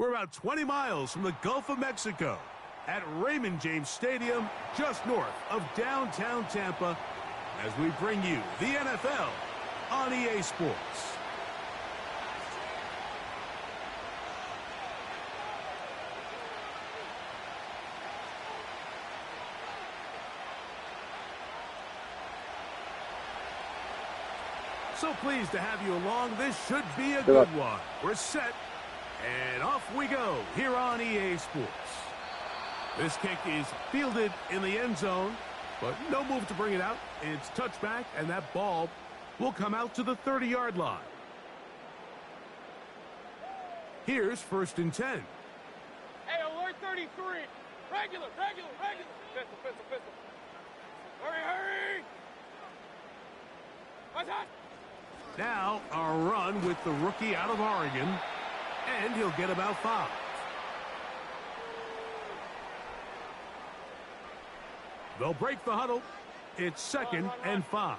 We're about 20 miles from the Gulf of Mexico at Raymond James Stadium, just north of downtown Tampa, as we bring you the NFL on EA Sports. So pleased to have you along. This should be a good one. We're set, and off we go here on EA Sports. This kick is fielded in the end zone, but no move to bring it out. It's touchback, and that ball will come out to the 30-yard line. Here's 1st and 10. Hey, alert 33. Regular. Pistol. Hurry. What's that? Now a run with the rookie out of Oregon, and he'll get about 5. They'll break the huddle. It's 2nd and 5.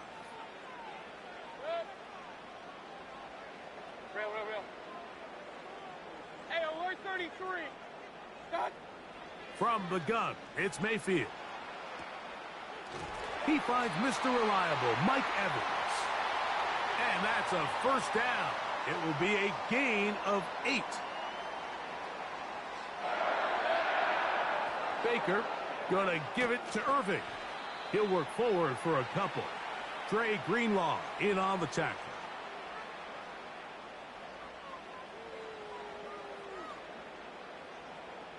Real. Hey, alert 33. Done. From the gun, it's Mayfield. He finds Mr. Reliable, Mike Evans. And that's a 1st down. It will be a gain of 8. Baker going to give it to Irving. He'll work forward for a couple. Dre Greenlaw in on the tackle.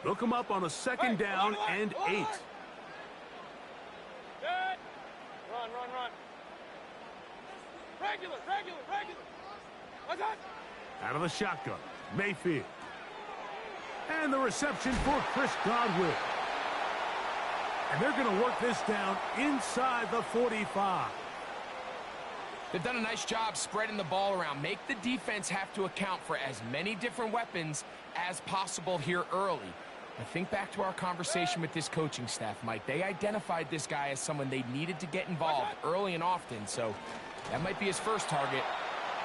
They'll come up on a 2nd down and 8. Run. Regular. What's that? Out of the shotgun, Mayfield. And the reception for Chris Godwin. And they're going to work this down inside the 45. They've done a nice job spreading the ball around. Make the defense have to account for as many different weapons as possible here early. I think back to our conversation with this coaching staff, Mike. They identified this guy as someone they needed to get involved early and often, so that might be his first target.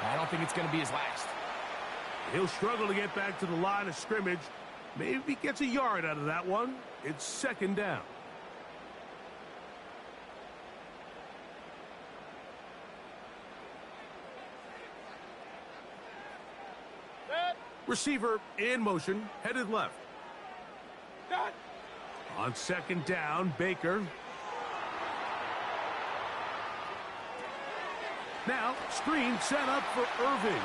I don't think it's going to be his last. He'll struggle to get back to the line of scrimmage. Maybe gets a yard out of that one. It's 2nd down. Receiver in motion, headed left. Done. On 2nd down, Baker. Now, screen set up for Irving.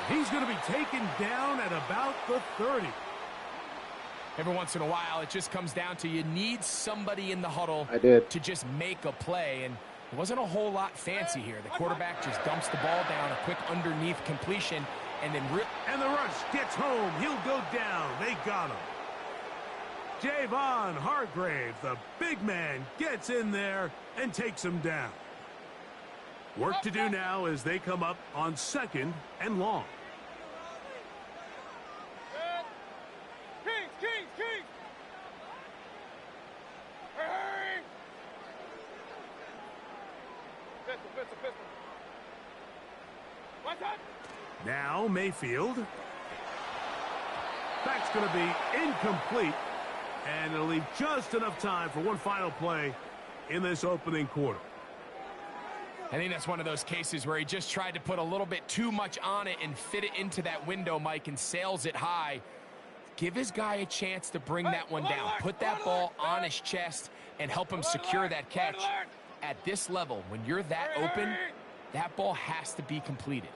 He's going to be taken down at about the 30. Every once in a while, it just comes down to you need somebody in the huddle to just make a play, and it wasn't a whole lot fancy here. The quarterback just dumps the ball down, a quick underneath completion, and then and the rush gets home. He'll go down. They got him. Javon Hargrave, the big man, gets in there and takes him down. Work to do now as they come up on 2nd and long. Kings. Hurry. Pistol. What's that? Now Mayfield. That's going to be incomplete. And it'll leave just enough time for one final play in this opening quarter. I think that's one of those cases where he just tried to put a little bit too much on it and fit it into that window, Mike, and sails it high. Give his guy a chance to bring that one down. Put that ball on his chest and help him secure that catch. At this level, when you're that open, that ball has to be completed.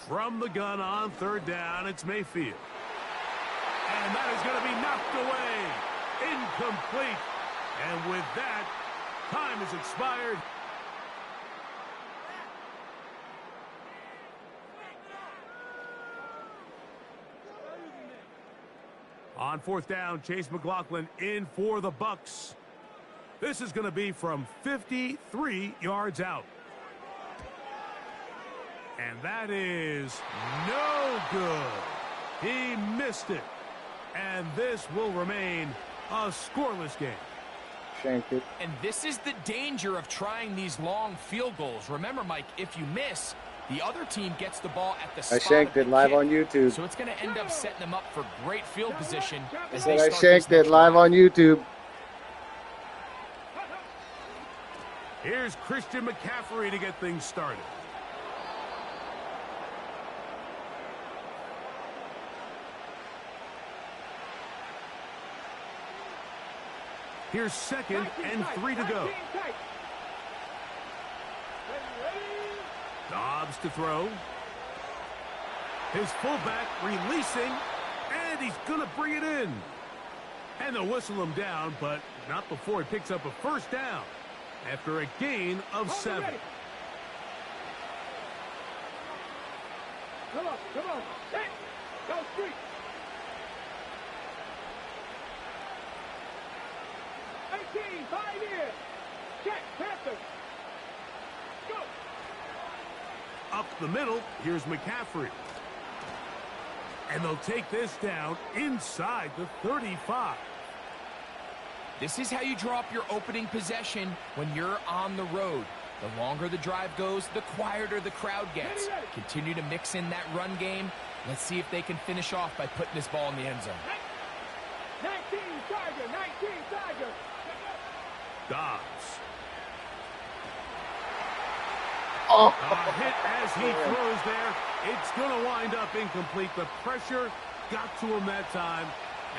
From the gun on 3rd down, it's Mayfield. And that is going to be knocked away. Incomplete. And with that, time has expired. On 4th down, Chase McLaughlin in for the Bucks. This is going to be from 53 yards out. And that is no good. He missed it. And this will remain a scoreless game. Shanked it. And this is the danger of trying these long field goals. Remember, Mike, if you miss, The other team gets the ball at the I spot shanked of it the live kick, on YouTube. so it's going to end up setting them up for great field position as I they said I start shanked this it next live drive. on YouTube. Here's Christian McCaffrey to get things started. Here's 2nd and 3 to go. Dobbs to throw. His fullback releasing, and he's going to bring it in. And they'll whistle him down, but not before he picks up a first down after a gain of 7. Come on, come on. Hey, go street. 18, 5 in. Check, Panther. Go. Up the middle, here's McCaffrey. And they'll take this down inside the 35. This is how you draw up your opening possession when you're on the road. The longer the drive goes, the quieter the crowd gets. Continue to mix in that run game. Let's see if they can finish off by putting this ball in the end zone. 19, Tiger, 19, Tiger. Dobbs. Oh. A hit as he throws there. It's going to wind up incomplete. The pressure got to him that time,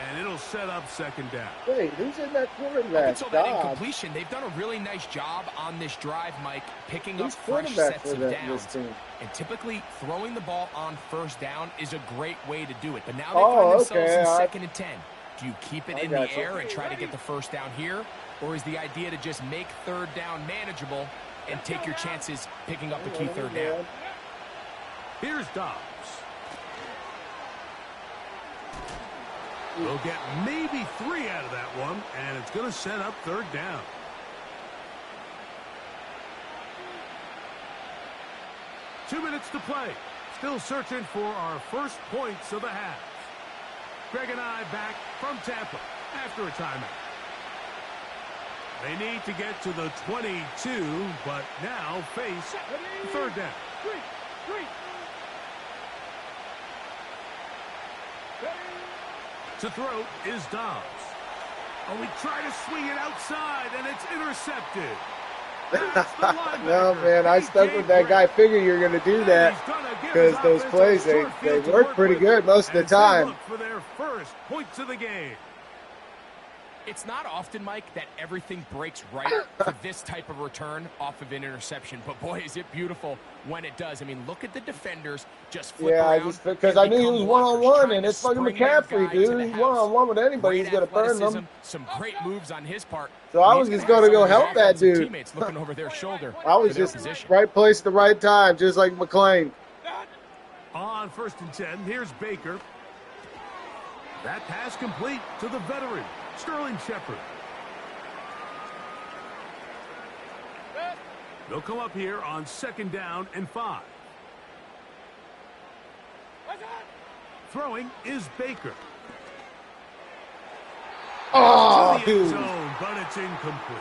and it'll set up 2nd down. Wait, who's in that Up quarterback? until that Dobbs. incompletion, they've done a really nice job on this drive, Mike, picking up Who's fresh quarterback sets for of this downs. team? And typically, throwing the ball on 1st down is a great way to do it. But now they Oh, find themselves okay, in I- 2nd and 10. Do you keep it I in the got you. air and try to get the first down here? Or is the idea to just make 3rd down manageable and take your chances picking up a key 3rd down? Here's Dobbs. We'll get maybe 3 out of that one, and it's going to set up 3rd down. Two minutes to play. Still searching for our first points of the half. Greg and I back from Tampa after a timeout. They need to get to the 22, but now face 3rd down. Street. To throw is Dobbs. Oh, we try to swing it outside, and it's intercepted. That's the linebacker. No, man, I He stuck gave with that guy. Figure you're going to do And that he's gonna give because his those offense plays, a short they field to work work pretty with good most of the as they time. look for their first points of the game. It's not often, Mike, that everything breaks right for this type of return off of an interception. But, boy, is it beautiful when it does. I mean, look at the defenders just flip Yeah, around. because and I knew he become was blockers, one-on-one, trying and to it's fucking spring their McCaffrey, guy to the dude. He's house. one-on-one with anybody. Great He's going to burn athleticism, them. some great moves on his part. So I And was he's just gonna going to have go some of help his that offensive dude. Teammates looking over their shoulder I was for their just position. right place at the right time, just like McClain. On 1st and 10, here's Baker. That pass complete to the veteran, Sterling Shepard. They'll come up here on 2nd down and 5. Throwing is Baker. Oh, To the end dude. zone, but it's incomplete.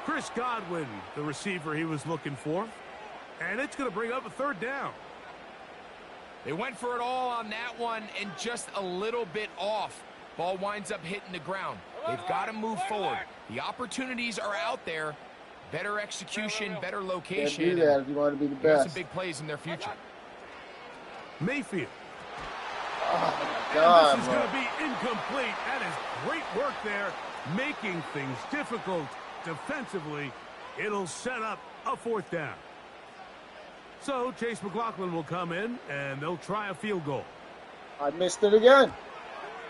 Chris Godwin, the receiver he was looking for. And it's going to bring up a 3rd down. They went for it all on that one and just a little bit off. Ball winds up hitting the ground. They've got to move forward. The opportunities are out there. Better execution, better Can't location. do that if you want to be the They got some best. big plays in their future. Mayfield. Oh, my And God, this is bro. going to be incomplete. That is great work there, making things difficult defensively. It'll set up a 4th down. So Chase McLaughlin will come in, and they'll try a field goal. I missed it again.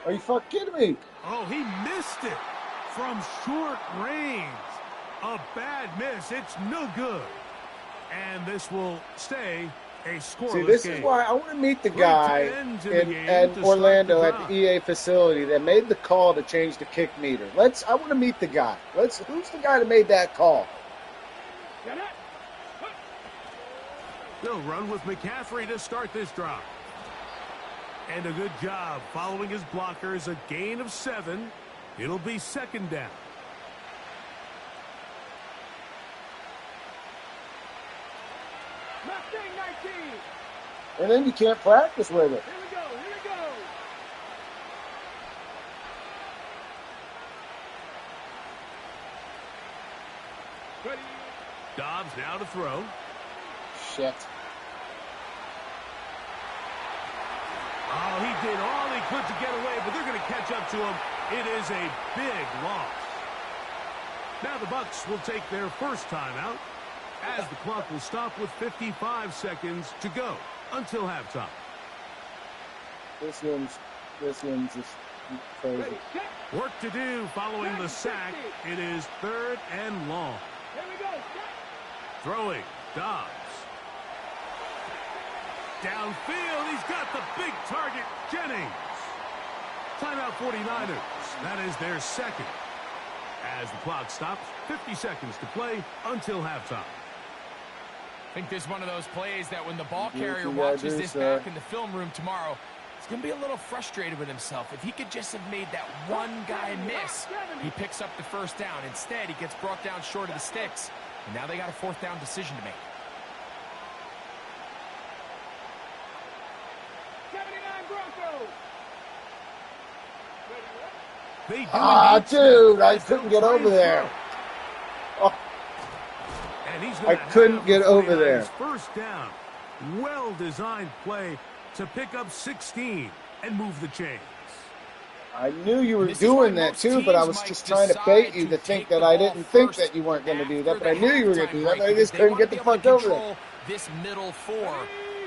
Are you fucking kidding me? Oh, he missed it from short range. A bad miss. It's no good. And this will stay a scoreless See, this game. is why I want to meet the Great guy tight ends in the game in to start Orlando the at drive. the EA facility that made the call to change the kick meter. I want to meet the guy. Who's the guy that made that call? They'll run with McCaffrey to start this drive. And a good job following his blockers. A gain of 7. It'll be 2nd down. Left thing, 19. And then you can't practice with it. Here we go. Here we go. Ready. Dobbs now to throw. Shit. Oh, he did all he could to get away, but they're going to catch up to him. It is a big loss. Now the Bucs will take their first timeout as the clock will stop with 55 seconds to go until halftime. This one's just crazy. Ready. Set. Work to do following the sack. It is 3rd and long. Here we go. Set. Throwing. Dobbs. Downfield. He's got the big target. Jennings. Timeout 49ers. That is their second. As the clock stops, 50 seconds to play until halftime. I think this is one of those plays that when the ball carrier watches this back in the film room tomorrow, he's going to be a little frustrated with himself. If he could just have made that one guy miss, he picks up the first down. Instead, he gets brought down short of the sticks. And now they got a 4th down decision to make. 79 Broncos. Ready. They do Dude, I couldn't get over there. Oh, and he's I couldn't get over there. First down. Well-designed play to pick up 16 and move the chains. I knew you were doing that too, but I was just trying to bait you to think that I didn't think that you weren't going to do that, but I knew you were going to do that, but I just couldn't get the fuck over there. This middle 4.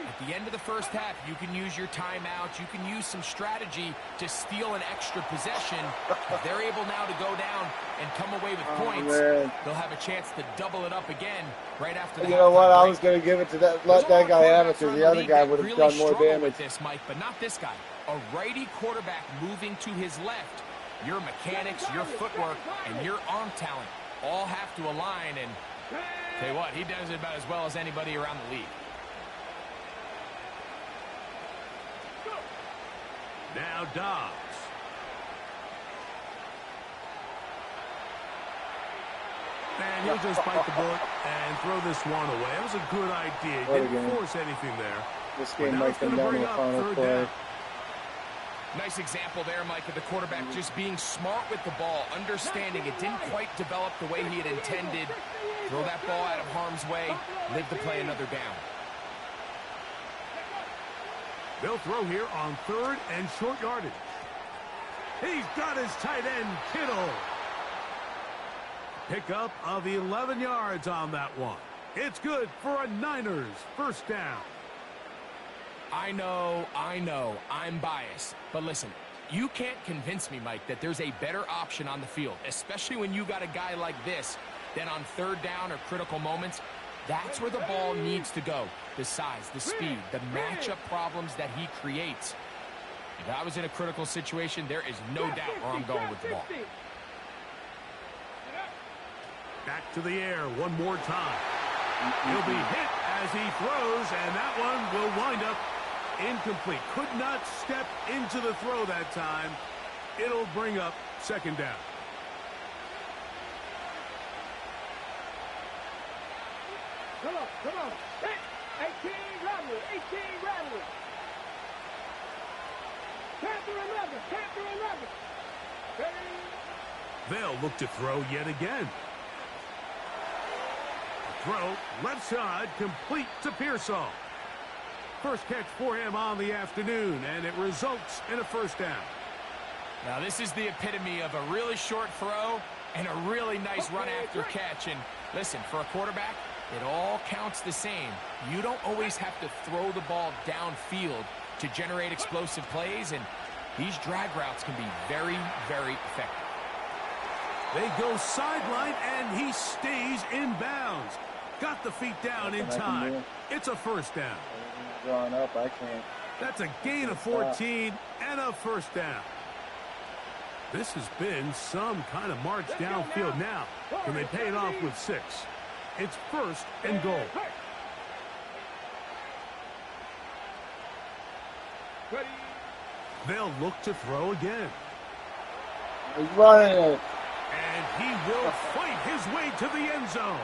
At the end of the first half, you can use your timeout. You can use some strategy to steal an extra possession. If they're able now to go down and come away with points, they'll have a chance to double it up again right after the You know what? I break. was going to give it to that. Let that guy have it because the other guy would have done more damage. With this, Mike, but not this guy. A righty quarterback moving to his left. Your mechanics, your footwork, and your arm talent all have to align. And tell you what, he does it about as well as anybody around the league. Now Dobbs. And he'll just bite the bullet and throw this one away. That was a good idea. Didn't force anything there. This game might come down to the final play. Nice example there, Mike, of the quarterback just being smart with the ball, understanding it didn't quite develop the way he had intended. Throw that ball out of harm's way, live to play another down. They'll throw here on 3rd and short yardage. He's got his tight end, Kittle. Pickup of 11 yards on that one. It's good for a Niners first down. I know, I'm biased. But listen, you can't convince me, Mike, that there's a better option on the field, especially when you got a guy like this, than on 3rd down or critical moments. That's where the ball needs to go. The size, the speed, the matchup problems that he creates. If I was in a critical situation, there is no doubt where I'm going with the ball. Back to the air one more time. He'll be hit as he throws, and that one will wind up incomplete. Could not step into the throw that time. It'll bring up 2nd down. Come on. Hey, 18 Rattler. Panther 11. Ready. They'll look to throw yet again. Throw, left side, complete to Pearsall. First catch for him on the afternoon, and it results in a first down. Now, this is the epitome of a really short throw and a really nice run after catch. And listen, for a quarterback, it all counts the same. You don't always have to throw the ball downfield to generate explosive plays, and these drag routes can be very, very effective. They go sideline, and he stays in bounds. Got the feet down in time. It's a first down. Drawing up, I can't. That's a gain of 14 and a first down. This has been some kind of march downfield now. Can they pay it off with 6? It's 1st and goal. Ready. They'll look to throw again. He's running it. And he will fight his way to the end zone.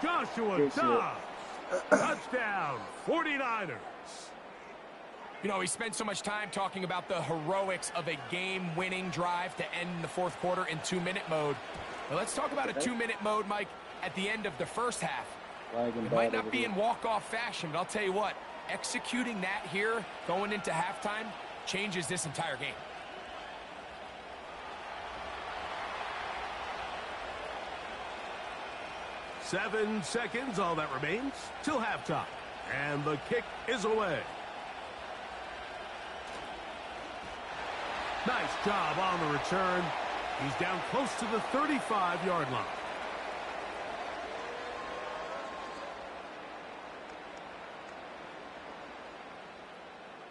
Joshua Dobbs. Touchdown, 49ers. You know, we spent so much time talking about the heroics of a game-winning drive to end the fourth quarter in 2-minute mode. Now let's talk about a 2-minute mode, Mike, at the end of the first half. It might not be in walk-off fashion, but I'll tell you what, executing that here, going into halftime, changes this entire game. Seven seconds, all that remains, till halftime. And the kick is away. Nice job on the return. He's down close to the 35-yard line.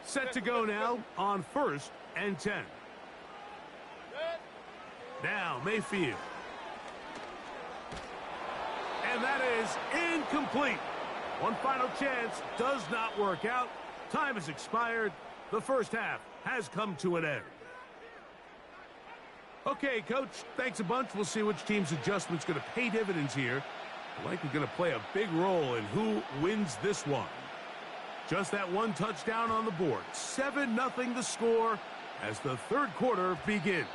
Set to go now on 1st and 10. Now Mayfield. And that is incomplete. One final chance does not work out. Time has expired. The first half has come to an end. Okay, Coach, thanks a bunch. We'll see which team's adjustment's going to pay dividends here. Likely going to play a big role in who wins this one. Just that one touchdown on the board. 7-0 the score as the third quarter begins.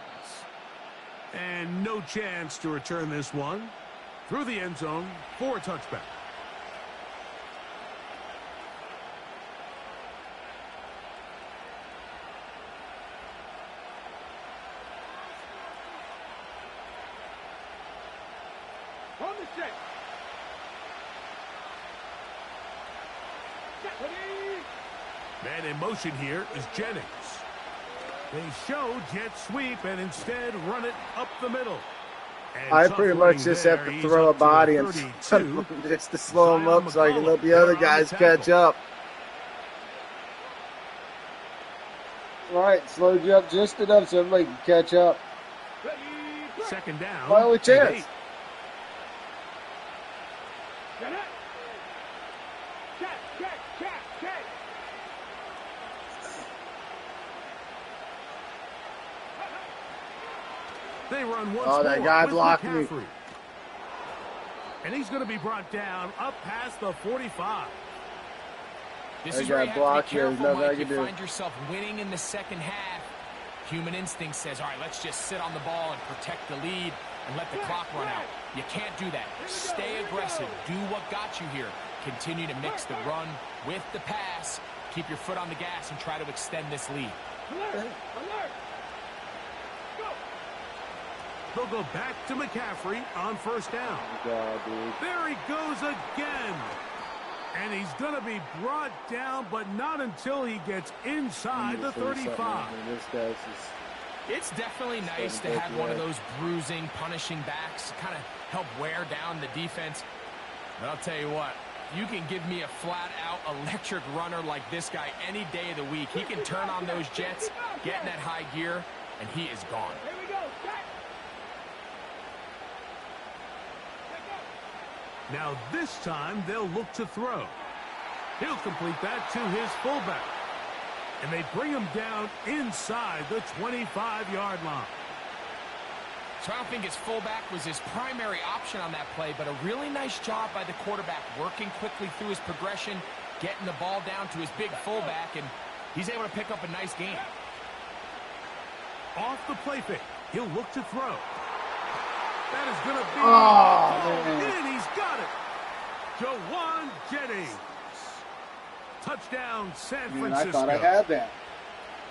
And no chance to return this one. Through the end zone for a touchback. On the set. Man in motion here is Jennings. They show jet sweep and instead run it up the middle. And I pretty much just have to throw a body and just to slow him up so I can let the other guys catch up. All right, slowed you up just enough so everybody can catch up. Second down. My only chance. They run once that more guy with blocked McCaffrey. me. And he's going to be brought down up past the 45. This That is where guy you have to blocked be you. There's careful, nothing I Mike. You can do. find yourself winning in the second half. Human instinct says, all right, let's just sit on the ball and protect the lead and let the clock run out. You can't do that. Stay aggressive. Do what got you here. Continue to mix the run with the pass. Keep your foot on the gas and try to extend this lead. Alert! Alert! They'll go back to McCaffrey on first down. God, dude. There he goes again. And he's going to be brought down, but not until he gets inside the 35. This guy's just... It's definitely nice to have one of those bruising, punishing backs, kind of help wear down the defense. But I'll tell you what, you can give me a flat-out electric runner like this guy any day of the week. He can turn on those jets, get in that high gear, and he is gone. Here we go. Now this time they'll look to throw. He'll complete that to his fullback. And they bring him down inside the 25-yard line. So I don't think his fullback was his primary option on that play, but a really nice job by the quarterback working quickly through his progression, getting the ball down to his big fullback, and he's able to pick up a nice gain. Off the play fake, he'll look to throw. That is going to be man. He's got it. Jawan Jennings. Touchdown, San Francisco. I thought I had that.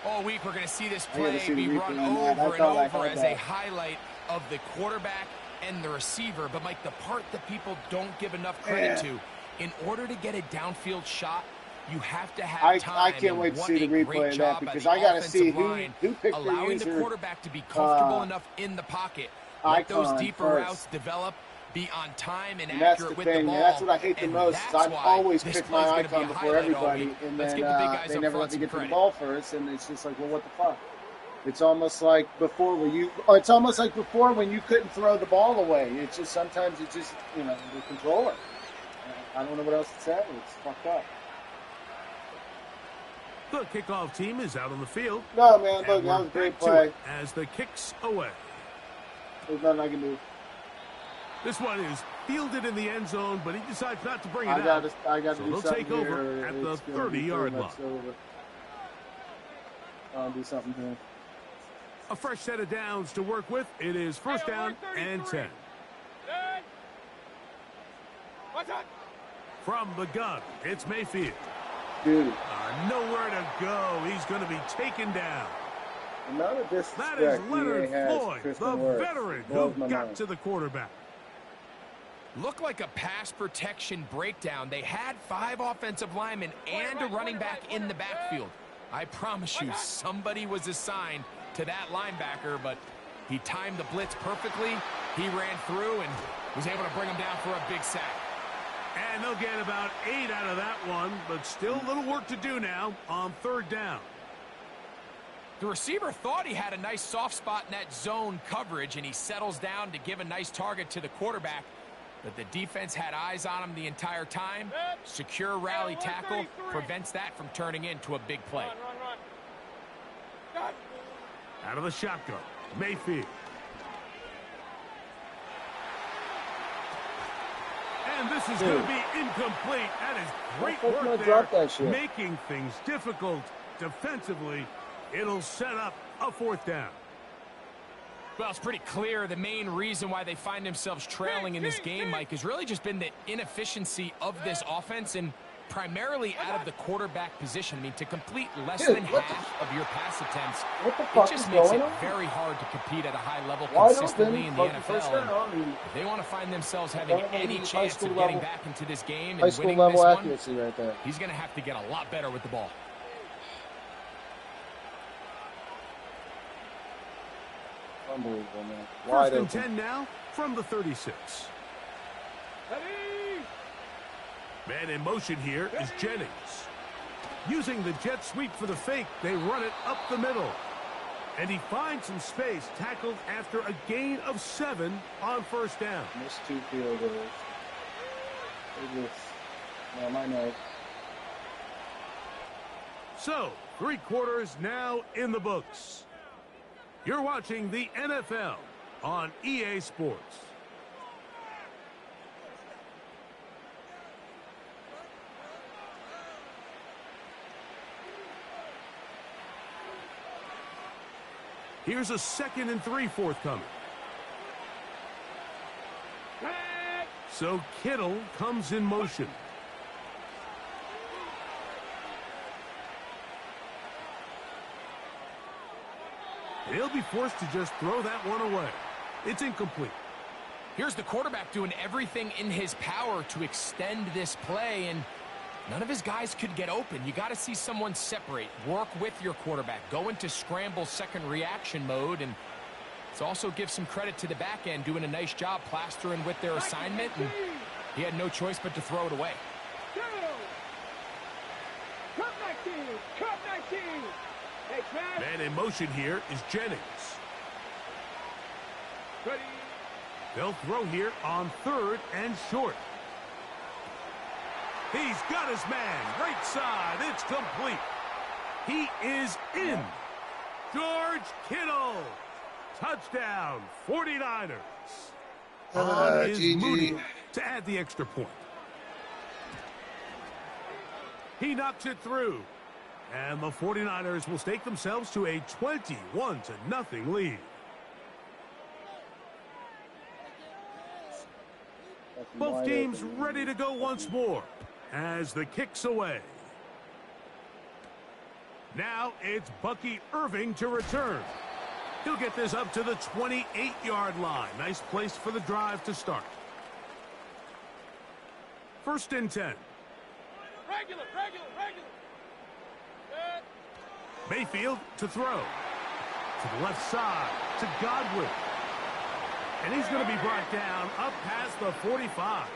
All week we're going to see this I gotta play see the be replay run on that. I over and thought I over had as a that. highlight of the quarterback and the receiver. But, Mike, the part that people don't give enough credit to, in order to get a downfield shot, you have to have time. I can't wait to see the replay of that because I got to see who picked the allowing user, the quarterback to be comfortable enough in the pocket. Let those deeper routes develop, be on time and accurate with the ball. And that's what I hate the most. Is I've always picked my icon before everybody, and then they never let me get to the ball first, and it's just like, well, what the fuck? It's almost like before when you couldn't throw the ball away. It's just sometimes it's just the controller. I don't know what else to say. It's fucked up. The kickoff team is out on the field. No, man, look, that was a great play. As the kicks away. There's nothing I can do. This one is fielded in the end zone, but he decides not to bring it out. I got to so do they'll something take over at the 30-yard line. I'll do something here. A fresh set of downs to work with. It is first down and 10. From the gun, it's Mayfield. Dude. Nowhere to go. He's going to be taken down. That is Leonard Floyd, the veteran who got to the quarterback. Looked like a pass protection breakdown. They had 5 offensive linemen and a running back in the backfield. I promise you, somebody was assigned to that linebacker, but he timed the blitz perfectly. He ran through and was able to bring him down for a big sack. And they'll get about 8 out of that one, but still a little work to do now on third down. The receiver thought he had a nice soft spot in that zone coverage, and he settles down to give a nice target to the quarterback. But the defense had eyes on him the entire time. Secure rally tackle prevents that from turning into a big play. Run. Out of the shotgun, Mayfield. And this is going to be incomplete. That is great work there, making things difficult defensively. It'll set up a fourth down. Well, it's pretty clear the main reason why they find themselves trailing in this game, Mike, has really just been the inefficiency of this offense and primarily out of the quarterback position. I mean, to complete less than half of your pass attempts, it just makes it very hard to compete at a high level consistently in the NFL. And if they want to find themselves having any chance of getting back into this game and winning this one, he's going to have to get a lot better with the ball. Unbelievable, man. First and 10 now from the 36. Man in motion here is Jennings. Using the jet sweep for the fake, they run it up the middle. And he finds some space, tackled after a gain of 7 on first down. Missed 2 field goals. My night. So, 3 quarters now in the books. You're watching the NFL on EA Sports. Here's a 2nd and 3 forthcoming. So Kittle comes in motion. He'll be forced to just throw that one away. It's incomplete. Here's the quarterback doing everything in his power to extend this play, and none of his guys could get open. You got to see someone separate, work with your quarterback, go into scramble second reaction mode, and it's also give some credit to the back end doing a nice job plastering with their assignment, and he had no choice but to throw it away. Man in motion here is Jennings. Ready. They'll throw here on 3rd and short. He's got his man. Right side. It's complete. He is in. George Kittle. Touchdown, 49ers. On is Moody to add the extra point. He knocks it through. And the 49ers will stake themselves to a 21-0 lead. Both teams ready to go once more as the kick's away. Now it's Bucky Irving to return. He'll get this up to the 28-yard line. Nice place for the drive to start. 1st and 10. Regular. Mayfield to throw. To the left side, to Godwin. And he's going to be brought down up past the 45.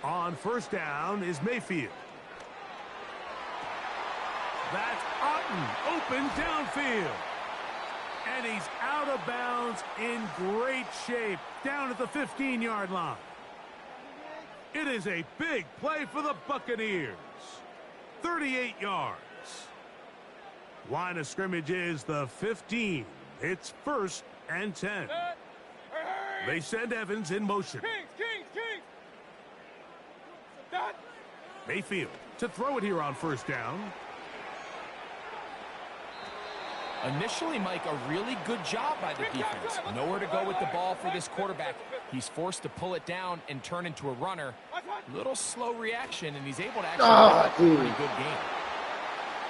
On first down is Mayfield. That's Otten, open downfield. And he's out of bounds in great shape, down at the 15-yard line. It is a big play for the Buccaneers. 38 yards. Line of scrimmage is the 15. It's 1st and 10. They send Evans in motion. Kings. Dot. Mayfield to throw it here on first down. Initially, Mike, a really good job by the defense. Nowhere to go with the ball for this quarterback. He's forced to pull it down and turn into a runner. Little slow reaction, and he's able to actually have a pretty good game.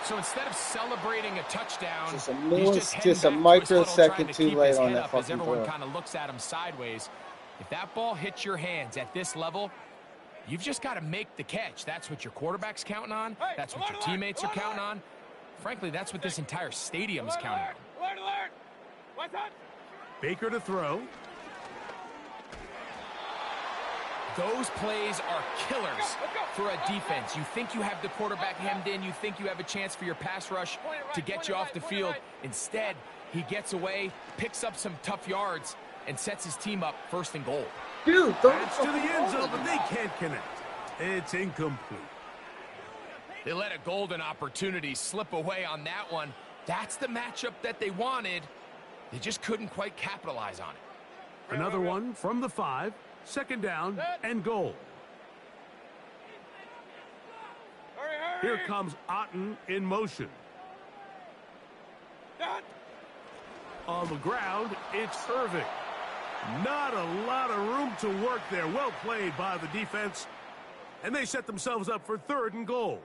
So instead of celebrating a touchdown, just a microsecond too late on that fucking as everyone kind of looks at him sideways. If that ball hits your hands at this level, you've just got to make the catch. That's what your quarterback's counting on. That's what your teammates are counting on. Frankly, that's what this entire stadium is counting on. Baker to throw. Those plays are killers for a defense. You think you have the quarterback hemmed in. You think you have a chance for your pass rush to get you off the field. Instead, he gets away, picks up some tough yards, and sets his team up first and goal. Dude, that's to the end zone, but they can't connect. It's incomplete. They let a golden opportunity slip away on that one. That's the matchup that they wanted. They just couldn't quite capitalize on it. Another one from the 5. Second down and goal. Here comes Otten in motion. On the ground, it's Irving. Not a lot of room to work there. Well played by the defense. And they set themselves up for 3rd and goal.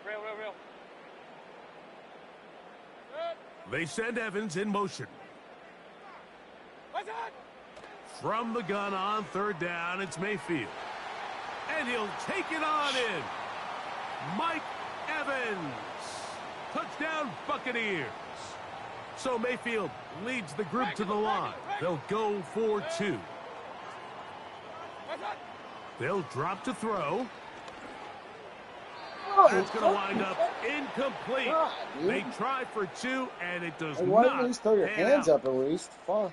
Real. They send Evans in motion. From the gun on 3rd down, it's Mayfield. And he'll take it on in. Mike Evans. Touchdown, Buccaneers. So Mayfield leads the group to the line. They'll go for 2. They'll drop to throw. That's going to wind up incomplete. They try for 2, and it does why not. Why don't you throw your hands up at least? Fuck.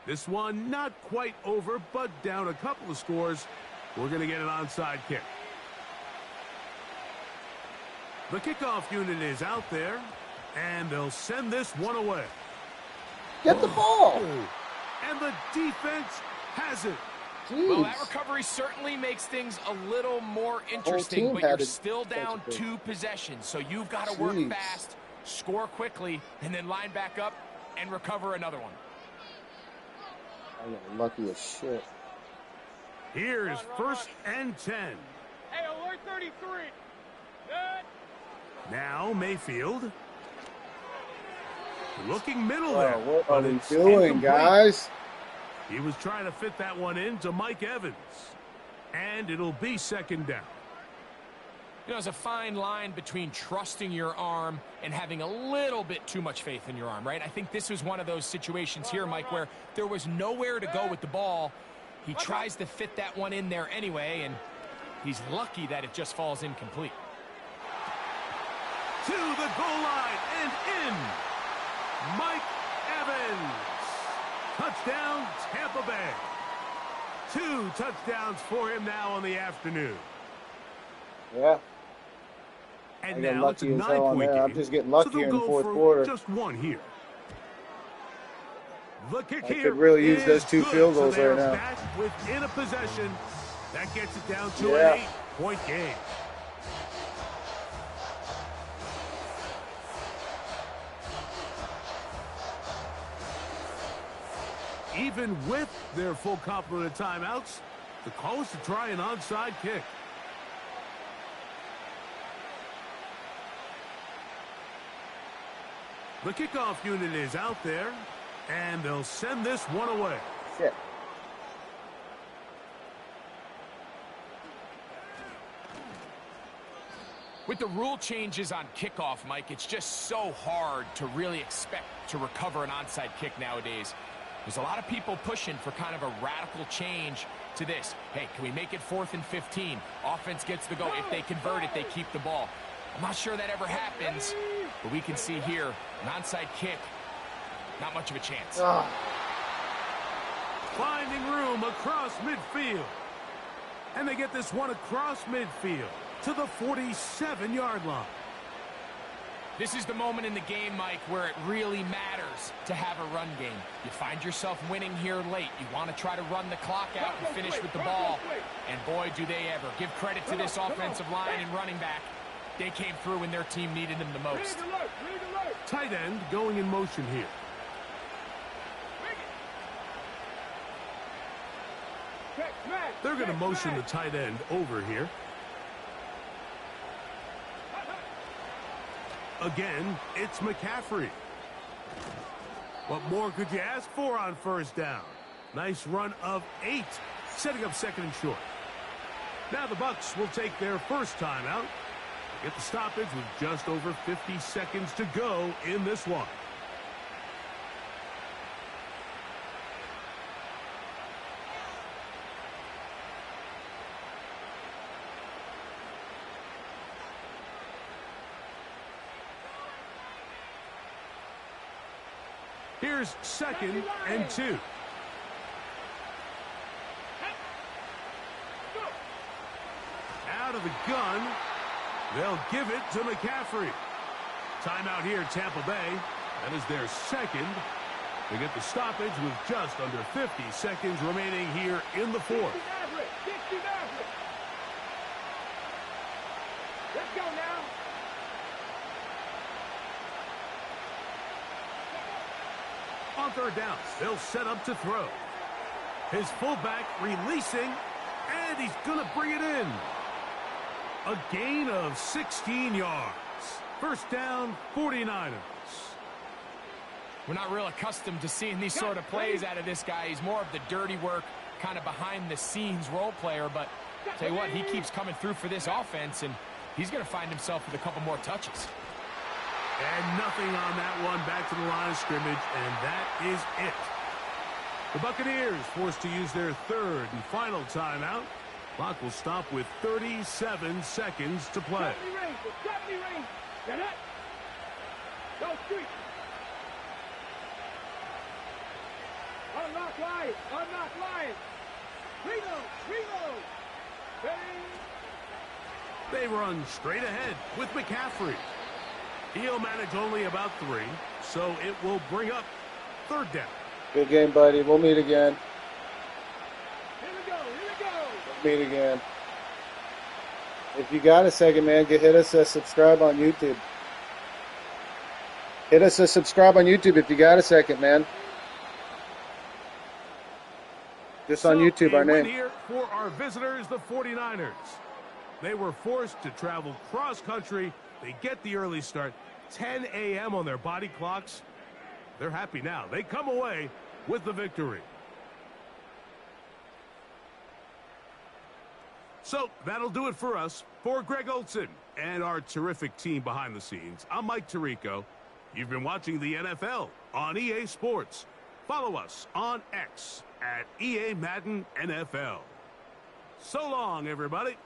This one not quite over, but down a couple of scores. We're going to get an onside kick. The kickoff unit is out there, and they'll send this one away. Get the ball! And the defense has it. Jeez. Well, that recovery certainly makes things a little more interesting, but you're still down 2 possessions, so you've got to work fast, score quickly, and then line back up and recover another one. I got lucky as shit. Here's 1st and 10. Hey, alert 33. Now Mayfield. Looking middle there. What are we doing, guys? He was trying to fit that one into Mike Evans. And it'll be 2nd down. You know, there's a fine line between trusting your arm and having a little bit too much faith in your arm, right? I think this was one of those situations here, Mike, where there was nowhere to go with the ball. He tries to fit that one in there anyway, and he's lucky that it just falls incomplete. To the goal line and in. Mike Evans. Touchdown, Tampa Bay. 2 touchdowns for him now on the afternoon. Yeah. And now it's a 9-point game. I'm just getting lucky so in the 4th quarter. Just 1 here. The kick here could really use those 2 field goals right now. Back within a possession. That gets it down to an 8-point game. Even with their full complement of timeouts, the call is to try an onside kick. The kickoff unit is out there, and they'll send this one away. Shit. With the rule changes on kickoff, Mike, it's just so hard to really expect to recover an onside kick nowadays. There's a lot of people pushing for kind of a radical change to this. Hey, can we make it 4th and 15? Offense gets the go. If they convert it, they keep the ball. I'm not sure that ever happens, but we can see here, an onside kick, not much of a chance. Finding room across midfield. And they get this one across midfield to the 47-yard line. This is the moment in the game, Mike, where it really matters to have a run game. You find yourself winning here late. You want to try to run the clock out and finish with the ball. And boy, do they ever. Give credit to this offensive line and running back. They came through when their team needed them the most. Tight end going in motion here. They're going to motion the tight end over here. Again, it's McCaffrey. What more could you ask for on first down? Nice run of 8, setting up second and short. Now the Bucs will take their first timeout. Get the stoppage with just over 50 seconds to go in this one. Here's 2nd and 2. Out of the gun. They'll give it to McCaffrey. Timeout here, Tampa Bay. That is their second. They get the stoppage with just under 50 seconds remaining here in the fourth. Let's go now. On third down, they'll set up to throw. His fullback releasing, and he's going to bring it in. A gain of 16 yards. First down, 49ers. We're not real accustomed to seeing these sort of plays out of this guy. He's more of the dirty work, kind of behind-the-scenes role player. But tell you what, he keeps coming through for this offense, and he's going to find himself with a couple more touches. And nothing on that one, back to the line of scrimmage, and that is it. The Buccaneers forced to use their third and final timeout. Clock will stop with 37 seconds to play. Unlock Lions! Unlock Lions! Reload! They run straight ahead with McCaffrey. He'll manage only about 3, so it will bring up third down. Good game, buddy. We'll meet again. Here we go! We'll meet again. If you got a second, man, hit us a subscribe on YouTube. Hit us a subscribe on YouTube if you got a second, man. Just on YouTube, our name. Here for our visitors, the 49ers. They were forced to travel cross-country. They get the early start, 10 a.m. on their body clocks. They're happy now. They come away with the victory. So that'll do it for us. For Greg Olson and our terrific team behind the scenes, I'm Mike Tirico. You've been watching the NFL on EA Sports. Follow us on X at EA Madden NFL. So long, everybody.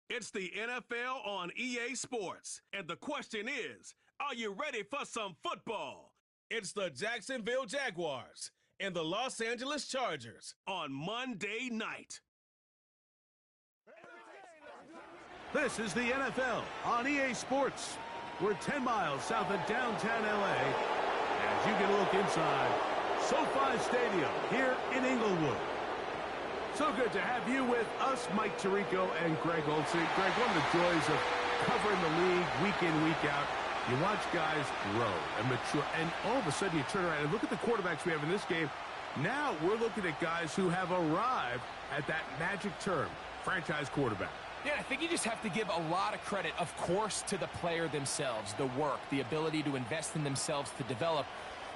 It's the NFL on EA Sports, and the question is, are you ready for some football? It's the Jacksonville Jaguars and the Los Angeles Chargers on Monday night. This is the NFL on EA Sports. We're 10 miles south of downtown LA as you get a look inside SoFi Stadium here in Inglewood. So good to have you with us, Mike Tirico and Greg Olsen. Greg, one of the joys of covering the league week in, week out, you watch guys grow and mature, and all of a sudden you turn around and look at the quarterbacks we have in this game. Now we're looking at guys who have arrived at that magic term, franchise quarterback. Yeah, I think you just have to give a lot of credit, of course, to the player themselves, the work, the ability to invest in themselves to develop,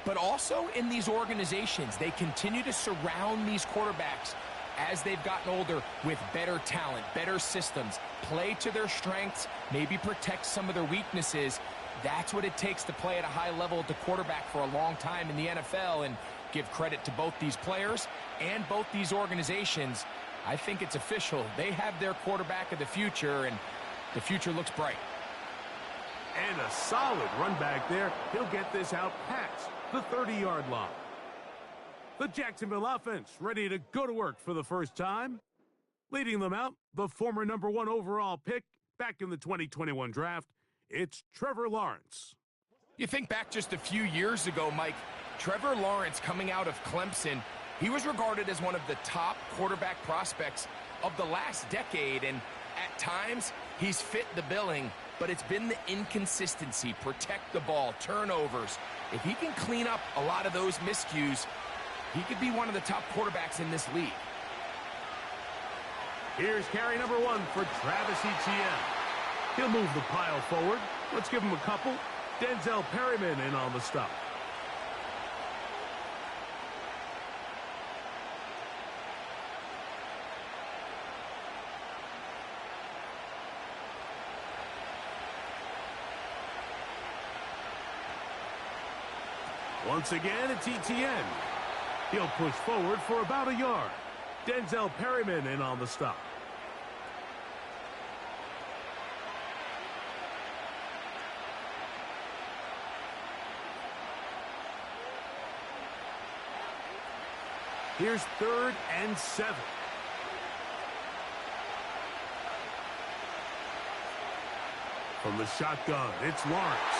but also in these organizations. They continue to surround these quarterbacks as they've gotten older with better talent, better systems, play to their strengths, maybe protect some of their weaknesses. That's what it takes to play at a high level at the quarterback for a long time in the NFL, and give credit to both these players and both these organizations. I think it's official. They have their quarterback of the future, and the future looks bright. And a solid run back there. He'll get this out past the 30-yard line. The Jacksonville offense ready to go to work for the first time. Leading them out, the former #1 overall pick back in the 2021 draft, it's Trevor Lawrence. You think back just a few years ago, Mike, Trevor Lawrence coming out of Clemson, he was regarded as one of the top quarterback prospects of the last decade, and at times he's fit the billing, but it's been the inconsistency, protect the ball, turnovers. If he can clean up a lot of those miscues, he could be one of the top quarterbacks in this league. Here's carry #1 for Travis Etienne. He'll move the pile forward. Let's give him a couple. Denzel Perryman in on the stop. Once again, it's Etienne. He'll push forward for about a yard. Denzel Perryman in on the stop. Here's 3rd and 7. From the shotgun, it's Lawrence.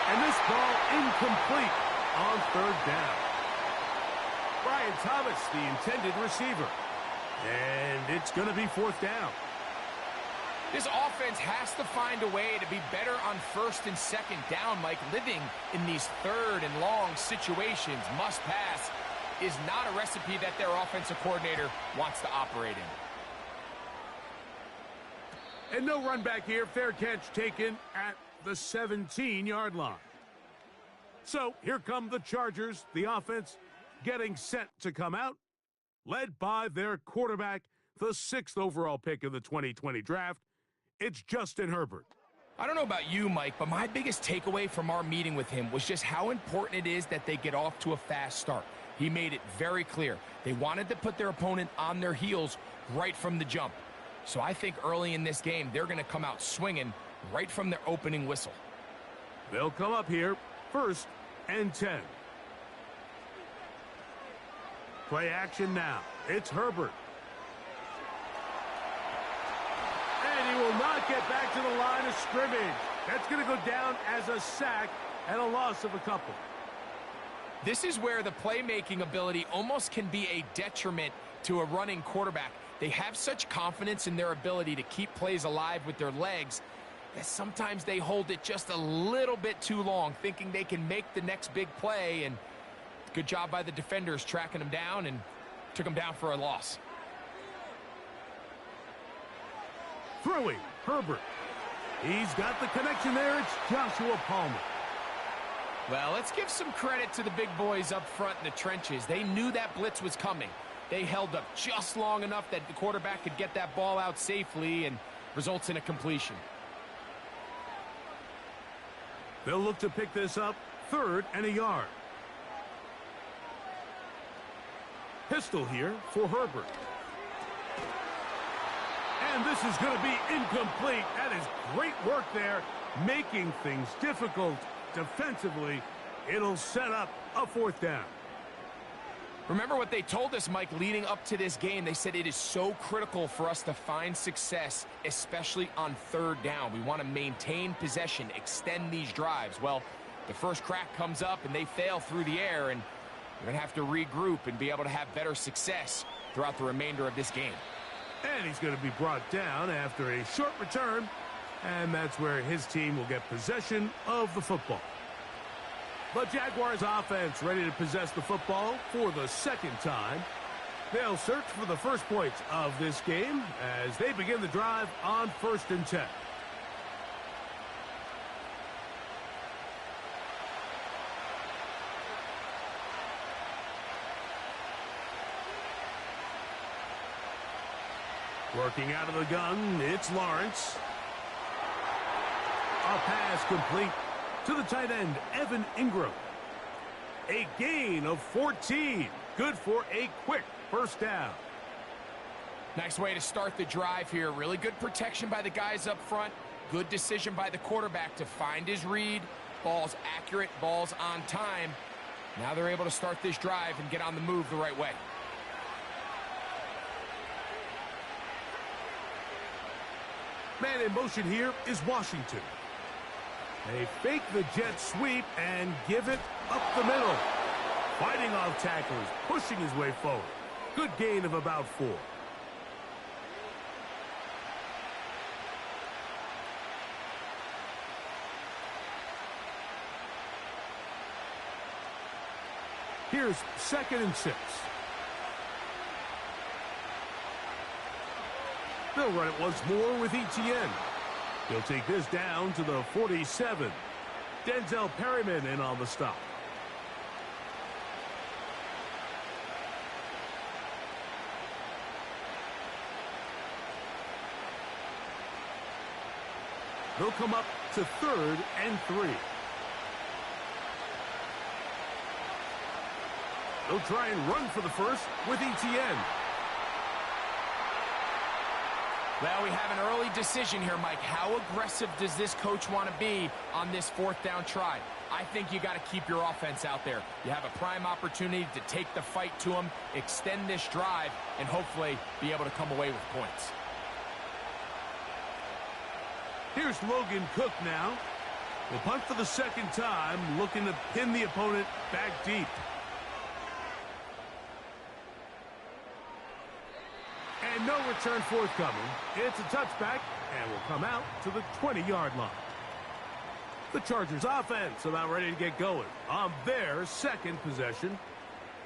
And this ball incomplete on 3rd down. Brian Thomas, the intended receiver. And it's going to be 4th down. This offense has to find a way to be better on 1st and 2nd down, Mike. Living in these 3rd and long situations, must pass, is not a recipe that their offensive coordinator wants to operate in. And no run back here. Fair catch taken at the 17-yard line. So here come the Chargers, the offense getting set to come out, led by their quarterback, the 6th overall pick in the 2020 draft. It's Justin Herbert. I don't know about you, Mike, but my biggest takeaway from our meeting with him was just how important it is that they get off to a fast start. He made it very clear. They wanted to put their opponent on their heels right from the jump. So I think early in this game, they're going to come out swinging right from their opening whistle. They'll come up here, 1st and 10. Play action now. It's Herbert. And he will not get back to the line of scrimmage. That's going to go down as a sack and a loss of a couple. This is where the playmaking ability almost can be a detriment to a running quarterback. They have such confidence in their ability to keep plays alive with their legs that sometimes they hold it just a little bit too long, thinking they can make the next big play, and good job by the defenders tracking him down and took him down for a loss. Throwing, Herbert. He's got the connection there. It's Joshua Palmer. Well, let's give some credit to the big boys up front in the trenches. They knew that blitz was coming. They held up just long enough that the quarterback could get that ball out safely, and results in a completion. They'll look to pick this up, 3rd and a yard. Pistol here for Herbert. And this is going to be incomplete. That is great work there, making things difficult defensively. It'll set up a 4th down. Remember what they told us, Mike, leading up to this game. They said it is so critical for us to find success, especially on 3rd down. We want to maintain possession, extend these drives. Well, the first crack comes up and they fail through the air, and we're going to have to regroup and be able to have better success throughout the remainder of this game. And he's going to be brought down after a short return, and that's where his team will get possession of the football. The Jaguars offense ready to possess the football for the 2nd time. They'll search for the first points of this game as they begin the drive on 1st and 10. Working out of the gun, it's Lawrence. A pass complete to the tight end, Evan Ingram. A gain of 14. Good for a quick 1st down. Nice way to start the drive here. Really good protection by the guys up front. Good decision by the quarterback to find his read. Ball's accurate, ball's on time. Now they're able to start this drive and get on the move the right way. Man in motion here is Washington. They fake the jet sweep and give it up the middle. Fighting off tacklers, pushing his way forward. Good gain of about 4. Here's 2nd and 6. They'll run it once more with Etienne. He'll take this down to the 47. Denzel Perryman in on the stop. They'll come up to 3rd and 3. They'll try and run for the first with Etienne. Well, we have an early decision here, Mike. How aggressive does this coach want to be on this 4th down try? I think you got to keep your offense out there. You have a prime opportunity to take the fight to them, extend this drive, and hopefully be able to come away with points. Here's Logan Cook now. We'll punt for the 2nd time, looking to pin the opponent back deep. And no return forthcoming. It's a touchback and will come out to the 20-yard line. The Chargers offense about ready to get going on their 2nd possession.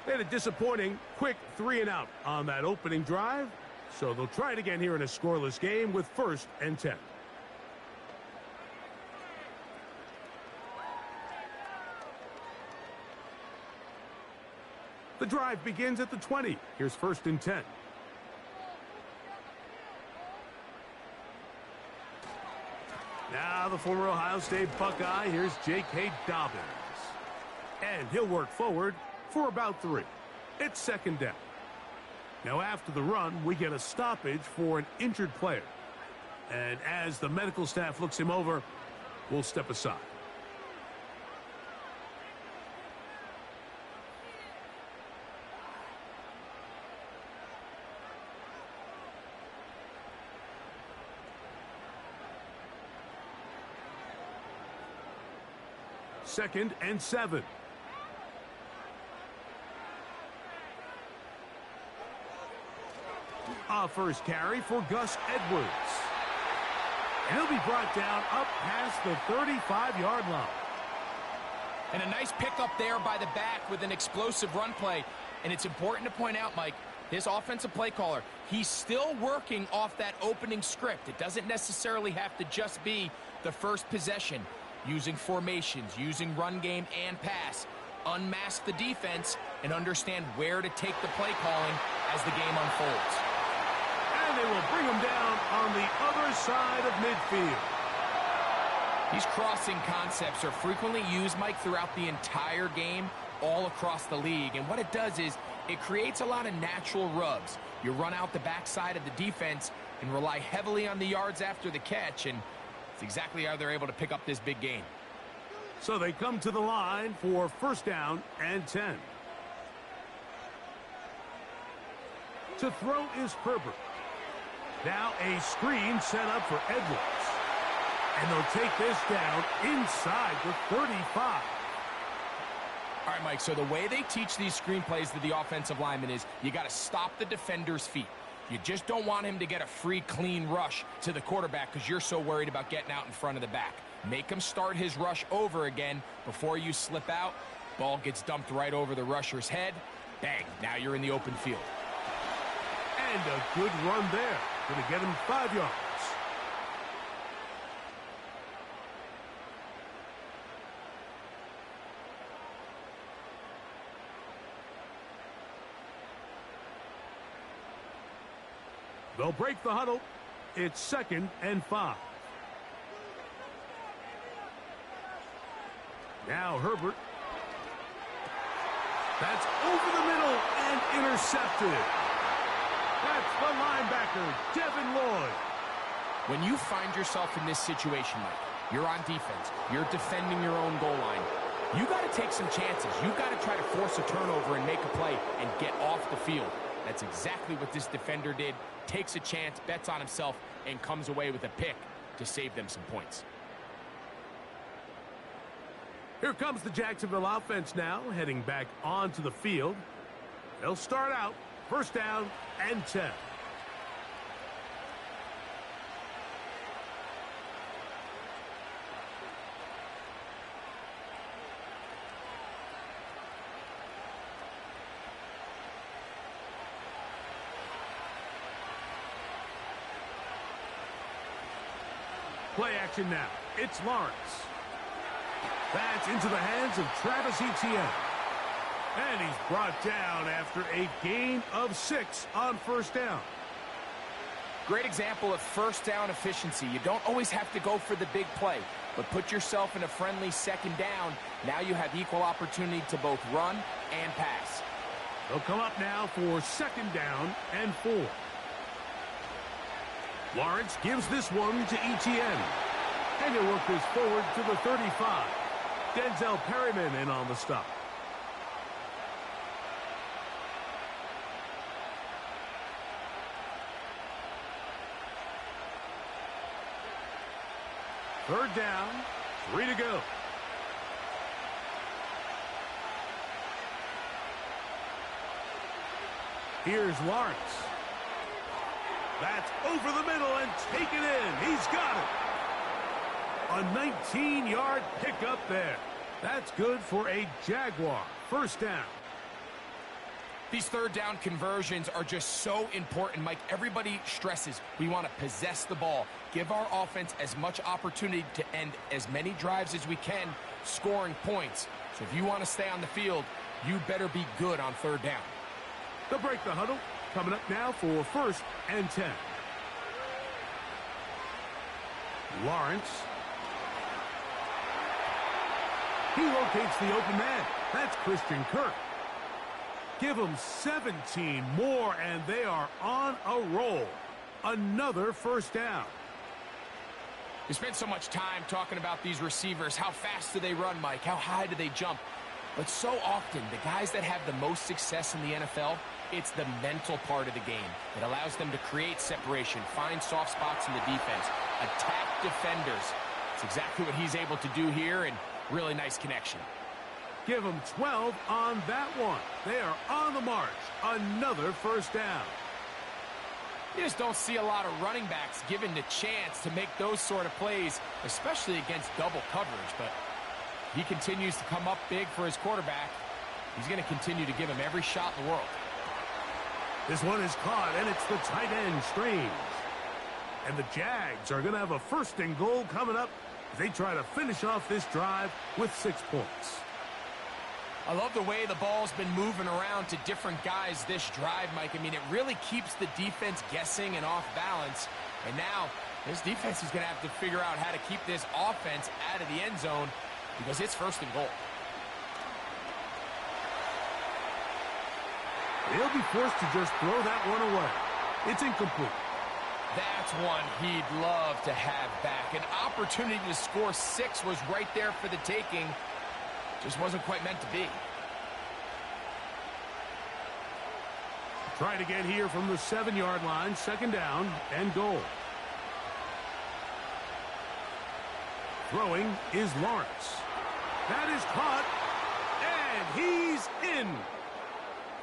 They had a disappointing quick 3-and-out on that opening drive, so they'll try it again here in a scoreless game with 1st and 10. The drive begins at the 20. Here's 1st and 10. Now the former Ohio State Buckeye. Here's J.K. Dobbins. And he'll work forward for about 3. It's 2nd down. Now after the run, we get a stoppage for an injured player. And as the medical staff looks him over, we'll step aside. Second and 7. A first carry for Gus Edwards. And he'll be brought down up past the 35-yard line. And a nice pickup there by the back with an explosive run play. And it's important to point out, Mike, this offensive play caller, he's still working off that opening script. It doesn't necessarily have to just be the first possession. Using formations, using run game and pass. Unmask the defense and understand where to take the play calling as the game unfolds. And they will bring him down on the other side of midfield. These crossing concepts are frequently used, Mike, throughout the entire game, all across the league. And what it does is it creates a lot of natural rubs. You run out the backside of the defense, and rely heavily on the yards after the catch, and it's exactly how they're able to pick up this big gain. So they come to the line for first down and 10. To throw is Herbert. Now a screen set up for Edwards. And they'll take this down inside the 35. All right, Mike, so the way they teach these screen plays to the offensive lineman is you got to stop the defender's feet. You just don't want him to get a free, clean rush to the quarterback because you're so worried about getting out in front of the back. Make him start his rush over again before you slip out. Ball gets dumped right over the rusher's head. Bang, now you're in the open field. And a good run there. Going to get him 5 yards. They'll break the huddle. It's 2nd and 5. Now Herbert. That's over the middle and intercepted. That's the linebacker, Devin Lloyd. When you find yourself in this situation, Mike, you're on defense, you're defending your own goal line, you got to take some chances. You got to try to force a turnover and make a play and get off the field. That's exactly what this defender did. Takes a chance, bets on himself, and comes away with a pick to save them some points. Here comes the Jacksonville offense now, heading back onto the field. They'll start out first down and 10. Play action now. It's Lawrence. That's into the hands of Travis Etienne. And he's brought down after a gain of 6 on first down. Great example of first down efficiency. You don't always have to go for the big play, but put yourself in a friendly second down. Now you have equal opportunity to both run and pass. They'll come up now for 2nd down and 4. Lawrence gives this one to Etienne. And he'll work this forward to the 35. Denzel Perryman in on the stop. Third down, 3 to go. Here's Lawrence. That's over the middle and taken in. He's got it. A 19-yard pickup there. That's good for a Jaguar. First down. These third down conversions are just so important, Mike. Everybody stresses we want to possess the ball, give our offense as much opportunity to end as many drives as we can, scoring points. So if you want to stay on the field, you better be good on third down. They'll break the huddle. Coming up now for 1st and 10. Lawrence. He locates the open man. That's Christian Kirk. Give them 17 more, and they are on a roll. Another first down. We spent so much time talking about these receivers. How fast do they run, Mike? How high do they jump? But so often, the guys that have the most success in the NFL, it's the mental part of the game that allows them to create separation, find soft spots in the defense, attack defenders. It's exactly what he's able to do here, and really nice connection. Give them 12 on that one. They are on the march. Another first down. You just don't see a lot of running backs given the chance to make those sort of plays, especially against double coverage. But he continues to come up big for his quarterback. He's going to continue to give him every shot in the world. This one is caught, and it's the tight end, Strange. And the Jags are going to have a 1st and goal coming up as they try to finish off this drive with 6 points. I love the way the ball's been moving around to different guys this drive, Mike. I mean, it really keeps the defense guessing and off balance. And now, this defense is going to have to figure out how to keep this offense out of the end zone because it's 1st and goal. They'll be forced to just throw that one away. It's incomplete. That's one he'd love to have back. An opportunity to score 6 was right there for the taking. Just wasn't quite meant to be. Trying again here from the 7-yard line. 2nd down and goal. Throwing is Lawrence. That is caught. And he's in.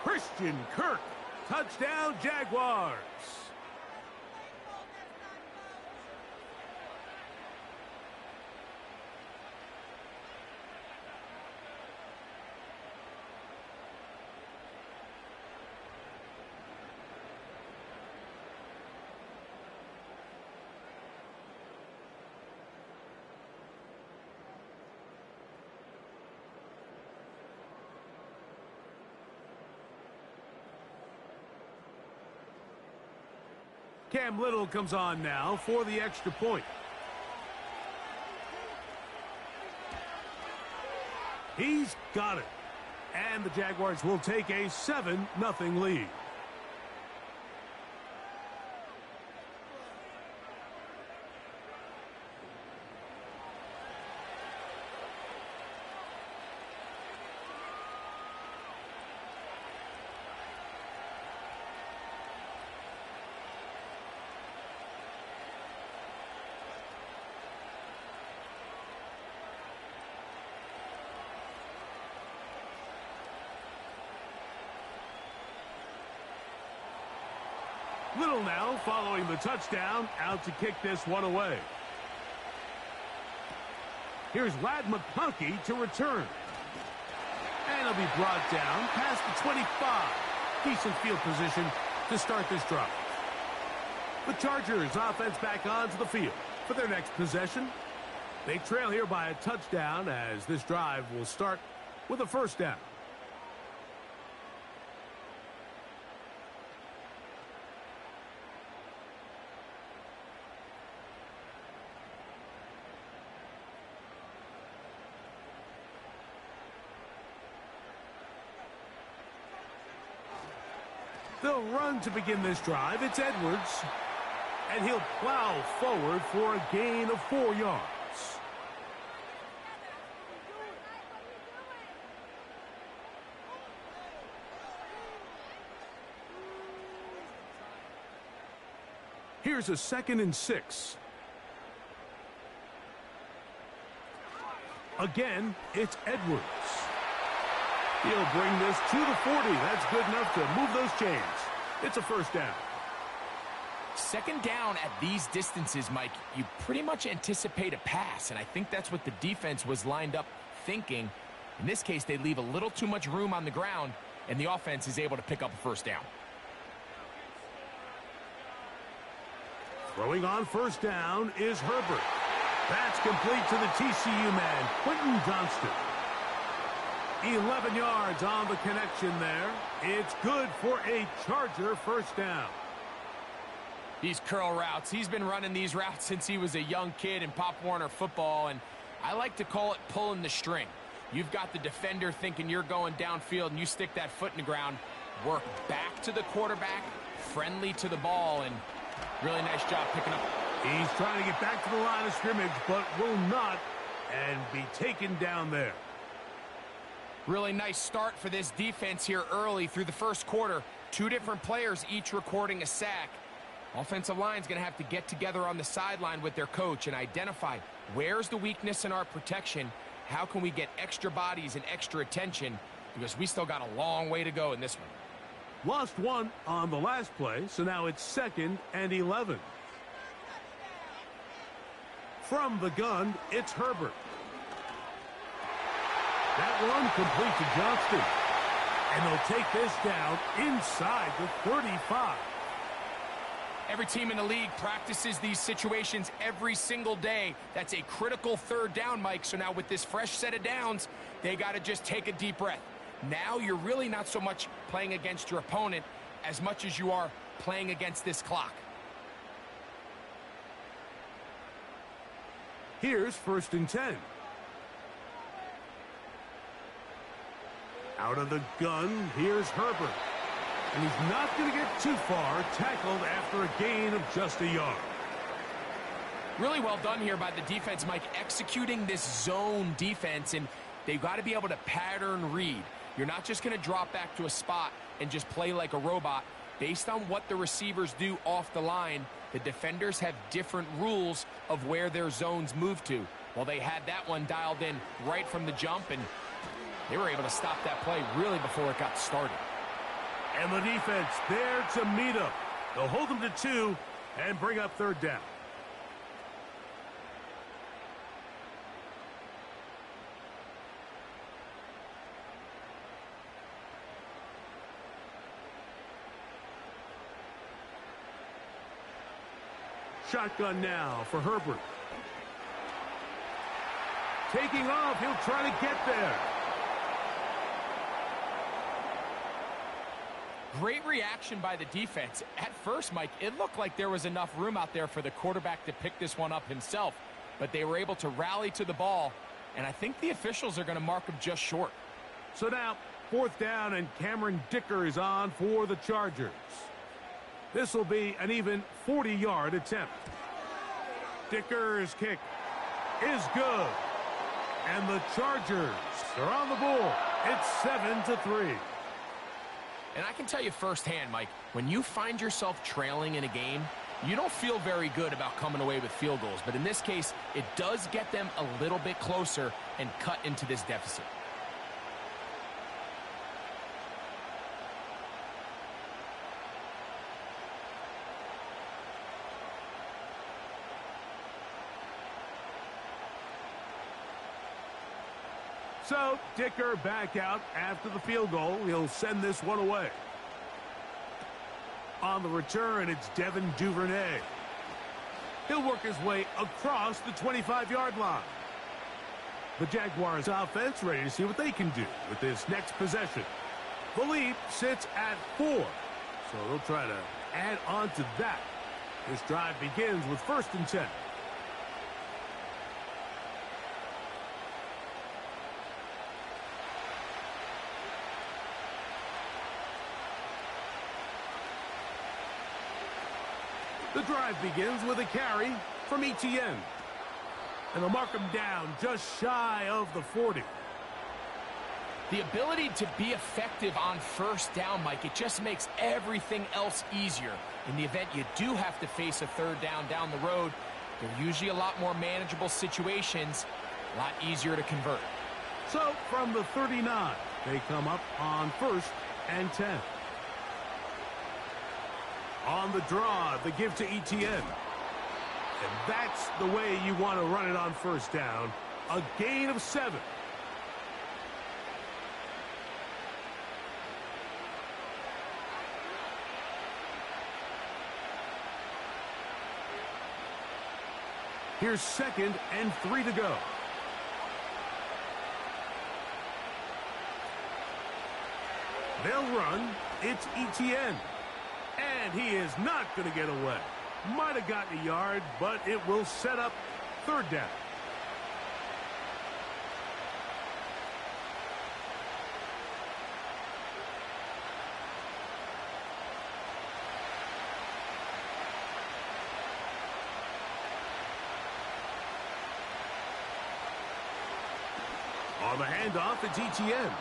Christian Kirk. Touchdown, Jaguars. Cam Little comes on now for the extra point. He's got it. And the Jaguars will take a 7-0 lead. Little now following the touchdown, out to kick this one away. Here's Ladd McConkey to return. And he'll be brought down past the 25. Decent field position to start this drive. The Chargers offense back onto the field for their next possession. They trail here by a touchdown as this drive will start with a 1st down. They'll run to begin this drive. It's Edwards. And he'll plow forward for a gain of 4 yards. Here's a 2nd and 6. Again, it's Edwards. He'll bring this to the 40. That's good enough to move those chains. It's a 1st down. 2nd down at these distances, Mike, you pretty much anticipate a pass, and I think that's what the defense was lined up thinking. In this case, they leave a little too much room on the ground, and the offense is able to pick up a 1st down. Throwing on 1st down is Herbert. That's complete to the TCU man, Quentin Johnston. 11 yards on the connection there. It's good for a Charger 1st down. These curl routes, he's been running these routes since he was a young kid in Pop Warner football, and I like to call it pulling the string. You've got the defender thinking you're going downfield, and you stick that foot in the ground, work back to the quarterback, friendly to the ball, and really nice job picking up. He's trying to get back to the line of scrimmage, but will not, and be taken down there. Really nice start for this defense here early through the 1st quarter. 2 different players each recording a sack. Offensive line's going to have to get together on the sideline with their coach and identify where's the weakness in our protection, how can we get extra bodies and extra attention, because we still got a long way to go in this one. Lost 1 on the last play, so now it's 2nd and 11. From the gun, it's Herbert. That one complete to Johnston. And they'll take this down inside the 35. Every team in the league practices these situations every single day. That's a critical 3rd down, Mike. So now with this fresh set of downs, they got to just take a deep breath. Now you're really not so much playing against your opponent as much as you are playing against this clock. Here's 1st and 10. Out of the gun, here's Herbert. And he's not going to get too far, tackled after a gain of just a yard. Really well done here by the defense, Mike, executing this zone defense, and they've got to be able to pattern read. You're not just going to drop back to a spot and just play like a robot. Based on what the receivers do off the line, the defenders have different rules of where their zones move to. Well, they had that one dialed in right from the jump, and they were able to stop that play really before it got started. And the defense there to meet them. They'll hold them to 2 and bring up third down. Shotgun now for Herbert. Taking off, he'll try to get there. Great reaction by the defense. At first, Mike, it looked like there was enough room out there for the quarterback to pick this one up himself, but they were able to rally to the ball, and I think the officials are going to mark him just short. So now, 4th down, and Cameron Dicker is on for the Chargers. This will be an even 40-yard attempt. Dicker's kick is good. And the Chargers are on the board. It's 7-3. And I can tell you firsthand, Mike, when you find yourself trailing in a game, you don't feel very good about coming away with field goals. But in this case, it does get them a little bit closer and cut into this deficit. So, Dicker back out after the field goal. He'll send this one away. On the return, it's Devin Duvernay. He'll work his way across the 25-yard line. The Jaguars offense ready to see what they can do with this next possession. The lead sits at 4, so they'll try to add on to that. This drive begins with 1st and 10. The drive begins with a carry from Etienne. And they'll mark him down just shy of the 40. The ability to be effective on 1st down, Mike, it just makes everything else easier. In the event you do have to face a 3rd down the road, they're usually a lot more manageable situations, a lot easier to convert. So from the 39, they come up on 1st and 10. On the draw, the give to Etienne. And that's the way you want to run it on 1st down. A gain of 7. Here's 2nd and 3 to go. They'll run. It's Etienne. And he is not going to get away. Might have gotten a yard, but it will set up 3rd down. On the handoff, it's Etienne.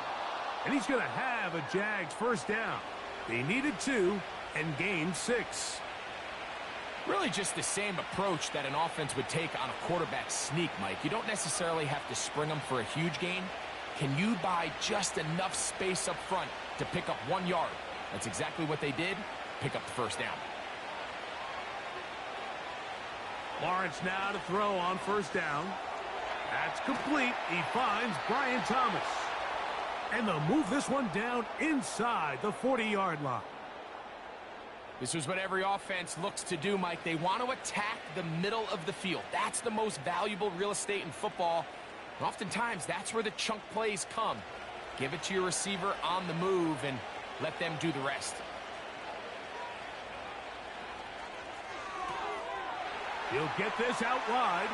And he's going to have a Jags 1st down. They needed 2 and gained 6. Really just the same approach that an offense would take on a quarterback sneak, Mike. You don't necessarily have to spring them for a huge gain. Can you buy just enough space up front to pick up 1 yard? That's exactly what they did. Pick up the 1st down. Lawrence now to throw on 1st down. That's complete. He finds Brian Thomas. And they'll move this one down inside the 40-yard line. This is what every offense looks to do, Mike. They want to attack the middle of the field. That's the most valuable real estate in football. And oftentimes, that's where the chunk plays come. Give it to your receiver on the move and let them do the rest. He'll get this out wide.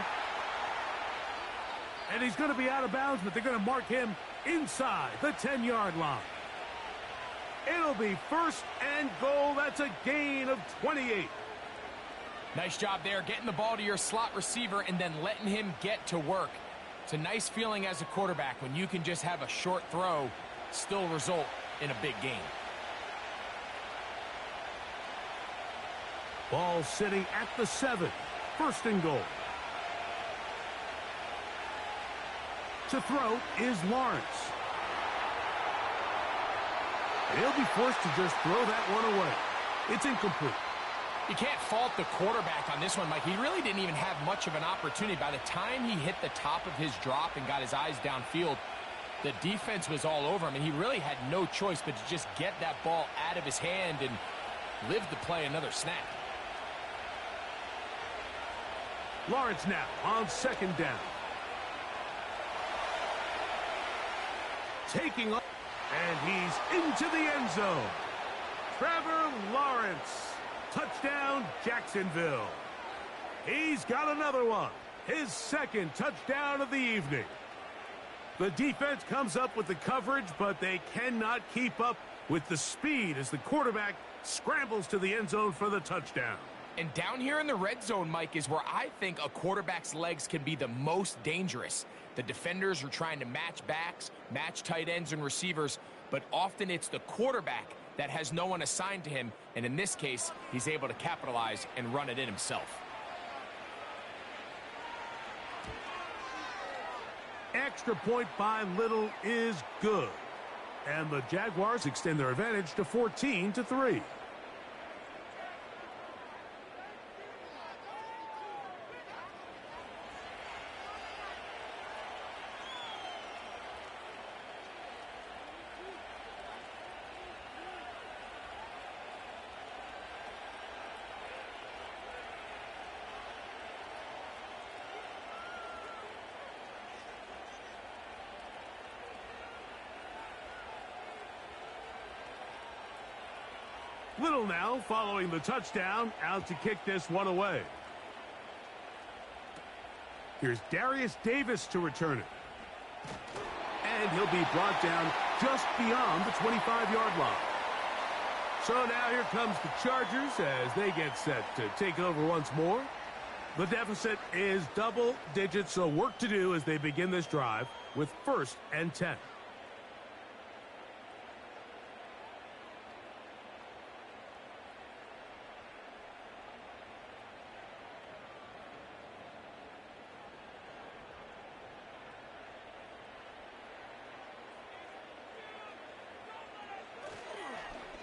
And he's going to be out of bounds, but they're going to mark him inside the 10-yard line. It'll That'll be first and goal. That's a gain of 28. Nice job there, getting the ball to your slot receiver and then letting him get to work. It's a nice feeling as a quarterback when you can just have a short throw still result in a big gain. Ball sitting at the 7. First and goal. To throw is Lawrence. And he'll be forced to just throw that one away. It's incomplete. You can't fault the quarterback on this one, Mike. He really didn't even have much of an opportunity. By the time he hit the top of his drop and got his eyes downfield, the defense was all over him, and he really had no choice but to just get that ball out of his hand and live to play another snap. Lawrence now on second down. Taking up, and he's into the end zone. Trevor Lawrence. Touchdown, Jacksonville. He's got another one. His second touchdown of the evening. The defense comes up with the coverage, but they cannot keep up with the speed as the quarterback scrambles to the end zone for the touchdown. And down here in the red zone, Mike, is where I think a quarterback's legs can be the most dangerous. The defenders are trying to match backs, match tight ends and receivers, but often it's the quarterback that has no one assigned to him, and in this case, he's able to capitalize and run it in himself. Extra point by Little is good. And the Jaguars extend their advantage to 14-3. Little now following the touchdown, out to kick this one away. Here's Darius Davis to return it. And he'll be brought down just beyond the 25-yard line. So now here comes the Chargers as they get set to take over once more. The deficit is double digits, so work to do as they begin this drive with 1st and 10.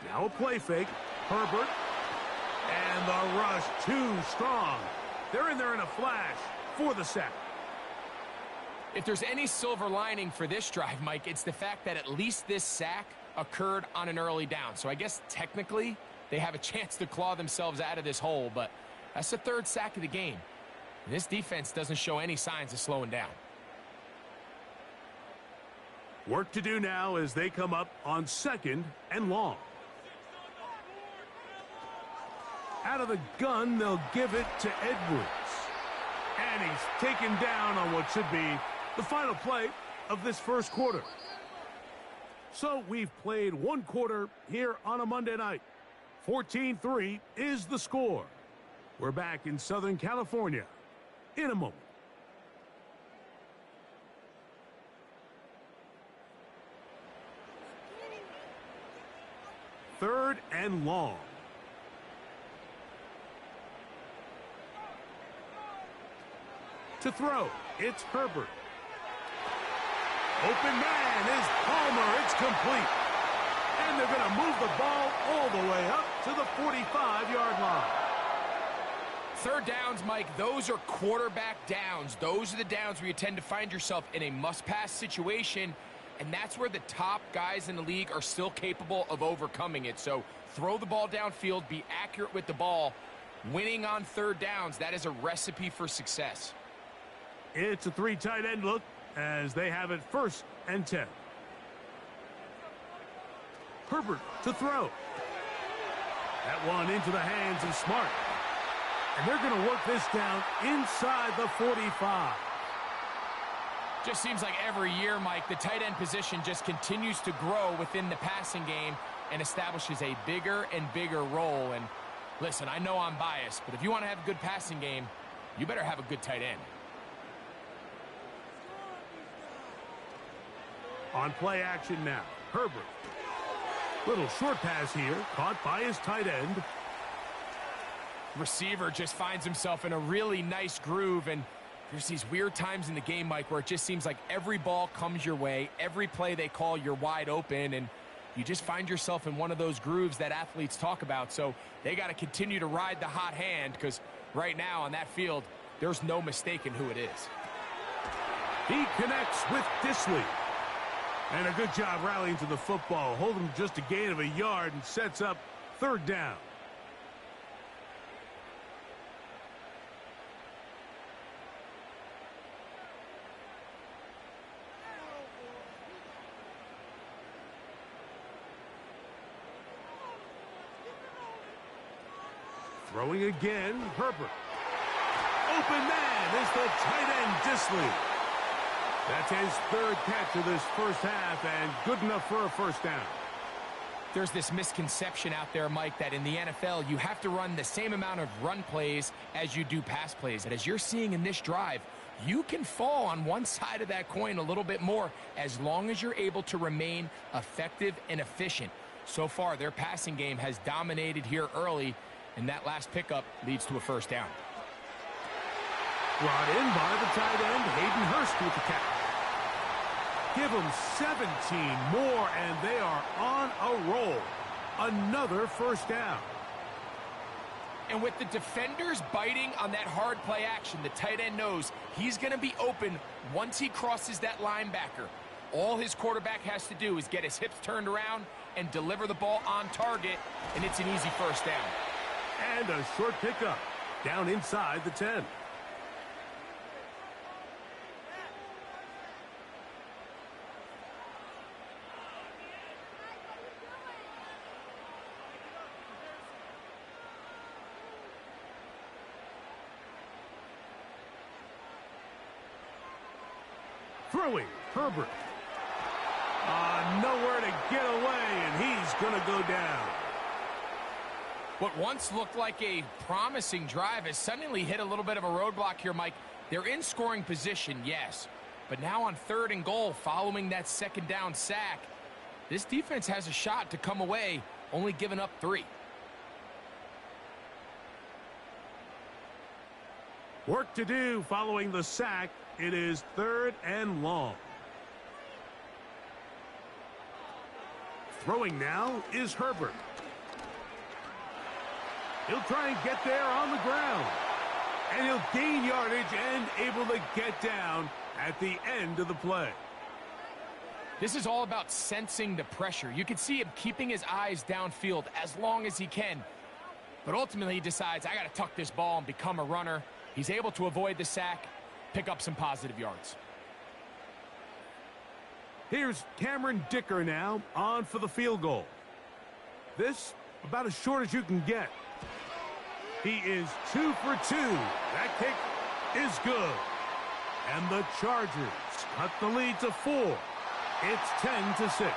Now a play fake. Herbert. And the rush too strong. They're in there in a flash for the sack. If there's any silver lining for this drive, Mike, it's the fact that at least this sack occurred on an early down. So I guess technically they have a chance to claw themselves out of this hole, but that's the 3rd sack of the game. And this defense doesn't show any signs of slowing down. Work to do now as they come up on 2nd and long. Out of the gun, they'll give it to Edwards. And he's taken down on what should be the final play of this first quarter. So we've played one quarter here on a Monday night. 14-3 is the score. We're back in Southern California in a moment. Third and long. To throw, it's Herbert. Open man is Palmer. It's complete. And they're going to move the ball all the way up to the 45-yard line. 3rd downs, Mike, those are quarterback downs. Those are the downs where you tend to find yourself in a must-pass situation, and that's where the top guys in the league are still capable of overcoming it. So throw the ball downfield, be accurate with the ball. Winning on 3rd downs, that is a recipe for success. It's a 3 tight end look as they have it 1st and 10. Herbert to throw. That one into the hands of Smart. And they're going to work this down inside the 45. Just seems like every year, Mike, the tight end position just continues to grow within the passing game. and establishes a bigger and bigger role. And listen, I know I'm biased, but if you want to have a good passing game, you better have a good tight end. On play action now, Herbert. Little short pass here, caught by his tight end. Receiver just finds himself in a really nice groove, and there's these weird times in the game, Mike, where it just seems like every ball comes your way, every play they call, you're wide open, and you just find yourself in one of those grooves that athletes talk about. So they got to continue to ride the hot hand, because right now on that field, there's no mistaking who it is. He connects with Disley. And a good job rallying to the football, holding just a gain of a yard and sets up third down. Throwing again, Herbert. Open man is the tight end, Disley. That's his third catch of this first half, and good enough for a first down. There's this misconception out there, Mike, that in the NFL, you have to run the same amount of run plays as you do pass plays. And as you're seeing in this drive, you can fall on one side of that coin a little bit more as long as you're able to remain effective and efficient. So far, their passing game has dominated here early, and that last pickup leads to a first down. Brought in by the tight end, Hayden Hurst with the catch. Give them 17 more, and they are on a roll. Another first down. And with the defenders biting on that hard play action, the tight end knows he's going to be open once he crosses that linebacker. All his quarterback has to do is get his hips turned around and deliver the ball on target, and it's an easy first down. And a short pickup down inside the 10. Throwing, Herbert. Nowhere to get away, and he's going to go down. What once looked like a promising drive has suddenly hit a little bit of a roadblock here, Mike. They're in scoring position, yes. But now on 3rd and goal, following that second down sack, this defense has a shot to come away, only giving up 3. Work to do following the sack. It is 3rd and long. Throwing now is Herbert. He'll try and get there on the ground. And he'll gain yardage and able to get down at the end of the play. This is all about sensing the pressure. You can see him keeping his eyes downfield as long as he can. But ultimately he decides, I got to tuck this ball and become a runner. He's able to avoid the sack, pick up some positive yards. Here's Cameron Dicker now on for the field goal. This about as short as you can get. He is 2 for 2. That kick is good. And the Chargers cut the lead to 4. It's 10-6.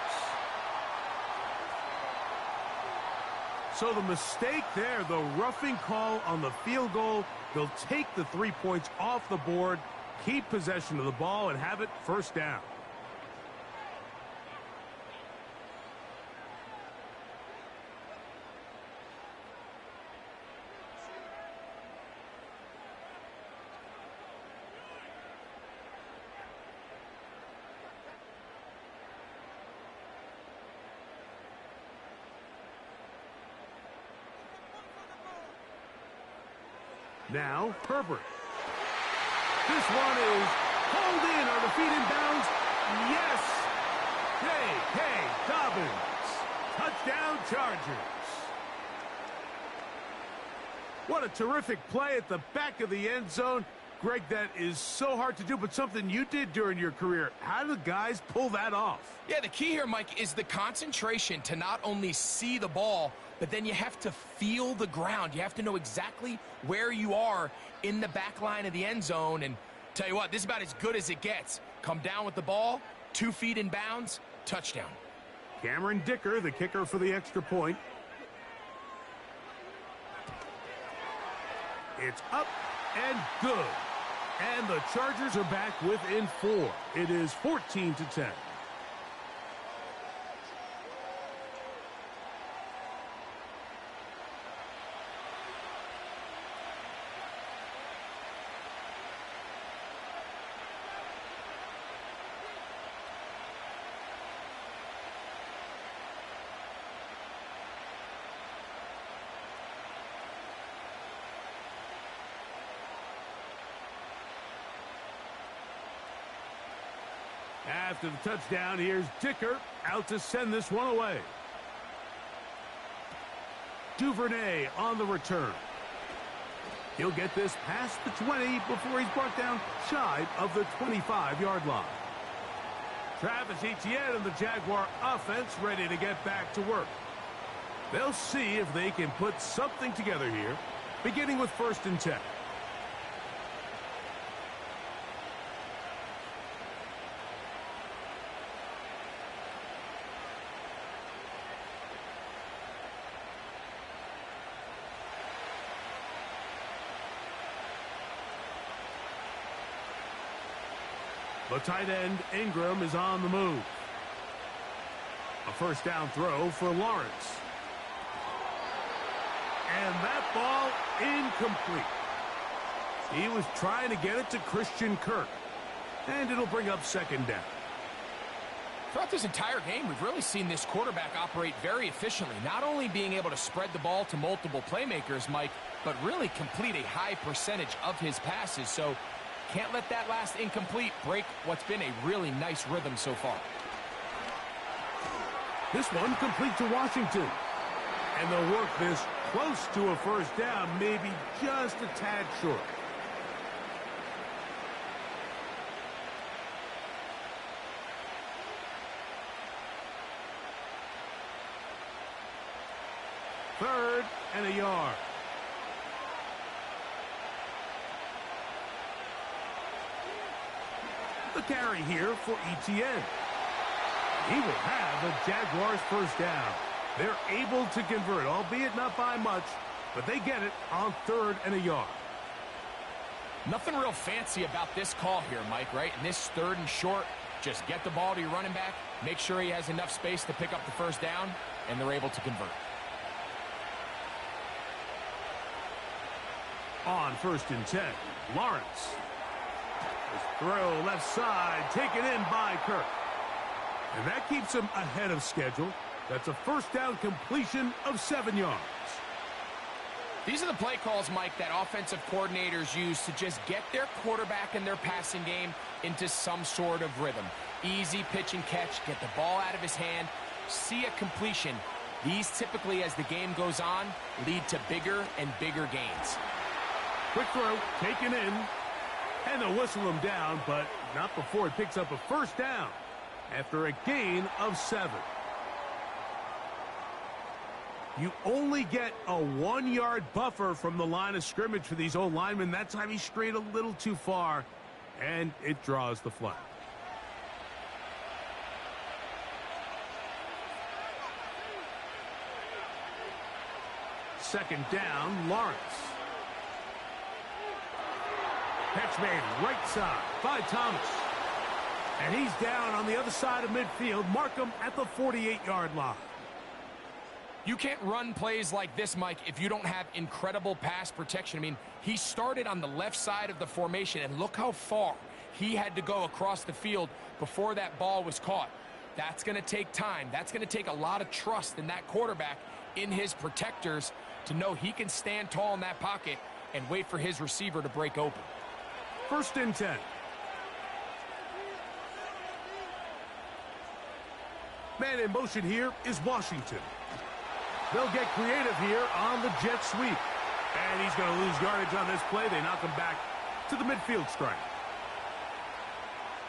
So the mistake there, the roughing call on the field goal, they'll take the 3 points off the board, keep possession of the ball, and have it first down. Now, Herbert. This one is pulled in on the feet in bounds. Yes! Hey, Dobbins. Touchdown, Chargers. What a terrific play at the back of the end zone. Greg, that is so hard to do, but something you did during your career. How do the guys pull that off? Yeah, the key here, Mike, is the concentration to not only see the ball, but then you have to feel the ground. You have to know exactly where you are in the back line of the end zone. And tell you what, this is about as good as it gets. Come down with the ball, 2 feet in bounds, touchdown. Cameron Dicker, the kicker for the extra point. It's up and good. And the Chargers are back within 4. It is 14-10. After the touchdown, here's Dicker out to send this one away. Duvernay on the return. He'll get this past the 20 before he's brought down shy of the 25-yard line. Travis Etienne and the Jaguar offense ready to get back to work. They'll see if they can put something together here, beginning with 1st and 10. The tight end, Ingram, is on the move. A 1st down throw for Lawrence. And that ball incomplete. He was trying to get it to Christian Kirk. And it'll bring up 2nd down. Throughout this entire game, we've really seen this quarterback operate very efficiently. Not only being able to spread the ball to multiple playmakers, Mike, but really complete a high percentage of his passes. So can't let that last incomplete break what's been a really nice rhythm so far. This one complete to Washington. And they'll work this close to a 1st down, maybe just a tad short. Third and a yard. The carry here for Etienne. He will have the Jaguars' 1st down. They're able to convert, albeit not by much, but they get it on 3rd and a yard. Nothing real fancy about this call here, Mike, right? In this 3rd and short, just get the ball to your running back, make sure he has enough space to pick up the 1st down, and they're able to convert. On 1st and 10, Lawrence. His throw left side, taken in by Kirk. And that keeps him ahead of schedule. That's a 1st down completion of 7 yards. These are the play calls, Mike, that offensive coordinators use to just get their quarterback and their passing game into some sort of rhythm. Easy pitch and catch, get the ball out of his hand, see a completion. These typically, as the game goes on, lead to bigger and bigger gains. Quick throw, taken in, and they'll whistle him down, but not before he picks up a 1st down after a gain of 7. You only get a 1-yard buffer from the line of scrimmage for these old linemen. That time he strayed a little too far, and it draws the flag. Second down, Lawrence. Catch made right side by Thomas. And he's down on the other side of midfield. Mark him at the 48-yard line. You can't run plays like this, Mike, if you don't have incredible pass protection. I mean, he started on the left side of the formation, and look how far he had to go across the field before that ball was caught. That's going to take time. That's going to take a lot of trust in that quarterback, in his protectors, to know he can stand tall in that pocket and wait for his receiver to break open. 1st and 10. Man in motion here is Washington. They'll get creative here on the jet sweep. And he's going to lose yardage on this play. They knock him back to the midfield stripe.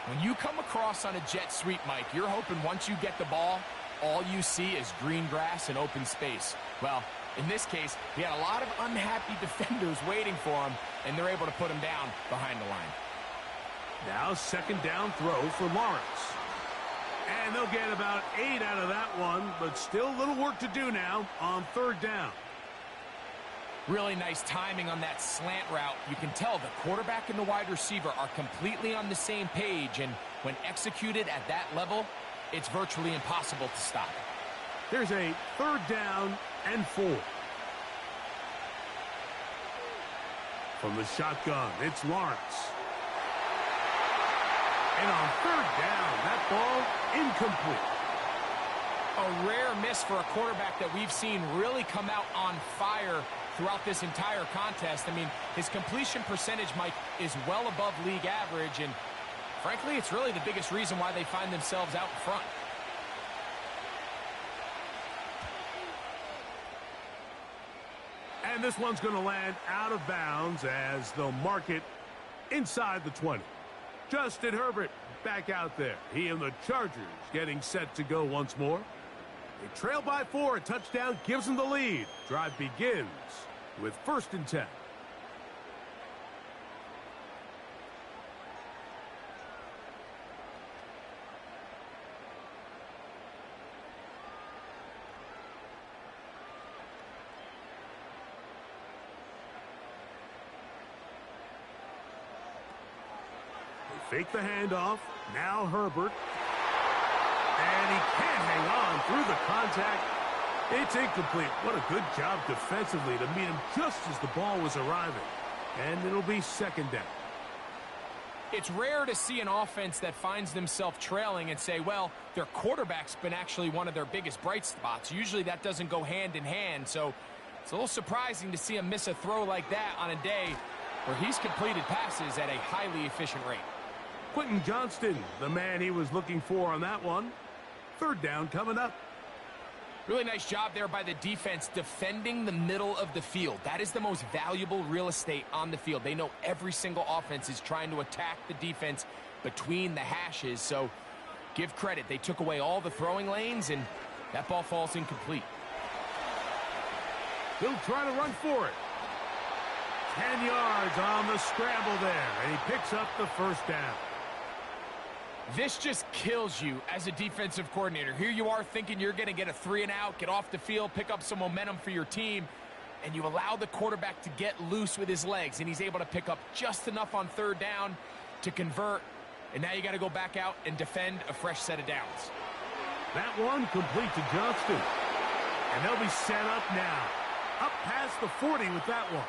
When you come across on a jet sweep, Mike, you're hoping once you get the ball, all you see is green grass and open space. Well, in this case, he had a lot of unhappy defenders waiting for him, and they're able to put him down behind the line. Now 2nd down throw for Lawrence. And they'll get about 8 out of that one, but still a little work to do now on 3rd down. Really nice timing on that slant route. You can tell the quarterback and the wide receiver are completely on the same page, and when executed at that level, it's virtually impossible to stop. There's a 3rd down and 4. From the shotgun, it's Lawrence. And on 3rd down, that ball incomplete. A rare miss for a quarterback that we've seen really come out on fire throughout this entire contest. I mean, his completion percentage, Mike, is well above league average, and frankly, it's really the biggest reason why they find themselves out in front. And this one's going to land out of bounds as they'll mark it inside the 20. Justin Herbert back out there. He and the Chargers getting set to go once more. They trail by 4. A touchdown gives them the lead. Drive begins with 1st and 10. Fake the handoff. Now Herbert. And he can't hang on through the contact. It's incomplete. What a good job defensively to meet him just as the ball was arriving. And it'll be 2nd down. It's rare to see an offense that finds themselves trailing and say, well, their quarterback's been actually one of their biggest bright spots. Usually that doesn't go hand in hand. So it's a little surprising to see him miss a throw like that on a day where he's completed passes at a highly efficient rate. Quentin Johnston, the man he was looking for on that one. 3rd down coming up. Really nice job there by the defense defending the middle of the field. That is the most valuable real estate on the field. They know every single offense is trying to attack the defense between the hashes. So give credit. They took away all the throwing lanes, and that ball falls incomplete. He'll try to run for it. 10 yards on the scramble there, and he picks up the 1st down. This just kills you as a defensive coordinator. Here you are thinking you're going to get a 3-and-out, get off the field, pick up some momentum for your team, and you allow the quarterback to get loose with his legs, and he's able to pick up just enough on 3rd down to convert, and now you got to go back out and defend a fresh set of downs. That one complete to Johnston, and they'll be set up now. Up past the 40 with that one.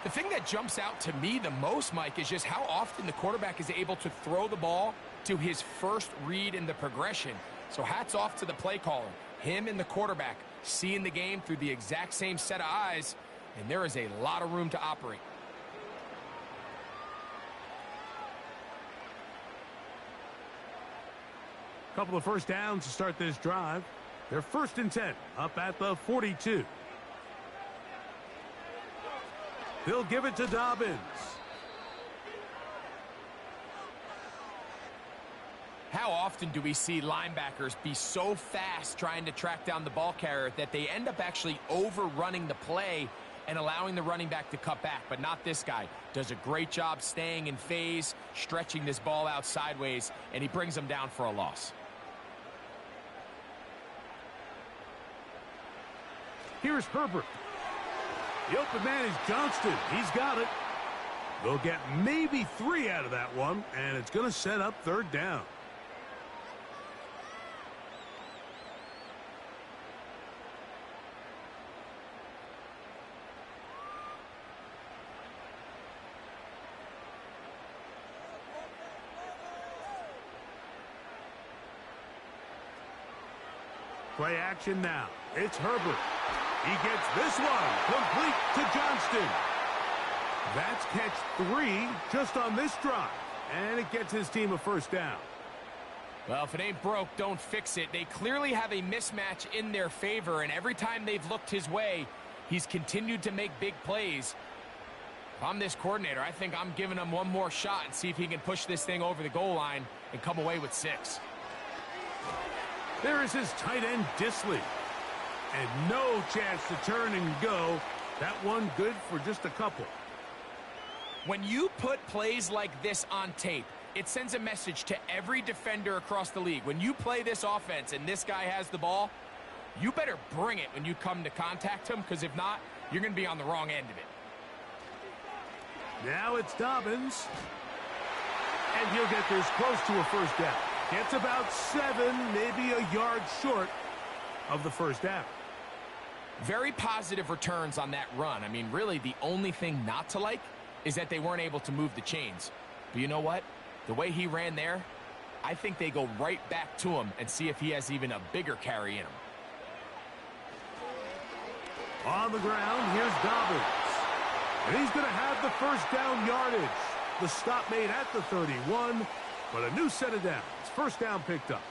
The thing that jumps out to me the most, Mike, is just how often the quarterback is able to throw the ball to his first read in the progression. So hats off to the play caller. Him and the quarterback seeing the game through the exact same set of eyes, and there is a lot of room to operate. Couple of 1st downs to start this drive. They're 1st and 10, up at the 42. They'll give it to Dobbins. How often do we see linebackers be so fast trying to track down the ball carrier that they end up actually overrunning the play and allowing the running back to cut back? But not this guy. Does a great job staying in phase, stretching this ball out sideways, and he brings them down for a loss. Here's Herbert. The open man is Johnston. He's got it. They'll get maybe 3 out of that one, and it's going to set up 3rd down. Play action now. It's Herbert. He gets this one complete to Johnston. That's catch 3 just on this drive, and it gets his team a 1st down. Well, if it ain't broke, don't fix it. They clearly have a mismatch in their favor, and every time they've looked his way, he's continued to make big plays. If I'm this coordinator, I think I'm giving him one more shot and see if he can push this thing over the goal line and come away with 6. There is his tight end, Disley. And no chance to turn and go. That one good for just a couple. When you put plays like this on tape, It sends a message to every defender across the league. When you play this offense and this guy has the ball, you better bring it when you come to contact him, because if not, you're going to be on the wrong end of it. Now it's Dobbins. And he'll get this close to a first down. Gets about 7, maybe a yard short of the first down. Very positive returns on that run. I mean, really, the only thing not to like is that they weren't able to move the chains. But you know what? The way he ran there, I think they go right back to him and see if he has even a bigger carry in him. On the ground, here's Dobbins. And he's going to have the first down yardage. The stop made at the 31, but a new set of downs. First down picked up.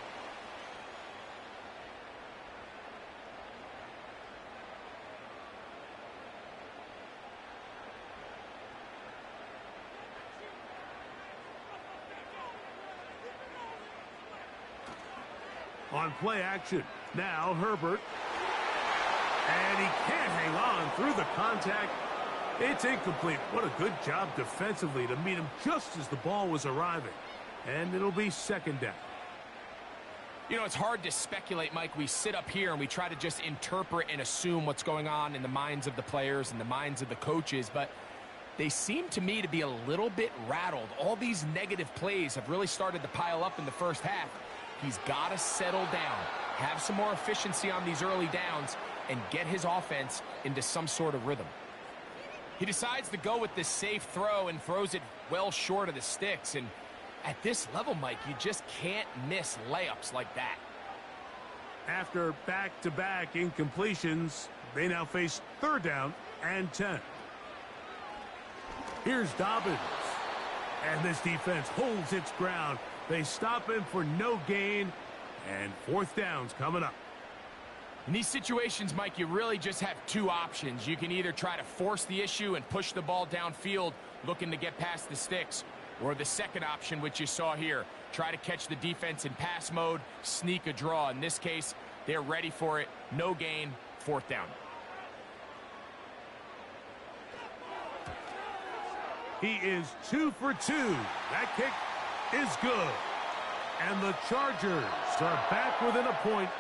On play action, now Herbert. And he can't hang on through the contact. It's incomplete. What a good job defensively to meet him just as the ball was arriving. And it'll be second down. You know, it's hard to speculate, Mike. We sit up here and we try to just interpret and assume what's going on in the minds of the players and the minds of the coaches, but they seem to me to be a little bit rattled. All these negative plays have really started to pile up in the first half. He's got to settle down, have some more efficiency on these early downs, and get his offense into some sort of rhythm. He decides to go with this safe throw and throws it well short of the sticks. And at this level, Mike, you just can't miss layups like that. After back-to-back incompletions, they now face third down and 10. Here's Dobbins. And this defense holds its ground. They stop him for no gain, and fourth down's coming up. In these situations, Mike, you really just have two options. You can either try to force the issue and push the ball downfield, looking to get past the sticks, or the second option, which you saw here, try to catch the defense in pass mode, sneak a draw. In this case, they're ready for it. No gain, fourth down. He is 2 for 2. That kick is good. And the Chargers are back within a point.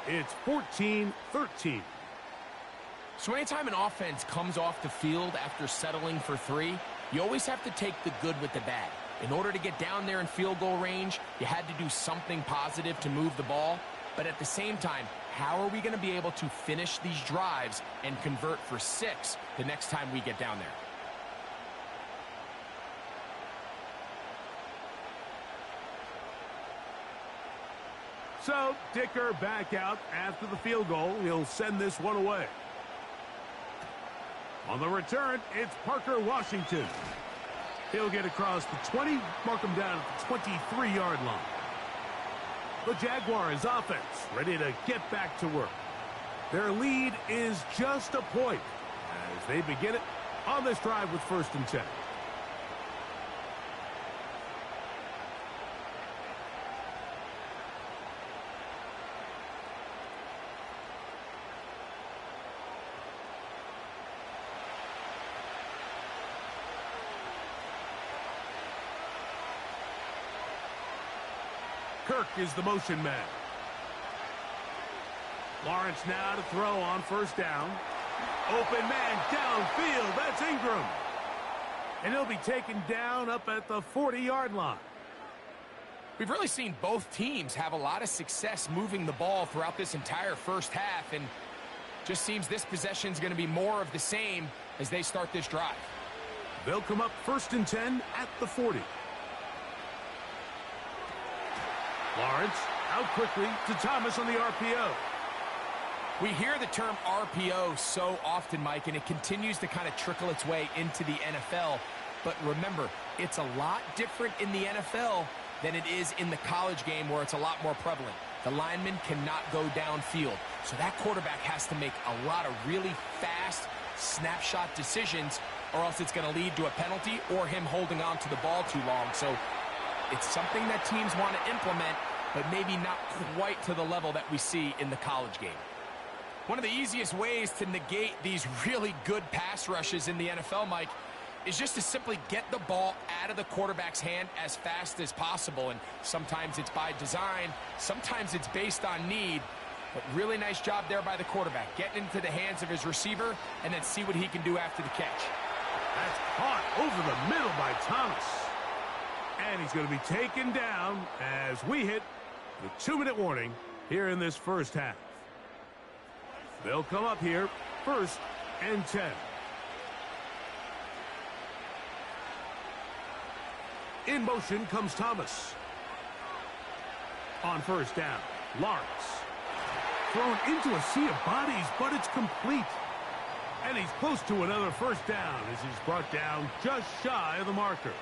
It's 14-13. So anytime an offense comes off the field after settling for 3, you always have to take the good with the bad. In order to get down there in field goal range, you had to do something positive to move the ball. But at the same time, how are we going to be able to finish these drives and convert for 6 the next time we get down there? So, Dicker back out after the field goal. He'll send this one away. On the return, it's Parker Washington. He'll get across the 20, mark him down at the 23-yard line. The Jaguars offense ready to get back to work. Their lead is just a point as they begin it on this drive with 1st and 10. Kirk is the motion man. Lawrence now to throw on 1st down. Open man downfield. That's Ingram. And he'll be taken down up at the 40-yard line. We've really seen both teams have a lot of success moving the ball throughout this entire first half, and just seems this possession is going to be more of the same as they start this drive. They'll come up 1st and 10 at the 40. Lawrence out quickly to Thomas on the RPO. We hear the term RPO so often, Mike, and it continues to kind of trickle its way into the NFL. But remember, it's a lot different in the NFL than it is in the college game, where it's a lot more prevalent. The lineman cannot go downfield, so that quarterback has to make a lot of really fast snapshot decisions, or else it's going to lead to a penalty or him holding on to the ball too long. So it's something that teams want to implement, but maybe not quite to the level that we see in the college game. One of the easiest ways to negate these really good pass rushes in the NFL, Mike, is just to simply get the ball out of the quarterback's hand as fast as possible. And sometimes it's by design, sometimes it's based on need. But really nice job there by the quarterback, getting into the hands of his receiver and then see what he can do after the catch. That's caught over the middle by Thomas. And he's going to be taken down as we hit the 2-minute warning here in this first half. They'll come up here, 1st and 10. In motion comes Thomas. On 1st down, Lawrence. Thrown into a sea of bodies, but it's complete. And he's close to another 1st down as he's brought down just shy of the marker.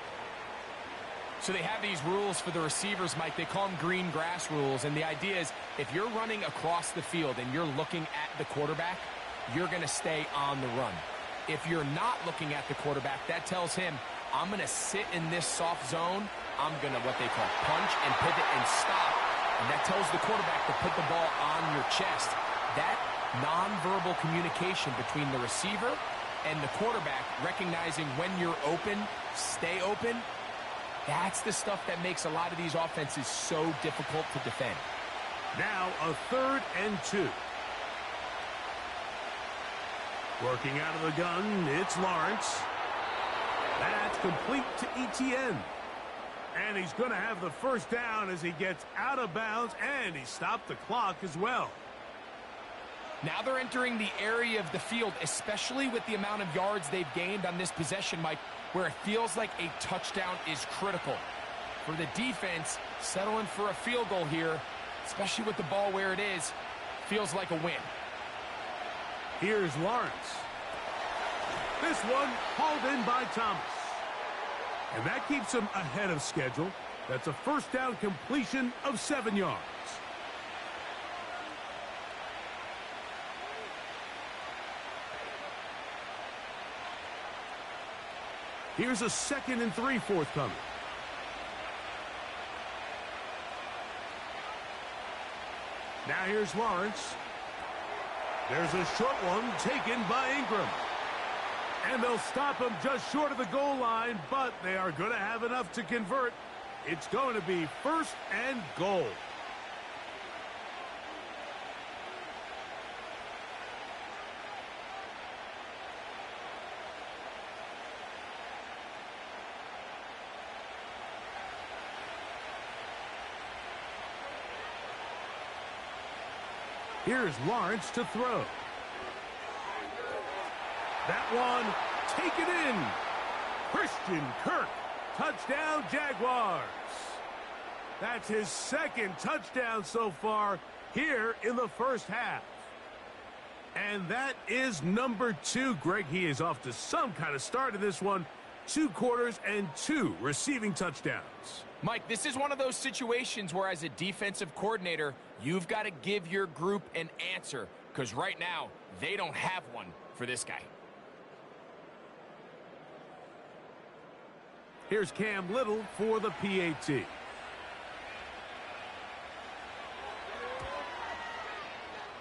So they have these rules for the receivers, Mike. They call them green grass rules. And the idea is if you're running across the field and you're looking at the quarterback, you're going to stay on the run. If you're not looking at the quarterback, that tells him, I'm going to sit in this soft zone. I'm going to, what they call, punch and pivot and stop. And that tells the quarterback to put the ball on your chest. That nonverbal communication between the receiver and the quarterback, recognizing when you're open, stay open, that's the stuff that makes a lot of these offenses so difficult to defend. Now a 3rd and 2. Working out of the gun, it's Lawrence. That's complete to Etienne. And he's going to have the 1st down as he gets out of bounds, and he stopped the clock as well. Now they're entering the area of the field, especially with the amount of yards they've gained on this possession, Mike, where it feels like a touchdown is critical. For the defense, settling for a field goal here, especially with the ball where it is, feels like a win. Here's Lawrence. This one hauled in by Thomas. And that keeps him ahead of schedule. That's a 1st down completion of 7 yards. Here's a 2nd and 3 forthcoming. Now here's Lawrence. There's a short one taken by Ingram. And they'll stop him just short of the goal line, but they are going to have enough to convert. It's going to be 1st and goal. Here's Lawrence to throw. That one taken in. Christian Kirk, touchdown Jaguars. That's his 2nd touchdown so far here in the 1st half. And that is number 2. Greg, he is off to some kind of start in this one. 2 quarters and 2 receiving touchdowns. Mike, this is one of those situations where as a defensive coordinator, you've got to give your group an answer, because right now, they don't have one for this guy. Here's Cam Little for the PAT.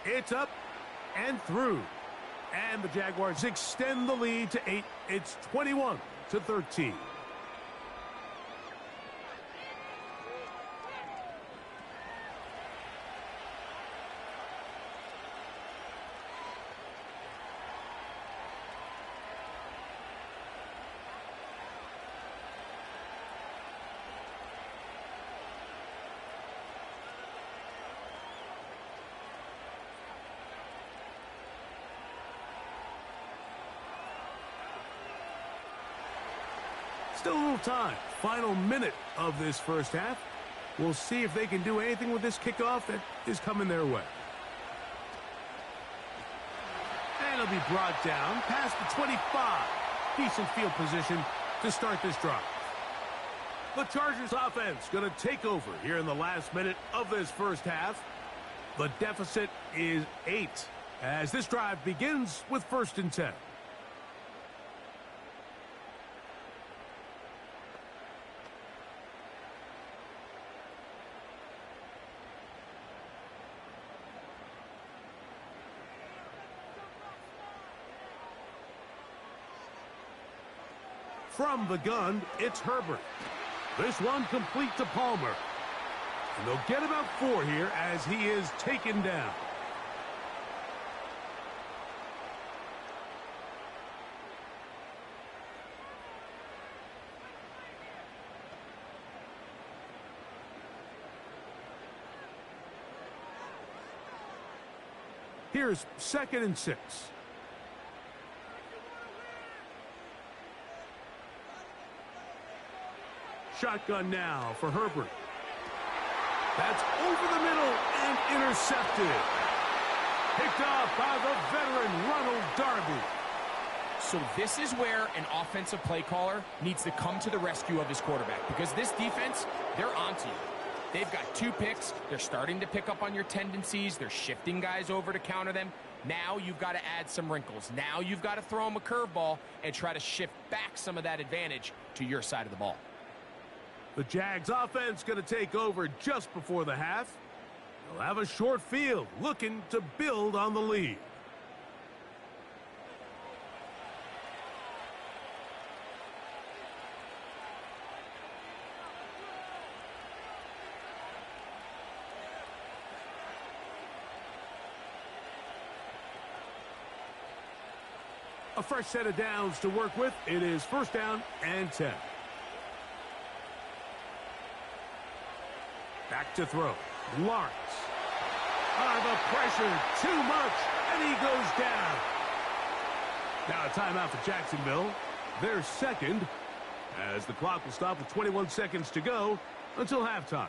It's up and through. And the Jaguars extend the lead to 8. It's 21-13. Still a little time. Final minute of this 1st half. We'll see if they can do anything with this kickoff that is coming their way. And it'll be brought down past the 25. Decent field position to start this drive. The Chargers offense going to take over here in the last minute of this 1st half. The deficit is 8 as this drive begins with 1st and 10. From the gun, it's Herbert. This one complete to Palmer. And they'll get about 4 here as he is taken down. Here's 2nd and 6. Shotgun now for Herbert. That's over the middle and intercepted. Picked off by the veteran Ronald Darby. So this is where an offensive play caller needs to come to the rescue of his quarterback, because this defense, they're onto you. They've got 2 picks. They're starting to pick up on your tendencies. They're shifting guys over to counter them. Now you've got to add some wrinkles. Now you've got to throw them a curveball and try to shift back some of that advantage to your side of the ball. The Jags offense going to take over just before the half. They'll have a short field looking to build on the lead. A fresh set of downs to work with. It is 1st down and 10. Back to throw. Lawrence. The pressure, too much, and he goes down. Now a timeout for Jacksonville. Their 2nd, as the clock will stop with 21 seconds to go until halftime.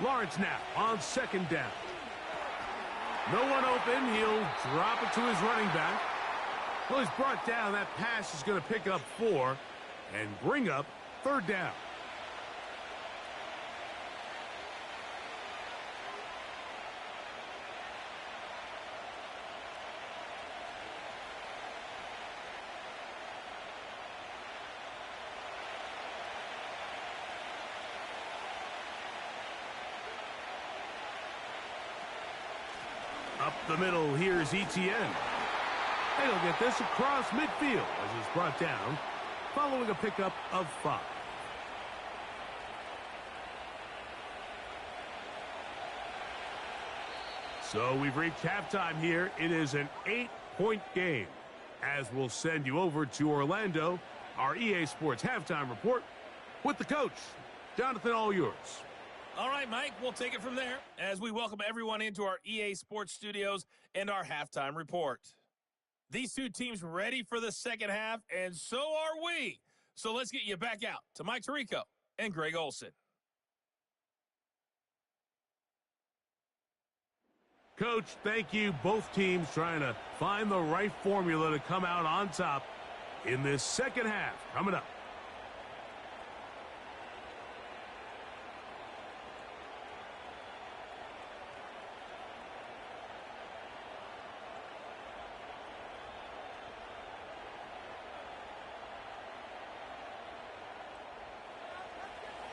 Lawrence now on 2nd down. No one open. He'll drop it to his running back. Well, he's brought down. That pass is going to pick up 4 and bring up 3rd down. Up the middle, here's Etienne. They'll get this across midfield as it's brought down, following a pickup of 5. So we've reached halftime here. It is an 8-point game, as we'll send you over to Orlando, our EA Sports halftime report with the coach. Jonathan, all yours. All right, Mike, we'll take it from there as we welcome everyone into our EA Sports studios and our halftime report. These 2 teams ready for the 2nd half, and so are we. So let's get you back out to Mike Tirico and Greg Olson. Coach, thank you. Both teams trying to find the right formula to come out on top in this 2nd half. Coming up.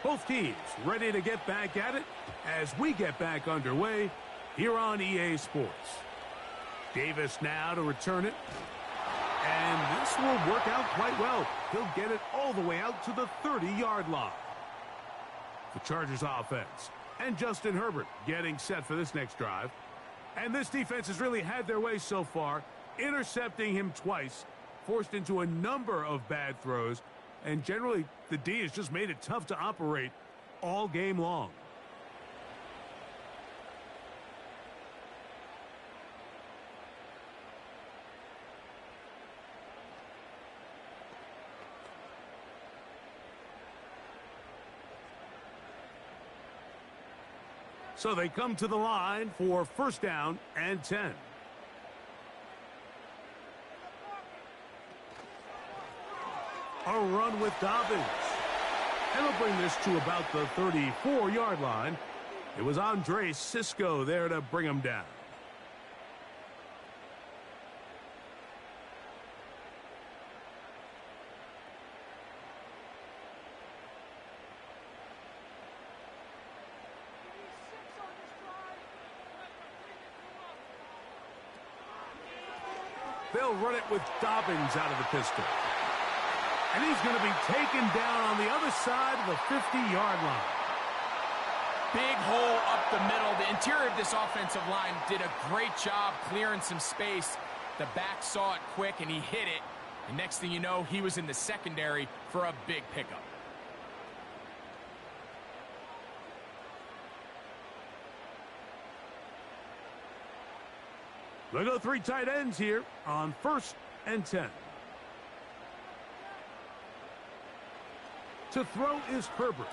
Both teams ready to get back at it as we get back underway here on EA Sports. Davis now to return it. And this will work out quite well. He'll get it all the way out to the 30-yard line. The Chargers offense and Justin Herbert getting set for this next drive. And this defense has really had their way so far, intercepting him twice, forced into a number of bad throws, and generally the D has just made it tough to operate all game long. So they come to the line for 1st down and 10. A run with Dobbins. And they'll bring this to about the 34-yard line. It was Andre Cisco there to bring him down. They'll run it with Dobbins out of the pistol. And he's going to be taken down on the other side of the 50-yard line. Big hole up the middle. The interior of this offensive line did a great job clearing some space. The back saw it quick, and he hit it. And next thing you know, he was in the secondary for a big pickup. They'll go 3 tight ends here on 1st and 10. To throw is Herbert.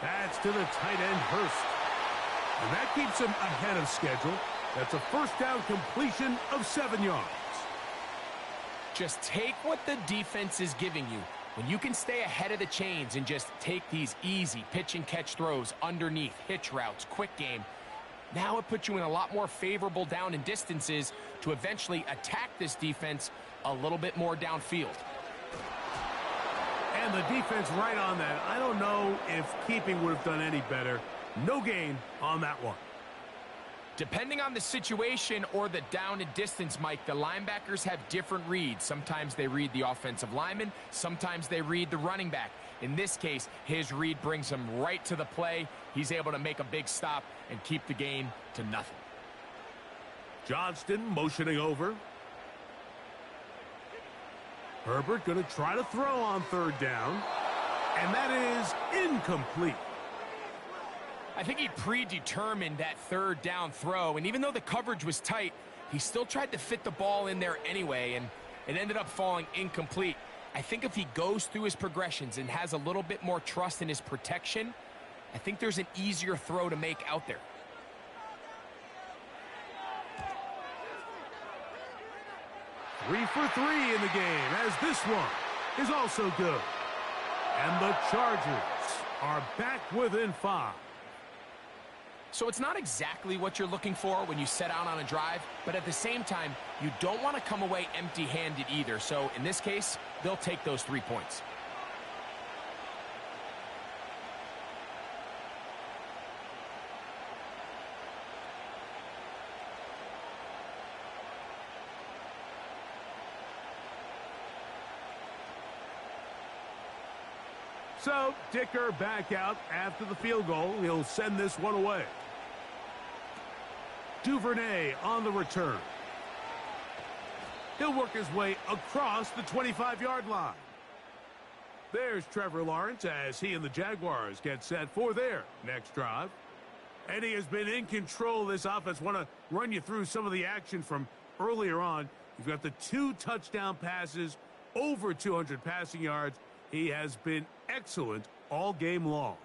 That's to the tight end, Hurst. And that keeps him ahead of schedule. That's a first down completion of 7 yards. Just take what the defense is giving you. When you can stay ahead of the chains and just take these easy pitch and catch throws underneath, hitch routes, quick game, now it puts you in a lot more favorable down and distances to eventually attack this defense a little bit more downfield. And the defense right on that. I don't know if keeping would have done any better. No gain on that one. Depending on the situation or the down and distance, Mike, the linebackers have different reads. Sometimes they read the offensive lineman. Sometimes they read the running back. In this case, his read brings him right to the play. He's able to make a big stop and keep the gain to nothing. Johnston motioning over. Herbert going to try to throw on 3rd down. And that is incomplete. I think he predetermined that 3rd down throw, and even though the coverage was tight, he still tried to fit the ball in there anyway, and it ended up falling incomplete. I think if he goes through his progressions and has a little bit more trust in his protection, I think there's an easier throw to make out there. Three for 3 in the game, as this one is also good. And the Chargers are back within 5. So it's not exactly what you're looking for when you set out on a drive, but at the same time, you don't want to come away empty-handed either. So in this case, they'll take those 3 points. So Dicker back out after the field goal. He'll send this one away. Duvernay on the return. He'll work his way across the 25-yard line. There's Trevor Lawrence as he and the Jaguars get set for their next drive. And he has been in control of this offense. Want to run you through some of the action from earlier on. You've got the 2 touchdown passes, over 200 passing yards. He has been excellent all game long.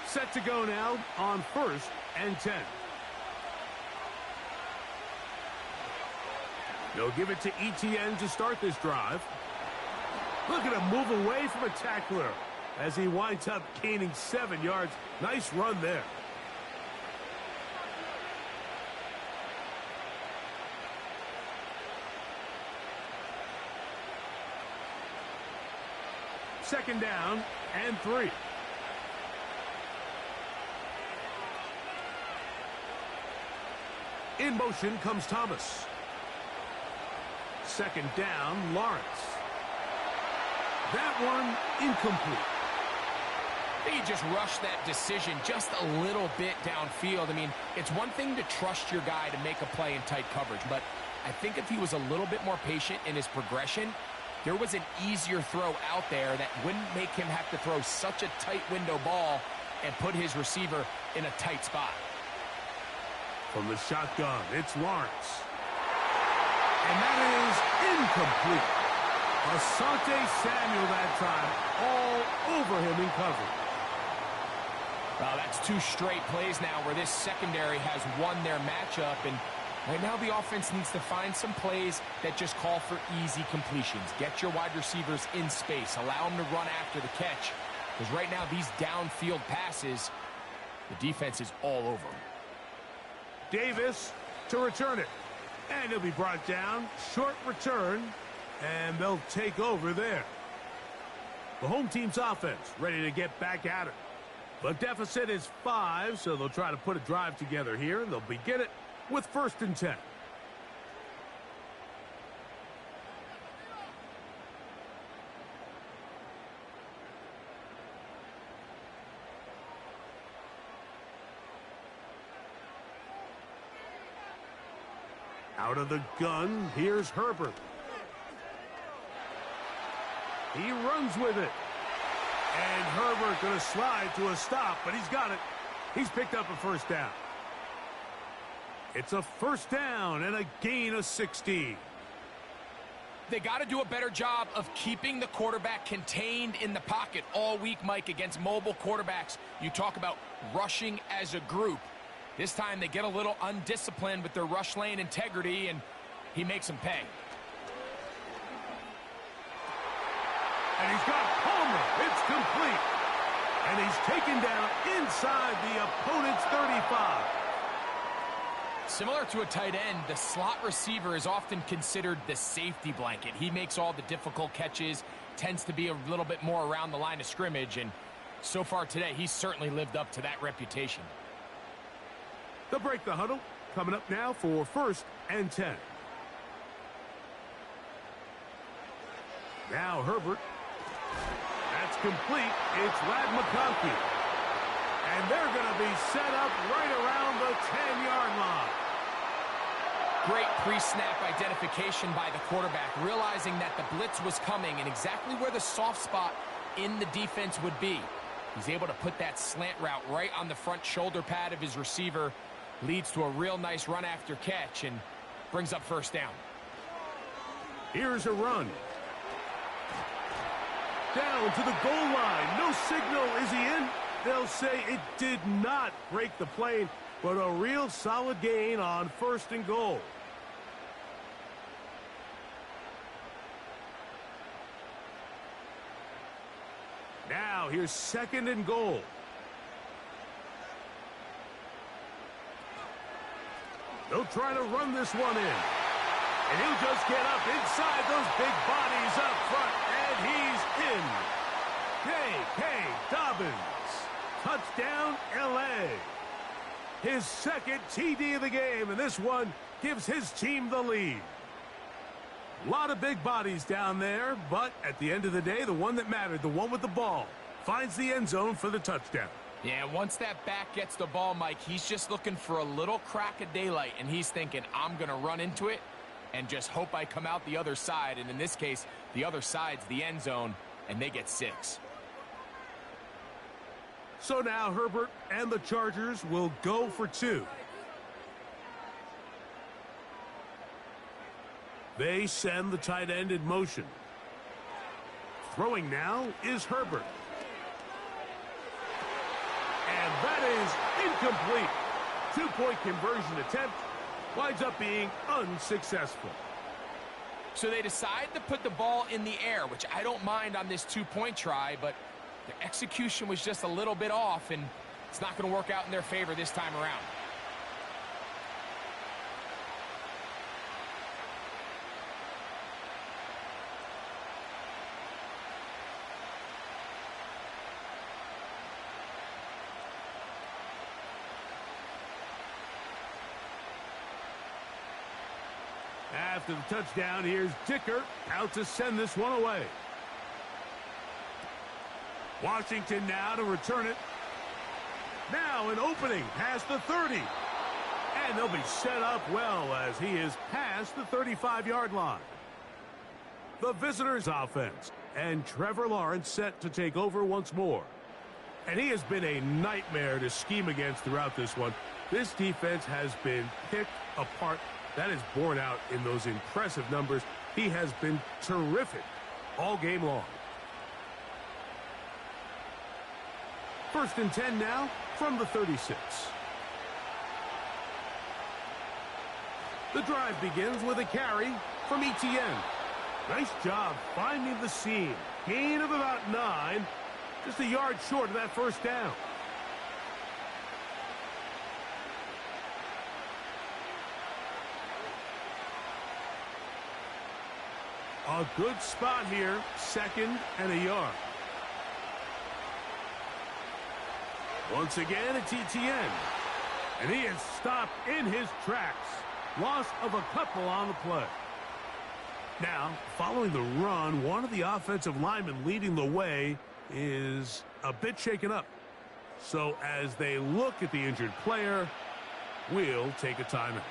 Set to go now on 1st and 10. They'll give it to Etienne to start this drive. Look at him move away from a tackler as he winds up gaining 7 yards. Nice run there. Second down and 3. In motion comes Thomas. Second down, Lawrence. That one incomplete. He just rushed that decision just a little bit downfield. I mean, it's one thing to trust your guy to make a play in tight coverage, but I think if he was a little bit more patient in his progression, there was an easier throw out there that wouldn't make him have to throw such a tight window ball and put his receiver in a tight spot. From the shotgun, it's Lawrence. And that is incomplete. Asante Samuel that time, all over him in coverage. Well, that's 2 straight plays now where this secondary has won their matchup, and right now the offense needs to find some plays that just call for easy completions. Get your wide receivers in space. Allow them to run after the catch, because right now these downfield passes, the defense is all over them. Davis to return it. And he'll be brought down. Short return. And they'll take over there. The home team's offense ready to get back at it. The deficit is 5, so they'll try to put a drive together here. And they'll begin it with 1st and 10. Out of the gun, here's Herbert. He runs with it. And Herbert going to slide to a stop, but he's got it. He's picked up a 1st down. It's a 1st down and a gain of 16. They got to do a better job of keeping the quarterback contained in the pocket all week, Mike, against mobile quarterbacks. You talk about rushing as a group. This time they get a little undisciplined with their rush lane integrity, and he makes them pay. And he's got Palmer. It's complete. And he's taken down inside the opponent's 35. Similar to a tight end, the slot receiver is often considered the safety blanket. He makes all the difficult catches, tends to be a little bit more around the line of scrimmage, and so far today, he's certainly lived up to that reputation. They'll break the huddle. Coming up now for 1st and 10. Now Herbert. That's complete. It's Ladd McConkey. And they're going to be set up right around the 10-yard line. Great pre-snap identification by the quarterback, realizing that the blitz was coming and exactly where the soft spot in the defense would be. He's able to put that slant route right on the front shoulder pad of his receiver. Leads to a real nice run after catch and brings up 1st down. Here's a run. Down to the goal line. No signal. Is he in? They'll say it did not break the plane, but a real solid gain on 1st and goal. Now here's 2nd and goal. They'll try to run this one in. And he'll just get up inside those big bodies up front. And he's in. J.K. Dobbins. Touchdown, L.A. His 2nd TD of the game, and this one gives his team the lead. A lot of big bodies down there, but at the end of the day, the one that mattered, the one with the ball, finds the end zone for the touchdown. Yeah, once that back gets the ball, Mike, he's just looking for a little crack of daylight, and he's thinking, I'm going to run into it and just hope I come out the other side. And in this case, the other side's the end zone, and they get 6. So now Herbert and the Chargers will go for 2. They send the tight end in motion. Throwing now is Herbert. And that is incomplete. 2-point conversion attempt winds up being unsuccessful. So they decide to put the ball in the air, which I don't mind on this 2-point try, but their execution was just a little bit off, and it's not going to work out in their favor this time around. After the touchdown, here's Dicker out to send this one away. Washington now to return it. Now an opening past the 30. And they'll be set up well as he is past the 35-yard line. The visitors' offense, and Trevor Lawrence set to take over once more. And he has been a nightmare to scheme against throughout this one. This defense has been picked apart. That is borne out in those impressive numbers. He has been terrific all game long. 1st and 10 now from the 36. The drive begins with a carry from Etienne. Nice job finding the seam. Gain of about 9. Just a yard short of that 1st down. A good spot here. 2nd and a yard. Once again, it's Etienne. And he is stopped in his tracks. Loss of a couple on the play. Now, following the run, one of the offensive linemen leading the way is a bit shaken up. So as they look at the injured player, we'll take a timeout.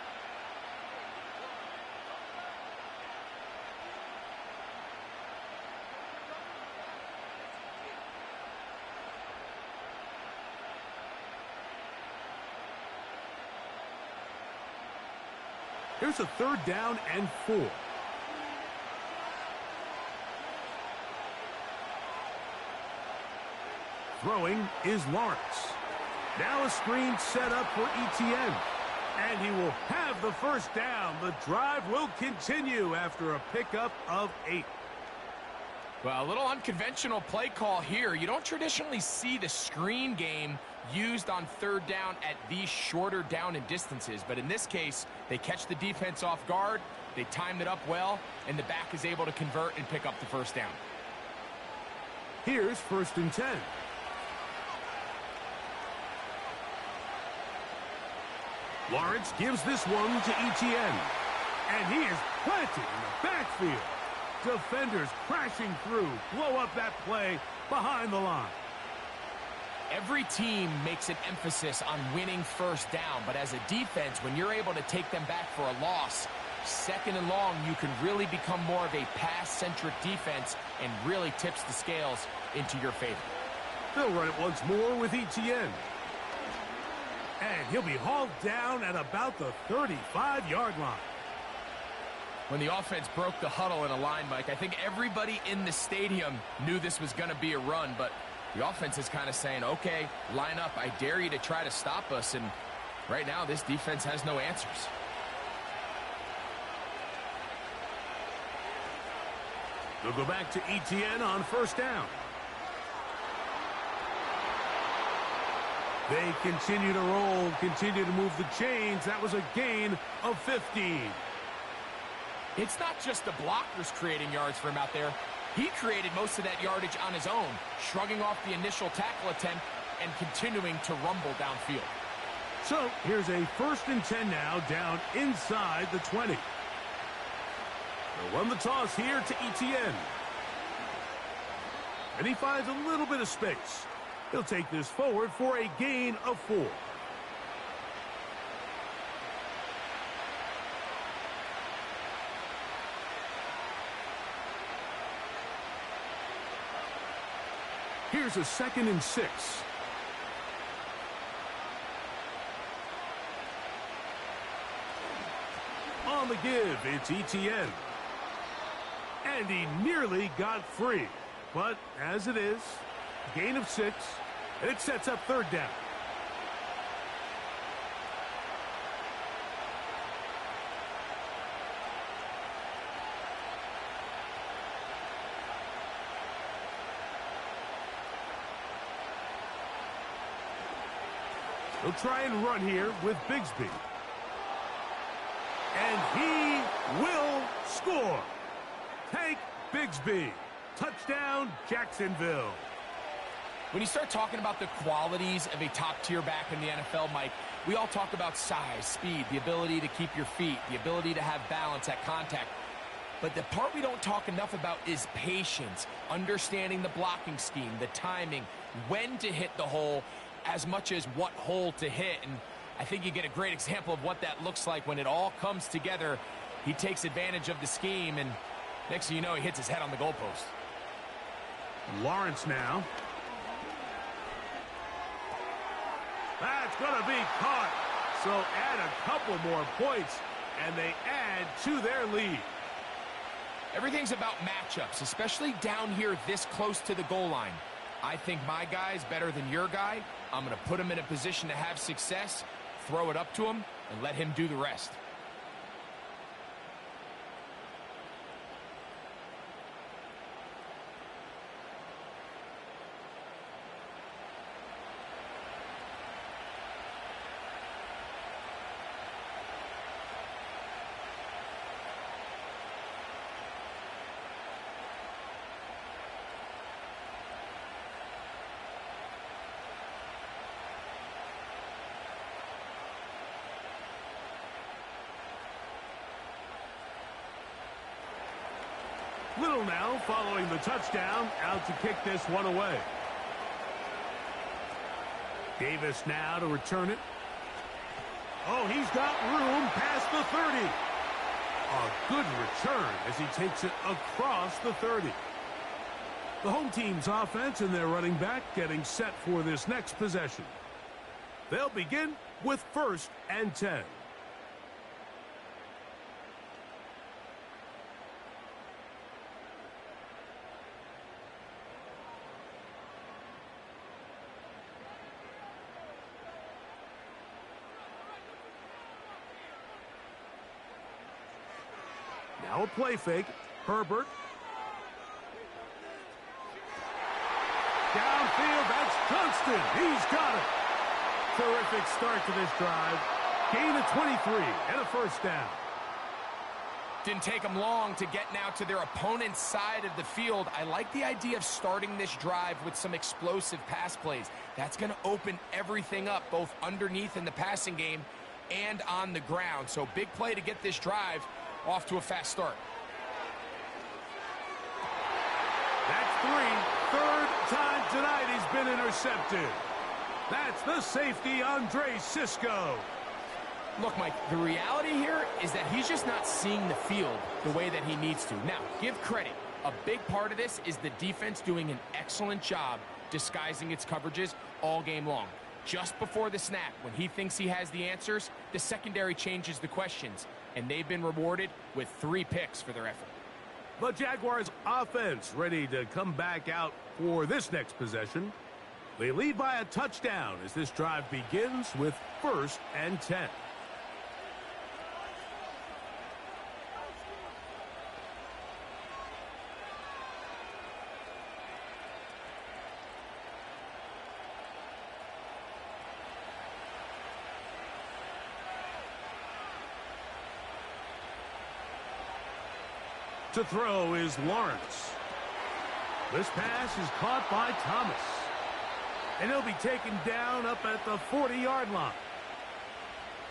Here's a 3rd down and 4. Throwing is Lawrence. Now a screen set up for Etienne. And he will have the 1st down. The drive will continue after a pickup of 8. Well, a little unconventional play call here. You don't traditionally see the screen game used on 3rd down at these shorter down and distances. But in this case, they catch the defense off guard, they timed it up well, and the back is able to convert and pick up the 1st down. Here's 1st and 10. Lawrence gives this one to Etienne. And he is planted in the backfield. Defenders crashing through, blow up that play behind the line. Every team makes an emphasis on winning 1st down, but as a defense, when you're able to take them back for a loss, 2nd and long, you can really become more of a pass-centric defense and really tips the scales into your favor. They'll run it once more with Etienne. And he'll be hauled down at about the 35-yard line. When the offense broke the huddle in a line, Mike, I think everybody in the stadium knew this was going to be a run, but the offense is kind of saying, okay, line up. I dare you to try to stop us, and right now this defense has no answers. They'll go back to Etienne on 1st down. They continue to roll, continue to move the chains. That was a gain of 15. It's not just the blockers creating yards for him out there. He created most of that yardage on his own, shrugging off the initial tackle attempt and continuing to rumble downfield. So here's a 1st and 10 now, down inside the 20. They'll run the toss here to Etienne. And he finds a little bit of space. He'll take this forward for a gain of 4. Here's a 2nd and 6. On the give, it's Etienne. And he nearly got free. But as it is, gain of 6, and it sets up 3rd down. He'll try and run here with Bigsby. And he will score. Tank Bigsby. Touchdown, Jacksonville. When you start talking about the qualities of a top-tier back in the NFL, Mike, we all talk about size, speed, the ability to keep your feet, the ability to have balance at contact. But the part we don't talk enough about is patience, understanding the blocking scheme, the timing, when to hit the hole, as much as what hole to hit. And I think you get a great example of what that looks like when it all comes together. He takes advantage of the scheme, and next thing you know, he hits his head on the goalpost. Lawrence now. That's going to be caught. So add a couple more points, and they add to their lead. Everything's about matchups, especially down here this close to the goal line. I think my guy's better than your guy. I'm going to put him in a position to have success, throw it up to him, and let him do the rest. Little now following the touchdown, out to kick this one away. Davis now to return it. Oh, he's got room past the 30. A good return as he takes it across the 30. The home team's offense and their running back getting set for this next possession. They'll begin with 1st and 10. Now a play fake. Herbert. Downfield, that's Johnston. He's got it. Terrific start to this drive. Gain of 23 and a 1st down. Didn't take them long to get now to their opponent's side of the field. I like the idea of starting this drive with some explosive pass plays. That's going to open everything up, both underneath in the passing game and on the ground. So big play to get this drive off to a fast start. That's 3. 3rd time tonight he's been intercepted. That's the safety, Andre Cisco. Look, Mike, the reality here is that he's just not seeing the field the way that he needs to. Now, give credit. A big part of this is the defense doing an excellent job disguising its coverages all game long. Just before the snap, when he thinks he has the answers, the secondary changes the questions, and they've been rewarded with 3 picks for their effort. The Jaguars offense ready to come back out for this next possession. They lead by a touchdown as this drive begins with 1st and 10. To throw is Lawrence. This pass is caught by Thomas. And he'll be taken down up at the 40-yard line.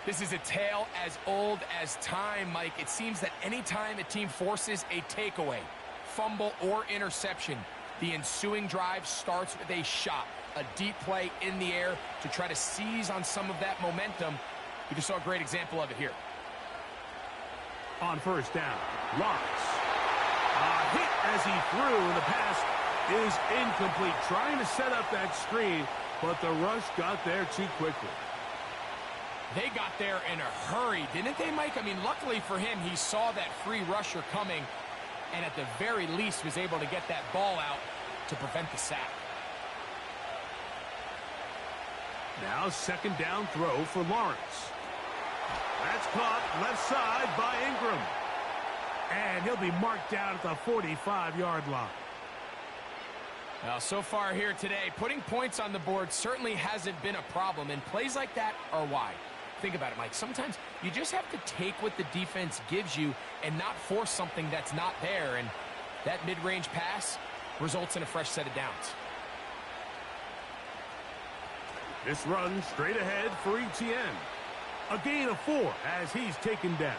This is a tale as old as time, Mike. It seems that anytime a team forces a takeaway, fumble, or interception, the ensuing drive starts with a shot, a deep play in the air to try to seize on some of that momentum. We just saw a great example of it here. On 1st down, Lawrence. A hit as he threw, and the pass is incomplete. Trying to set up that screen, but the rush got there too quickly. They got there in a hurry, didn't they, Mike? I mean, luckily for him, he saw that free rusher coming, and at the very least was able to get that ball out to prevent the sack. Now 2nd down throw for Lawrence. That's caught left side by Ingram. And he'll be marked down at the 45-yard line. Now, so far here today, putting points on the board certainly hasn't been a problem, and plays like that are why. Think about it, Mike. Sometimes you just have to take what the defense gives you and not force something that's not there, and that mid-range pass results in a fresh set of downs. This run straight ahead for Etienne. A gain of 4 as he's taken down.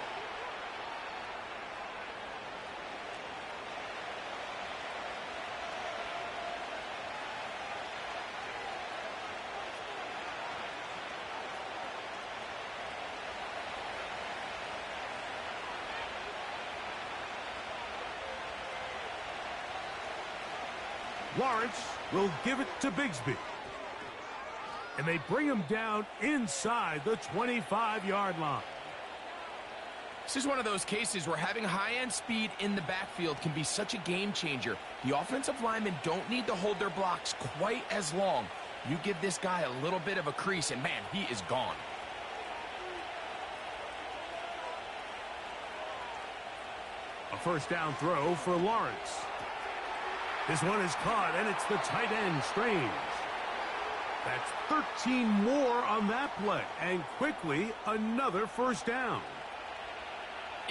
Lawrence will give it to Bigsby. And they bring him down inside the 25-yard line. This is one of those cases where having high-end speed in the backfield can be such a game changer. The offensive linemen don't need to hold their blocks quite as long. You give this guy a little bit of a crease, and man, he is gone. A first down throw for Lawrence. This one is caught, and it's the tight end, Strange. That's 13 more on that play, and quickly another first down.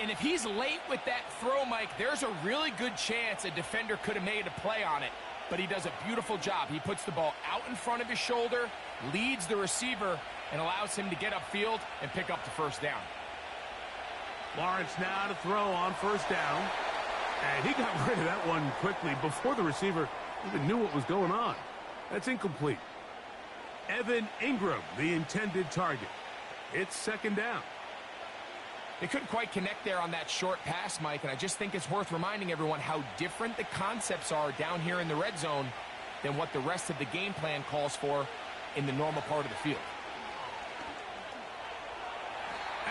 And if he's late with that throw, Mike, there's a really good chance a defender could have made a play on it. But he does a beautiful job. He puts the ball out in front of his shoulder, leads the receiver, and allows him to get upfield and pick up the first down. Lawrence now to throw on first down. And he got rid of that one quickly before the receiver even knew what was going on. That's incomplete. Evan Ingram, the intended target. It's second down. They couldn't quite connect there on that short pass, Mike, and I just think it's worth reminding everyone how different the concepts are down here in the red zone than what the rest of the game plan calls for in the normal part of the field.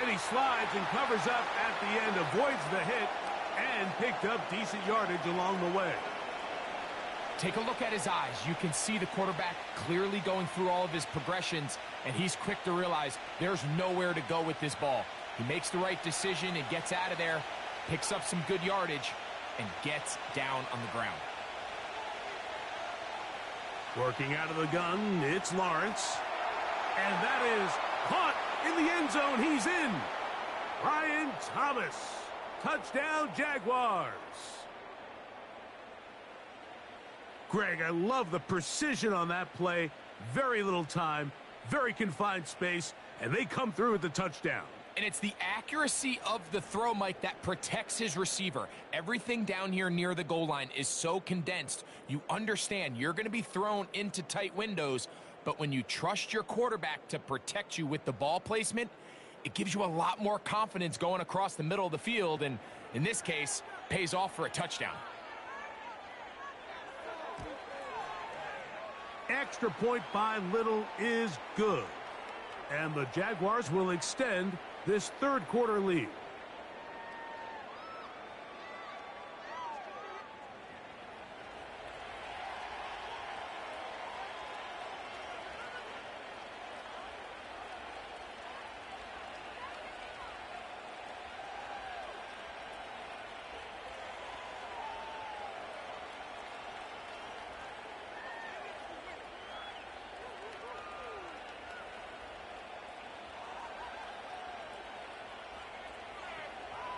And he slides and covers up at the end, avoids the hit, and picked up decent yardage along the way. Take a look at his eyes. You can see the quarterback clearly going through all of his progressions, and he's quick to realize there's nowhere to go with this ball. He makes the right decision and gets out of there, picks up some good yardage, and gets down on the ground. Working out of the gun, it's Lawrence. And that is caught in the end zone. He's in. Brian Thomas. Touchdown, Jaguars. Greg, I love the precision on that play. Very little time, very confined space, and they come through with the touchdown. And it's the accuracy of the throw, Mike, that protects his receiver. Everything down here near the goal line is so condensed. You understand you're going to be thrown into tight windows, but when you trust your quarterback to protect you with the ball placement, it gives you a lot more confidence going across the middle of the field, and in this case, pays off for a touchdown. Extra point by Little is good. And the Jaguars will extend this third quarter lead.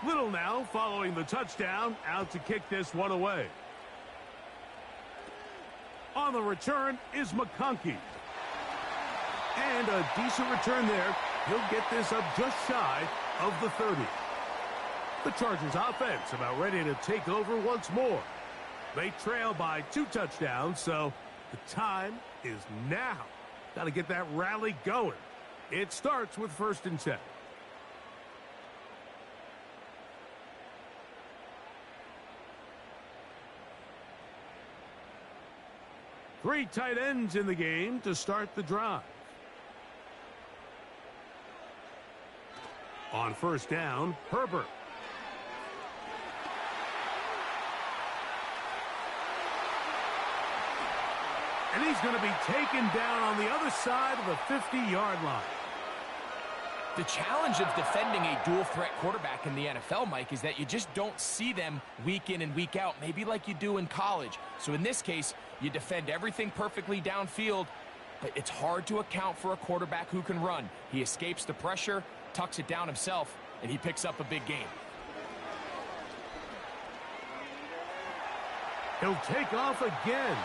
Little now following the touchdown, out to kick this one away. On the return is McConkey. And a decent return there. He'll get this up just shy of the 30. The Chargers offense about ready to take over once more. They trail by 2 touchdowns, so the time is now. Got to get that rally going. It starts with 1st and 10. Three tight ends in the game to start the drive. On 1st down, Herbert. And he's going to be taken down on the other side of the 50-yard line. The challenge of defending a dual-threat quarterback in the NFL, Mike, is that you just don't see them week in and week out, maybe like you do in college. So in this case, you defend everything perfectly downfield, but it's hard to account for a quarterback who can run. He escapes the pressure, tucks it down himself, and he picks up a big gain. He'll take off again.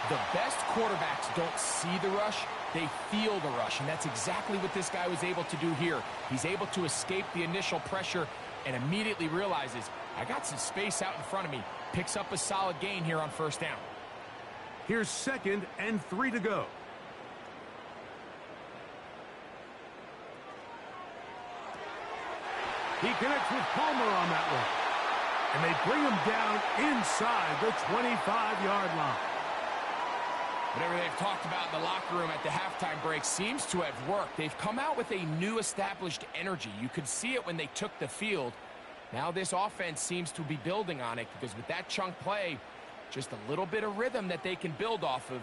The best quarterbacks don't see the rush, they feel the rush, and that's exactly what this guy was able to do here. He's able to escape the initial pressure and immediately realizes, I got some space out in front of me. Picks up a solid gain here on 1st down. Here's 2nd and 3 to go. He connects with Palmer on that one. And they bring him down inside the 25-yard line. Whatever they've talked about in the locker room at the halftime break seems to have worked. They've come out with a new established energy. You could see it when they took the field. Now this offense seems to be building on it because with that chunk play, just a little bit of rhythm that they can build off of.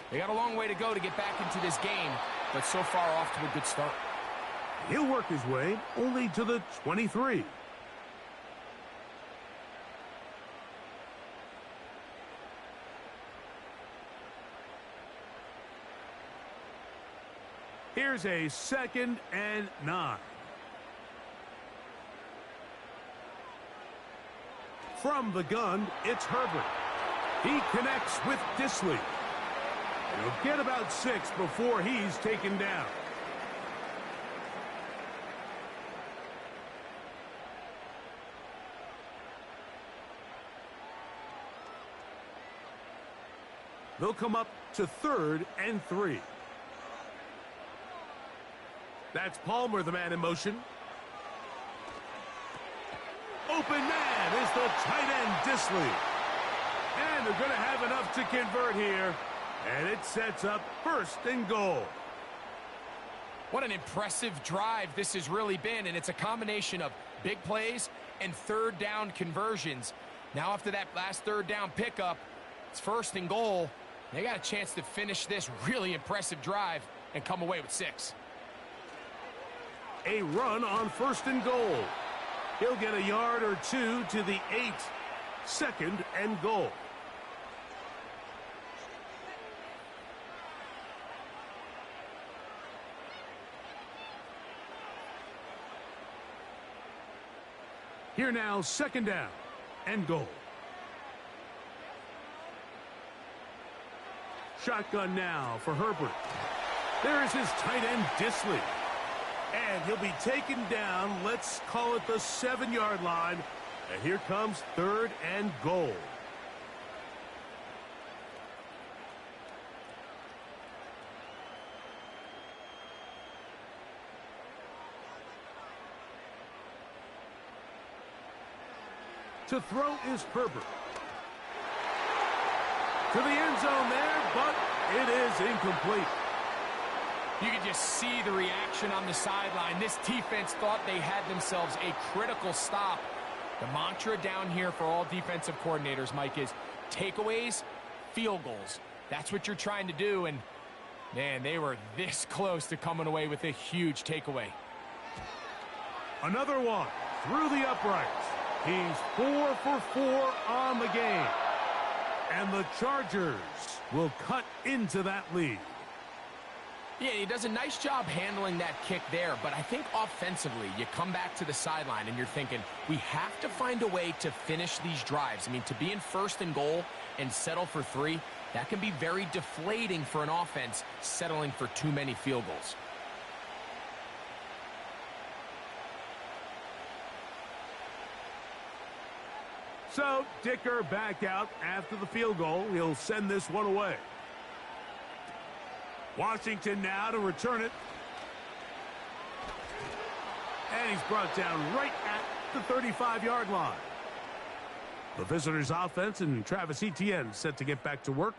They got a long way to go to get back into this game, but so far off to a good start. He'll work his way only to the 23. Here's a 2nd and 9. From the gun, it's Herbert. He connects with Disley. He'll get about 6 before he's taken down. They'll come up to 3rd and 3. That's Palmer, the man in motion. Open man is the tight end, Disley. And they're going to have enough to convert here. And it sets up 1st and goal. What an impressive drive this has really been, and it's a combination of big plays and 3rd down conversions. Now after that last 3rd down pickup, it's 1st and goal. They got a chance to finish this really impressive drive and come away with 6. A run on 1st and goal. He'll get a yard or 2 to the 8. 2nd and goal. Here now, 2nd down and goal. Shotgun now for Herbert. There's his tight end, Disley. And he'll be taken down, let's call it the 7-yard line. And here comes 3rd and goal. To throw is Herbert. To the end zone there, but it is incomplete. You can just see the reaction on the sideline. This defense thought they had themselves a critical stop. The mantra down here for all defensive coordinators, Mike, is takeaways, field goals. That's what you're trying to do, and, man, they were this close to coming away with a huge takeaway. Another one through the uprights. He's 4 for 4 on the game. And the Chargers will cut into that lead. Yeah, he does a nice job handling that kick there, but I think offensively, you come back to the sideline and you're thinking, we have to find a way to finish these drives. I mean, to be in 1st and goal and settle for 3, that can be very deflating for an offense settling for too many field goals. So, Dicker back out after the field goal. He'll send this one away. Washington now to return it. And he's brought down right at the 35-yard line. The visitors' offense and Travis Etienne set to get back to work.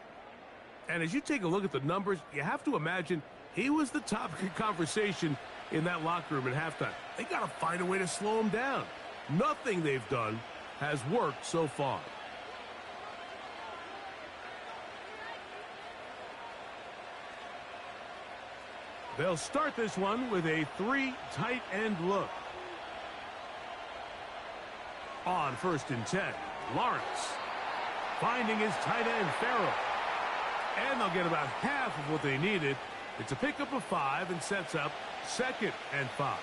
And as you take a look at the numbers, you have to imagine he was the topic of conversation in that locker room at halftime. They got to find a way to slow him down. Nothing they've done has worked so far. They'll start this one with a 3 tight end look. On 1st and 10, Lawrence finding his tight end, Farrell. And they'll get about half of what they needed. It's a pickup of 5 and sets up 2nd and 5.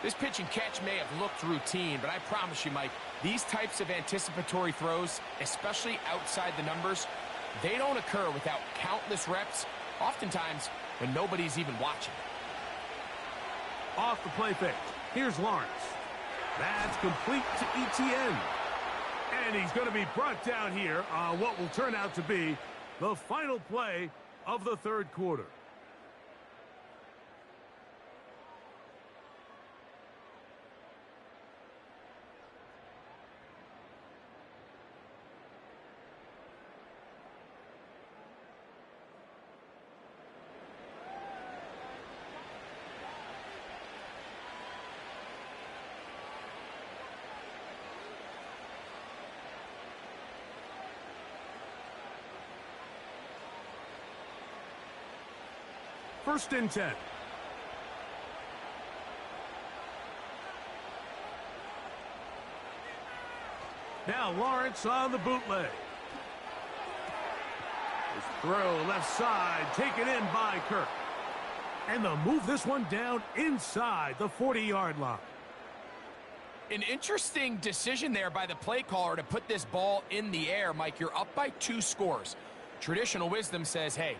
This pitch and catch may have looked routine, but I promise you, Mike, these types of anticipatory throws, especially outside the numbers, they don't occur without countless reps, oftentimes when nobody's even watching. Off the play fake. Here's Lawrence. That's complete to Etienne. And he's going to be brought down here on what will turn out to be the final play of the 3rd quarter. first and 10. Now Lawrence on the bootleg. His throw left side, taken in by Kirk. And they'll move this one down inside the 40-yard line. An interesting decision there by the play caller to put this ball in the air. Mike, you're up by 2 scores. Traditional wisdom says, hey,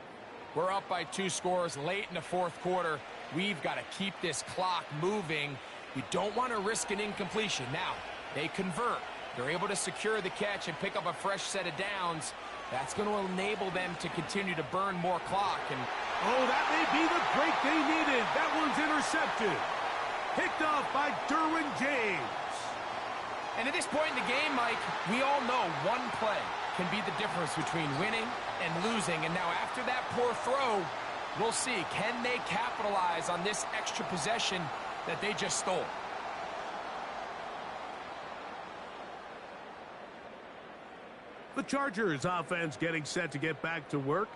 we're up by 2 scores late in the fourth quarter. We've got to keep this clock moving. You don't want to risk an incompletion. Now, they convert. They're able to secure the catch and pick up a fresh set of downs. That's going to enable them to continue to burn more clock. And oh, that may be the break they needed. That one's intercepted. Picked off by Derwin James. And at this point in the game, Mike, we all know one play can be the difference between winning and losing. And now after that poor throw, we'll see. Can they capitalize on this extra possession that they just stole? The Chargers offense getting set to get back to work.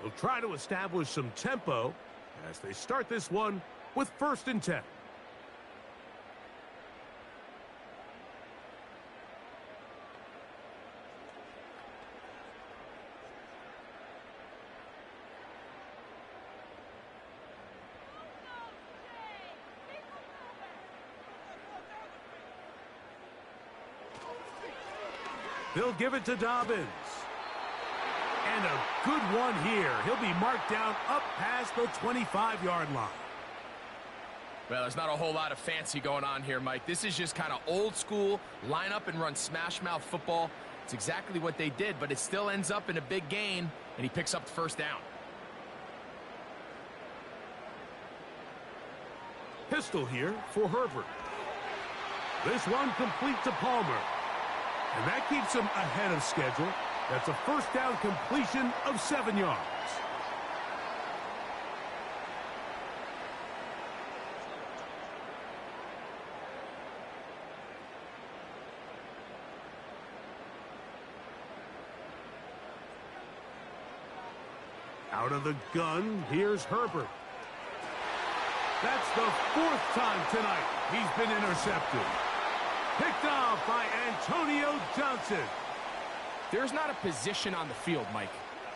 They'll try to establish some tempo as they start this one with first and 10. They'll give it to Dobbins. And a good one here. He'll be marked down up past the 25-yard line. Well, there's not a whole lot of fancy going on here, Mike. This is just kind of old school, line up and run smash mouth football. It's exactly what they did, but it still ends up in a big gain, and he picks up the first down. Pistol here for Herbert. This one complete to Palmer. And that keeps him ahead of schedule. That's a first down completion of 7 yards. Out of the gun, here's Herbert. That's the 4th time tonight he's been intercepted. Picked off by Antonio Johnson. There's not a position on the field, Mike,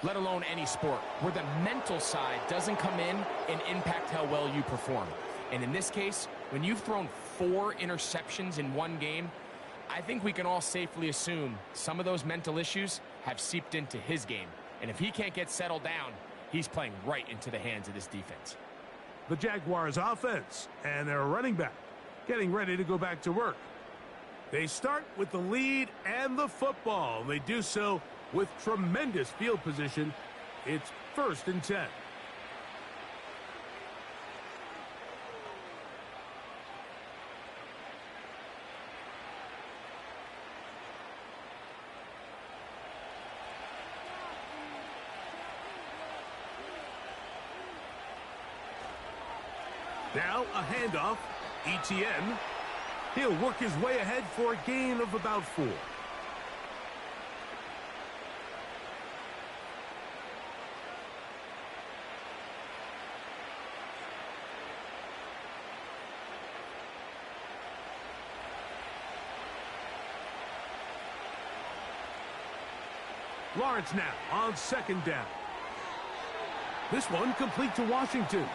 let alone any sport, where the mental side doesn't come in and impact how well you perform. And in this case, when you've thrown 4 interceptions in one game, I think we can all safely assume some of those mental issues have seeped into his game. And if he can't get settled down, he's playing right into the hands of this defense. The Jaguars offense and their running back getting ready to go back to work. They start with the lead and the football. They do so with tremendous field position. It's first and 10. Now a handoff. ETN. He'll work his way ahead for a gain of about 4. Lawrence now on 2nd down. This one complete to Washington.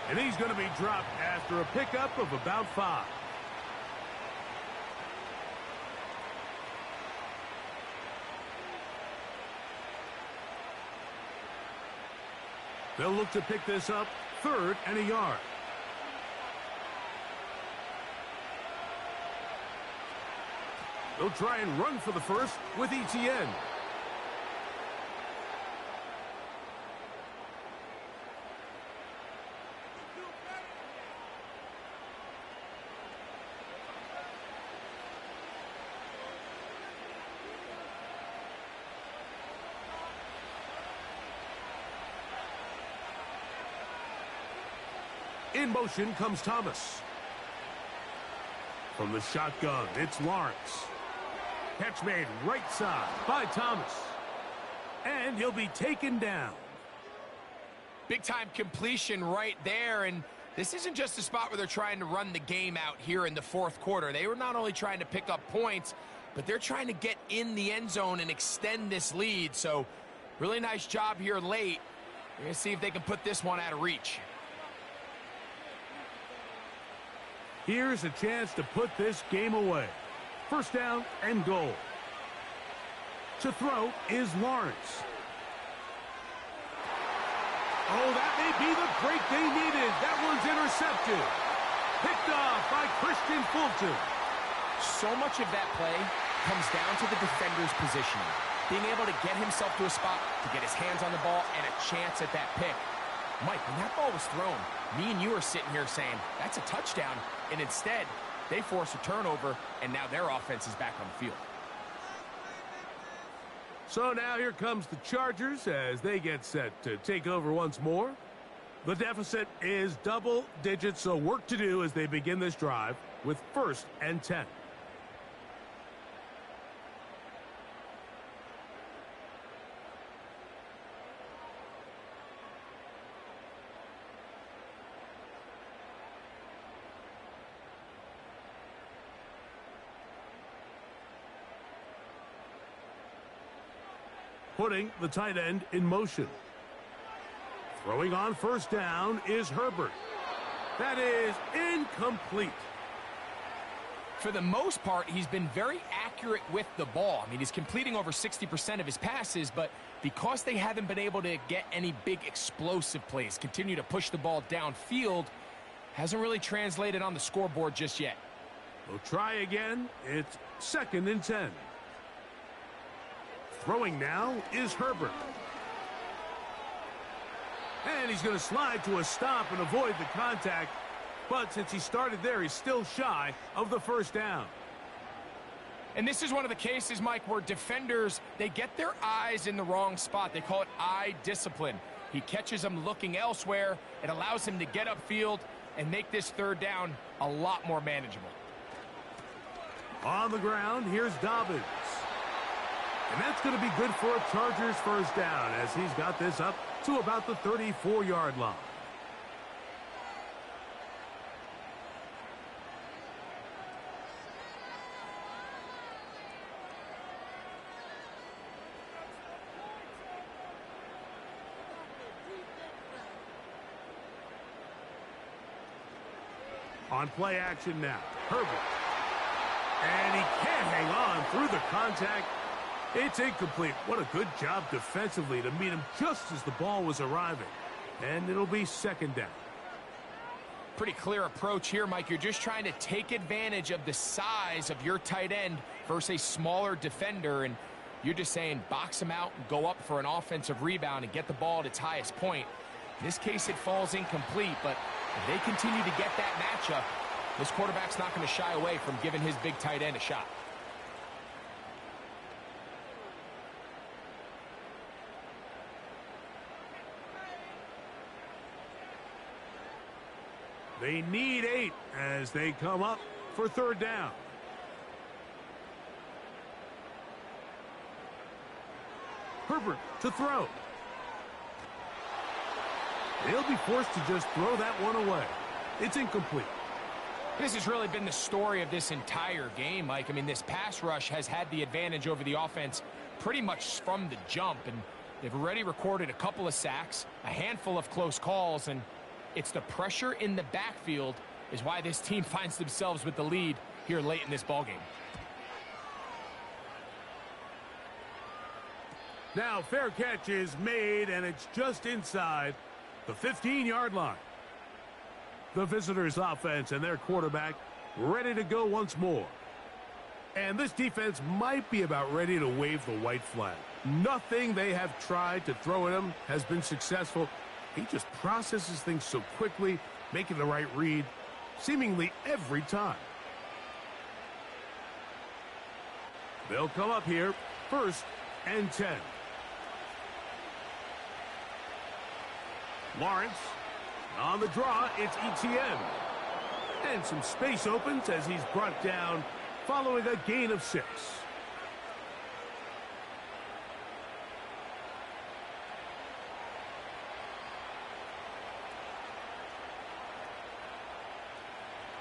And he's going to be dropped after a pickup of about 5. They'll look to pick this up 3rd and a yard. They'll try and run for the first with ETN. In motion comes Thomas. From the shotgun, it's Lawrence. Catch made right side by Thomas. And he'll be taken down. Big-time completion right there, and this isn't just a spot where they're trying to run the game out here in the fourth quarter. They were not only trying to pick up points, but they're trying to get in the end zone and extend this lead. So really nice job here late. We're going to see if they can put this one out of reach. Here's a chance to put this game away. First down and goal. To throw is Lawrence. Oh, that may be the break they needed. That one's intercepted. Picked off by Christian Fulton. So much of that play comes down to the defender's positioning. Being able to get himself to a spot, to get his hands on the ball, and a chance at that pick. Mike, when that ball was thrown, me and you are sitting here saying, that's a touchdown. And instead, they force a turnover, and now their offense is back on the field. So now here comes the Chargers as they get set to take over once more. The deficit is double digits, so work to do as they begin this drive with 1st and 10. Putting the tight end in motion. Throwing on first down is Herbert. That is incomplete. For the most part, he's been very accurate with the ball. I mean, he's completing over 60% of his passes, but because they haven't been able to get any big explosive plays, continue to push the ball downfield, hasn't really translated on the scoreboard just yet. We'll try again. It's 2nd and 10. Throwing now is Herbert. And he's going to slide to a stop and avoid the contact. But since he started there, he's still shy of the first down. And this is one of the cases, Mike, where defenders, they get their eyes in the wrong spot. They call it eye discipline. He catches them looking elsewhere. It allows him to get upfield and make this 3rd down a lot more manageable. On the ground, here's Dobbins. And that's going to be good for a Chargers first down as he's got this up to about the 34-yard line. On play action now, Herbert. And he can't hang on through the contact. It's incomplete. What a good job defensively to meet him just as the ball was arriving. And it'll be 2nd down. Pretty clear approach here, Mike. You're just trying to take advantage of the size of your tight end versus a smaller defender. And you're just saying box him out and go up for an offensive rebound and get the ball at its highest point. In this case, it falls incomplete. But if they continue to get that matchup, this quarterback's not going to shy away from giving his big tight end a shot. They need 8 as they come up for 3rd down. Herbert to throw. They'll be forced to just throw that one away. It's incomplete. This has really been the story of this entire game, Mike. I mean, this pass rush has had the advantage over the offense pretty much from the jump, and they've already recorded a couple of sacks, a handful of close calls, and it's the pressure in the backfield is why this team finds themselves with the lead here late in this ballgame. Now, fair catch is made, and it's just inside the 15-yard line. The visitors' offense and their quarterback ready to go once more. And this defense might be about ready to wave the white flag. Nothing they have tried to throw at him has been successful. He just processes things so quickly, making the right read, seemingly every time. They'll come up here, 1st and 10. Lawrence, on the draw, it's ETN. And some space opens as he's brought down following a gain of 6.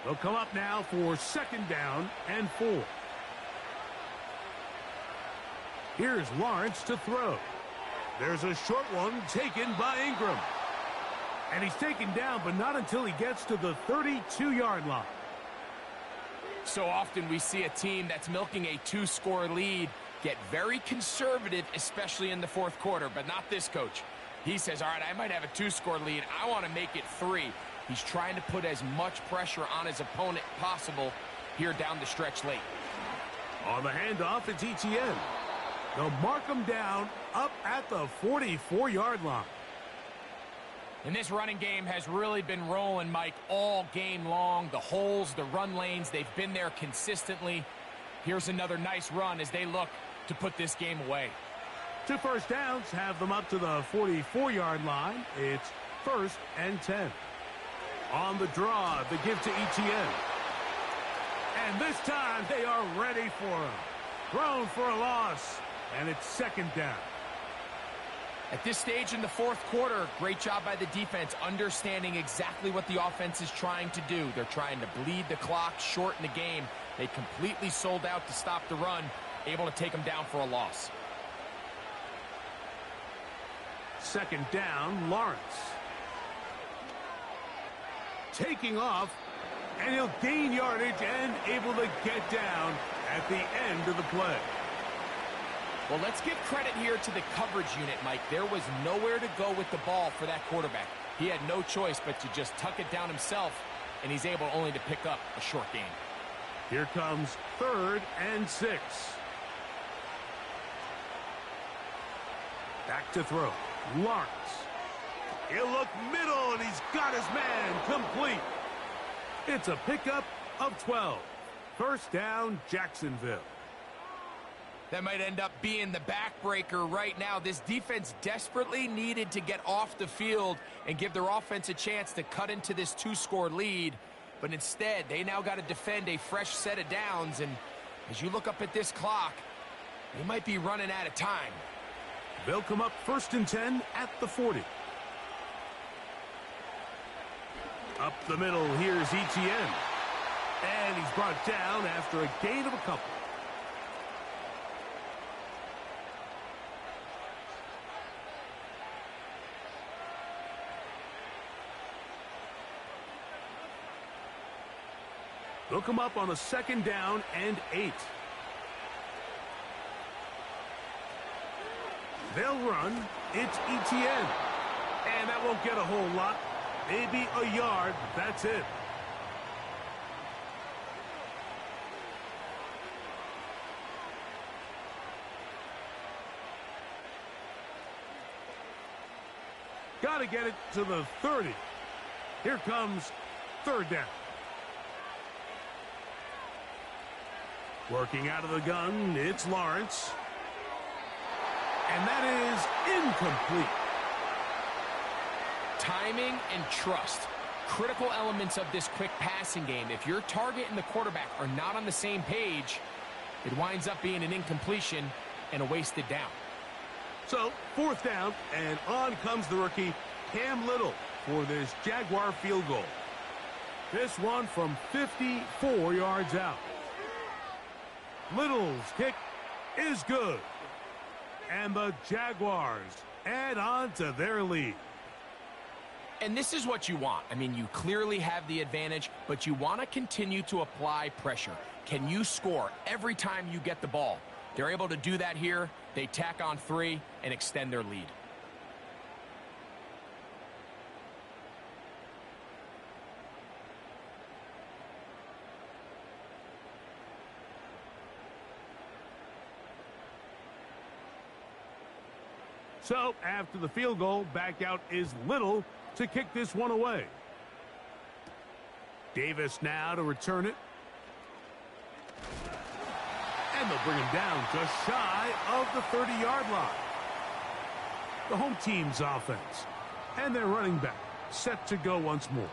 They'll come up now for 2nd down and 4. Here's Lawrence to throw. There's a short one taken by Ingram. And he's taken down, but not until he gets to the 32-yard line. So often we see a team that's milking a 2-score lead get very conservative, especially in the 4th quarter, but not this coach. He says, all right, I might have a 2-score lead. I want to make it 3. He's trying to put as much pressure on his opponent possible here down the stretch late. On the handoff, it's Etienne. They'll mark him down up at the 44-yard line. And this running game has really been rolling, Mike, all game long. The holes, the run lanes, they've been there consistently. Here's another nice run as they look to put this game away. 2 first downs have them up to the 44-yard line. It's 1st and 10. On the draw, the give to Etienne. And this time they are ready for him. Thrown for a loss, and it's 2nd down. At this stage in the 4th quarter, great job by the defense understanding exactly what the offense is trying to do. They're trying to bleed the clock, shorten the game. They completely sold out to stop the run, able to take them down for a loss. 2nd down, Lawrence. Taking off, and he'll gain yardage and able to get down at the end of the play. Well, let's give credit here to the coverage unit, Mike. There was nowhere to go with the ball for that quarterback. He had no choice but to just tuck it down himself, and he's able only to pick up a short gain. Here comes 3rd and 6. Back to throw. Lawrence. He'll look middle, and he's got his man complete. It's a pickup of 12. 1st down, Jacksonville. That might end up being the backbreaker right now. This defense desperately needed to get off the field and give their offense a chance to cut into this 2-score lead. But instead, they now got to defend a fresh set of downs. And as you look up at this clock, they might be running out of time. They'll come up 1st and 10 at the 40. Up the middle, here's Etienne. And he's brought down after a gain of a couple. They'll come up on a 2nd down and 8. They'll run. It's Etienne. And that won't get a whole lot. Maybe a yard. That's it. Got to get it to the 30. Here comes 3rd down. Working out of the gun, it's Lawrence. And that is incomplete. Timing and trust, critical elements of this quick passing game. If your target and the quarterback are not on the same page, it winds up being an incompletion and a wasted down. So, 4th down, and on comes the rookie, Cam Little, for this Jaguar field goal. This one from 54 yards out. Little's kick is good. And the Jaguars add on to their lead. And this is what you want. I mean, you clearly have the advantage, but you want to continue to apply pressure. Can you score every time you get the ball? They're able to do that here. They tack on 3 and extend their lead. So, after the field goal, back out is Little to kick this one away. Davis now to return it. And they'll bring him down just shy of the 30-yard line. The home team's offense and their running back set to go once more.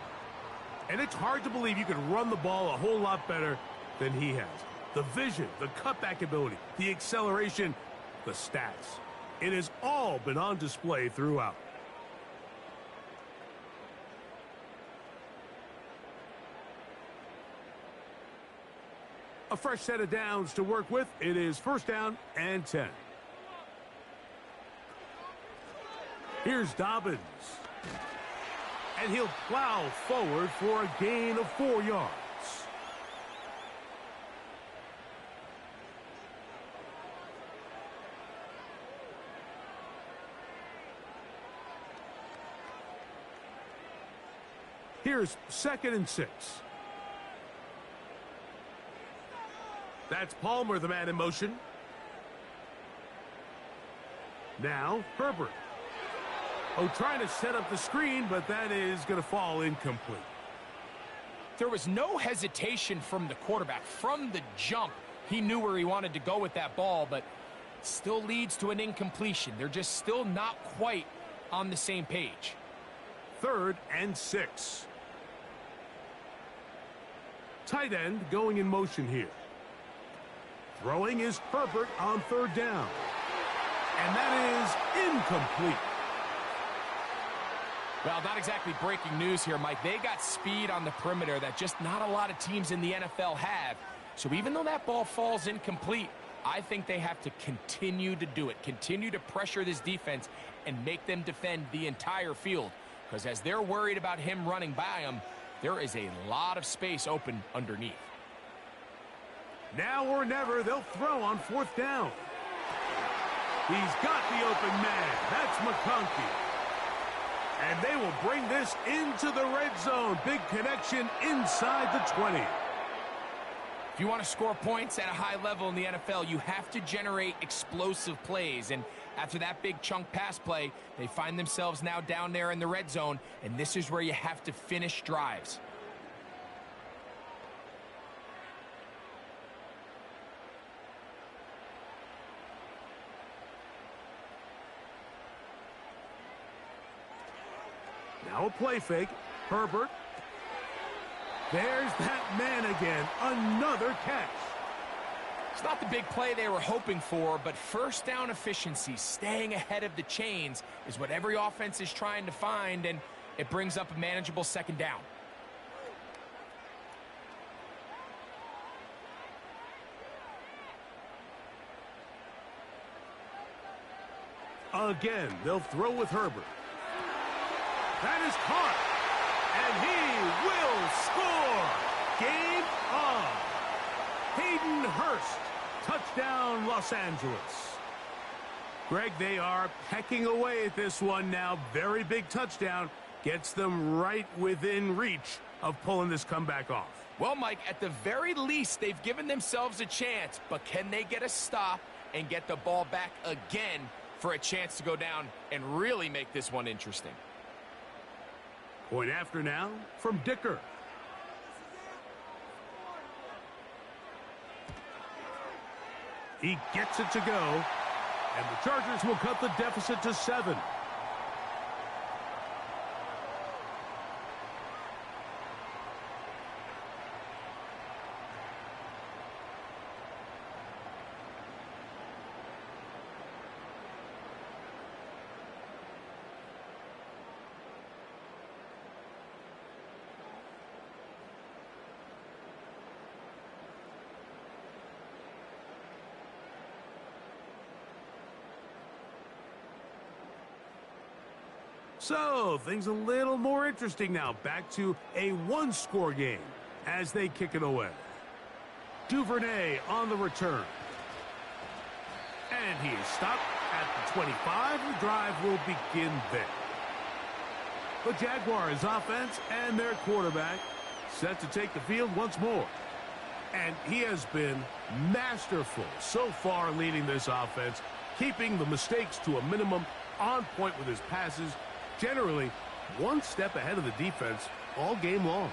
And it's hard to believe you can run the ball a whole lot better than he has. The vision, the cutback ability, the acceleration, the stats. It has all been on display throughout. A fresh set of downs to work with. It is 1st down and 10. Here's Dobbins. And he'll plow forward for a gain of 4 yards. Here's 2nd and 6. That's Palmer, the man in motion. Now, Herbert. Oh, trying to set up the screen, but that is going to fall incomplete. There was no hesitation from the quarterback. From the jump, he knew where he wanted to go with that ball, but still leads to an incompletion. They're just still not quite on the same page. 3rd and 6. Tight end going in motion here. Throwing is Herbert on 3rd down. And that is incomplete. Well, not exactly breaking news here, Mike. They got speed on the perimeter that just not a lot of teams in the NFL have. So even though that ball falls incomplete, I think they have to continue to do it. Continue to pressure this defense and make them defend the entire field. Because as they're worried about him running by them, there is a lot of space open underneath. Now or never, they'll throw on 4th down. He's got the open man. That's McConkey. And they will bring this into the red zone. Big connection inside the 20. If you want to score points at a high level in the NFL, you have to generate explosive plays. And after that big chunk pass play, they find themselves now down there in the red zone. And this is where you have to finish drives. Now a play fake. Herbert. There's that man again. Another catch. It's not the big play they were hoping for, but 1st down efficiency, staying ahead of the chains, is what every offense is trying to find, and it brings up a manageable 2nd down. Again, they'll throw with Herbert. That is caught. And he will score. Game on. Hayden Hurst. Touchdown, Los Angeles. Greg, they are pecking away at this one now. Very big touchdown. Gets them right within reach of pulling this comeback off. Well, Mike, at the very least, they've given themselves a chance. But can they get a stop and get the ball back again for a chance to go down and really make this one interesting? Point after now from Dicker. He gets it to go, and the Chargers will cut the deficit to 7. So, things a little more interesting now. Back to a 1-score game as they kick it away. Duvernay on the return. And he is stopped at the 25. The drive will begin there. The Jaguars offense and their quarterback set to take the field once more. And he has been masterful so far leading this offense, keeping the mistakes to a minimum, on point with his passes, generally one step ahead of the defense all game long.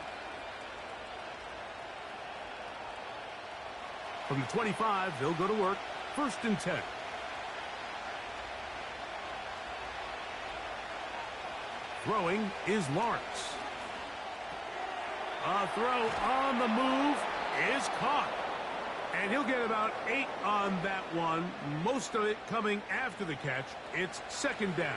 From the 25, they'll go to work. 1st and 10. Throwing is Lawrence. A throw on the move is caught. And he'll get about 8 on that one. Most of it coming after the catch. It's 2nd down.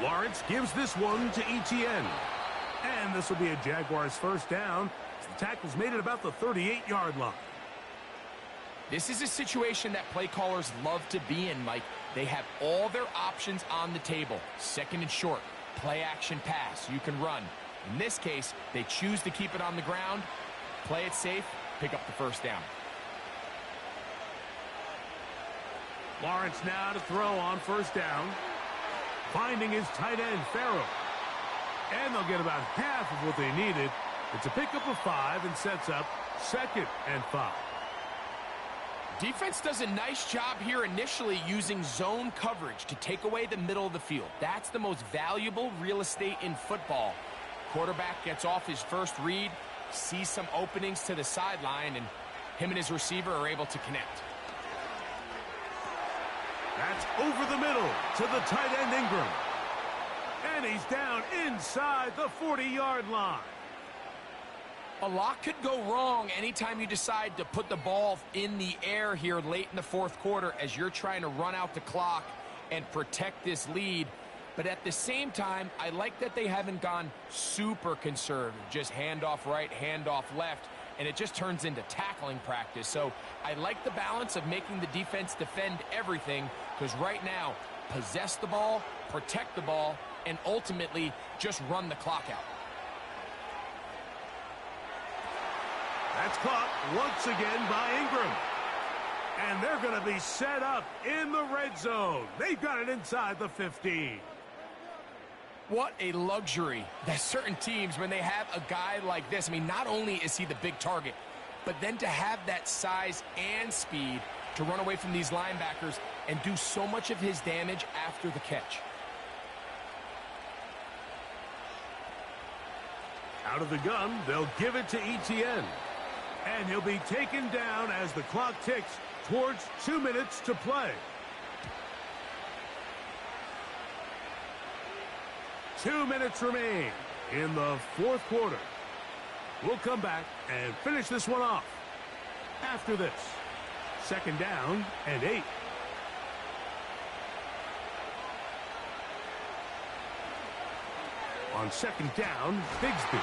Lawrence gives this one to Etienne. And this will be a Jaguars first down. The tackle's made it about the 38-yard line. This is a situation that play callers love to be in, Mike. They have all their options on the table. Second and short, play action pass, you can run. In this case, they choose to keep it on the ground, play it safe, pick up the first down. Lawrence now to throw on first down. Finding his tight end, Farrell. And they'll get about half of what they needed. It's a pickup of 5 and sets up 2nd and 5. Defense does a nice job here initially using zone coverage to take away the middle of the field. That's the most valuable real estate in football. Quarterback gets off his first read, sees some openings to the sideline, and him and his receiver are able to connect. That's over the middle to the tight end Ingram. And he's down inside the 40-yard line. A lot could go wrong anytime you decide to put the ball in the air here late in the fourth quarter as you're trying to run out the clock and protect this lead. But at the same time, I like that they haven't gone super conservative, just handoff right, handoff left, and it just turns into tackling practice. So I like the balance of making the defense defend everything, because right now, possess the ball, protect the ball, and ultimately just run the clock out. That's caught once again by Ingram. And they're going to be set up in the red zone. They've got it inside the 15. What a luxury that certain teams, when they have a guy like this, I mean, not only is he the big target, but then to have that size and speed to run away from these linebackers and do so much of his damage after the catch. Out of the gun, they'll give it to Etienne. And he'll be taken down as the clock ticks towards 2 minutes to play. 2 minutes remain in the fourth quarter. We'll come back and finish this one off after this. 2nd down and 8. On 2nd down, Bigsby.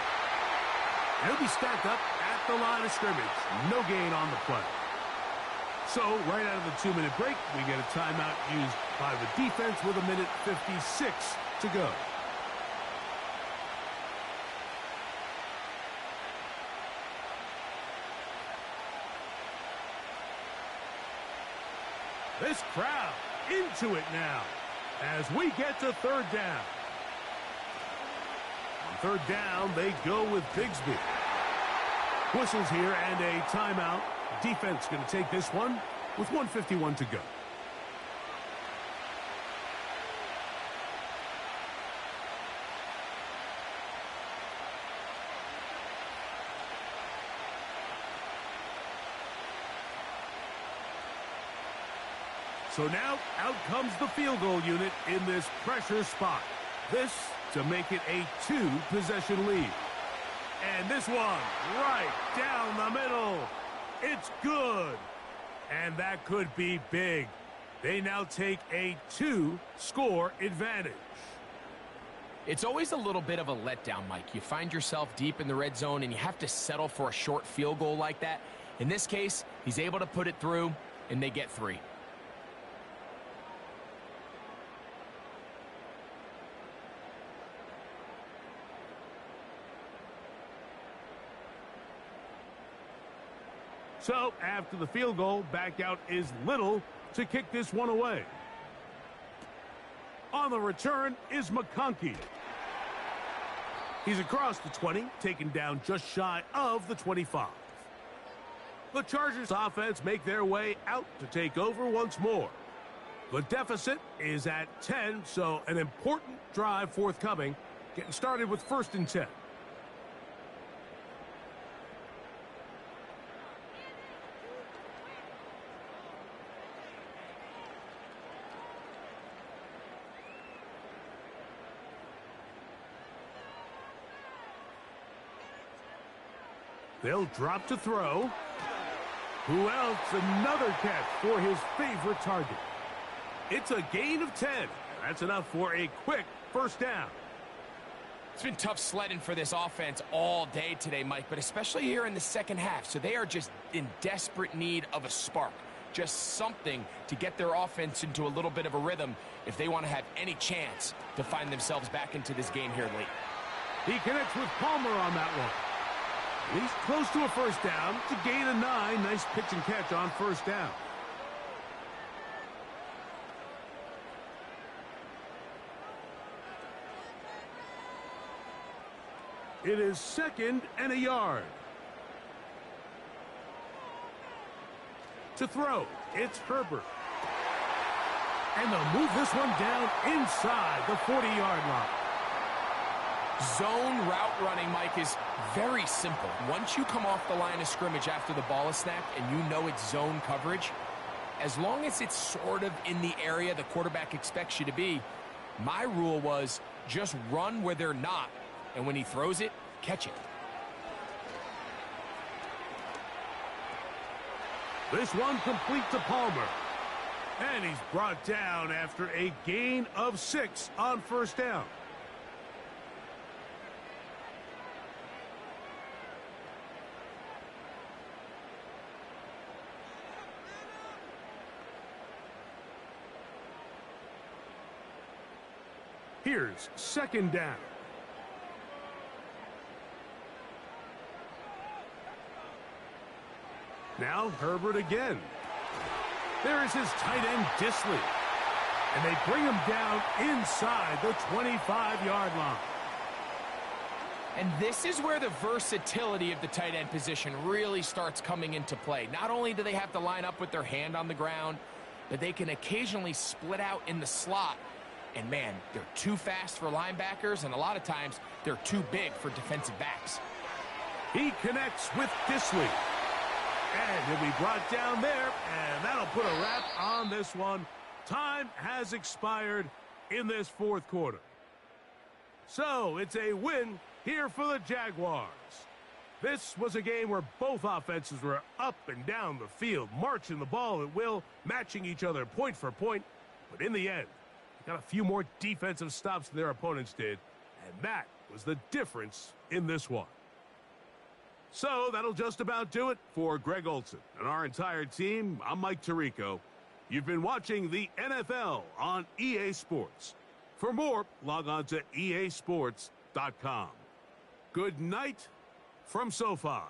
He'll be stacked up at the line of scrimmage. No gain on the play. So, right out of the 2-minute break, we get a timeout used by the defense with 1:56 to go. This crowd into it now as we get to 3rd down. On 3rd down, they go with Bigsby. Whistles here and a timeout. Defense going to take this one with 1:51 to go. So now out comes the field goal unit in this pressure spot. This to make it a 2-possession lead. And this one right down the middle. It's good. And that could be big. They now take a 2-score advantage. It's always a little bit of a letdown, Mike. You find yourself deep in the red zone and you have to settle for a short field goal like that. In this case, he's able to put it through and they get 3. So, after the field goal, back out is Little to kick this one away. On the return is McConkey. He's across the 20, taken down just shy of the 25. The Chargers offense make their way out to take over once more. The deficit is at 10, so an important drive forthcoming, getting started with 1st and 10. They'll drop to throw. Who else? Another catch for his favorite target. It's a gain of 10. That's enough for a quick first down. It's been tough sledding for this offense all day today, Mike, but especially here in the second half. So they are just in desperate need of a spark, just something to get their offense into a little bit of a rhythm if they want to have any chance to find themselves back into this game here late. He connects with Palmer on that one. He's close to a first down. It's a gain of 9. Nice pitch and catch on first down. It is 2nd and a yard. To throw, it's Herbert. And they'll move this one down inside the 40-yard line. Zone route running, Mike, is very simple. Once you come off the line of scrimmage after the ball is snapped and you know it's zone coverage, as long as it's sort of in the area the quarterback expects you to be, my rule was just run where they're not, and when he throws it, catch it. This one complete to Palmer. And he's brought down after a gain of 6 on first down. Here's 2nd down. Now Herbert again. There is his tight end, Disley. And they bring him down inside the 25-yard line. And this is where the versatility of the tight end position really starts coming into play. Not only do they have to line up with their hand on the ground, but they can occasionally split out in the slot. And man, they're too fast for linebackers, and a lot of times they're too big for defensive backs. He connects with Disley. And he'll be brought down there, and that'll put a wrap on this one. Time has expired in this fourth quarter. So it's a win here for the Jaguars. This was a game where both offenses were up and down the field, marching the ball at will, matching each other point for point. But in the end, they got a few more defensive stops than their opponents did, and that was the difference in this one. So that'll just about do it for Greg Olson and our entire team. I'm Mike Tirico. You've been watching the NFL on EA Sports. For more, log on to easports.com. Good night from SoFi.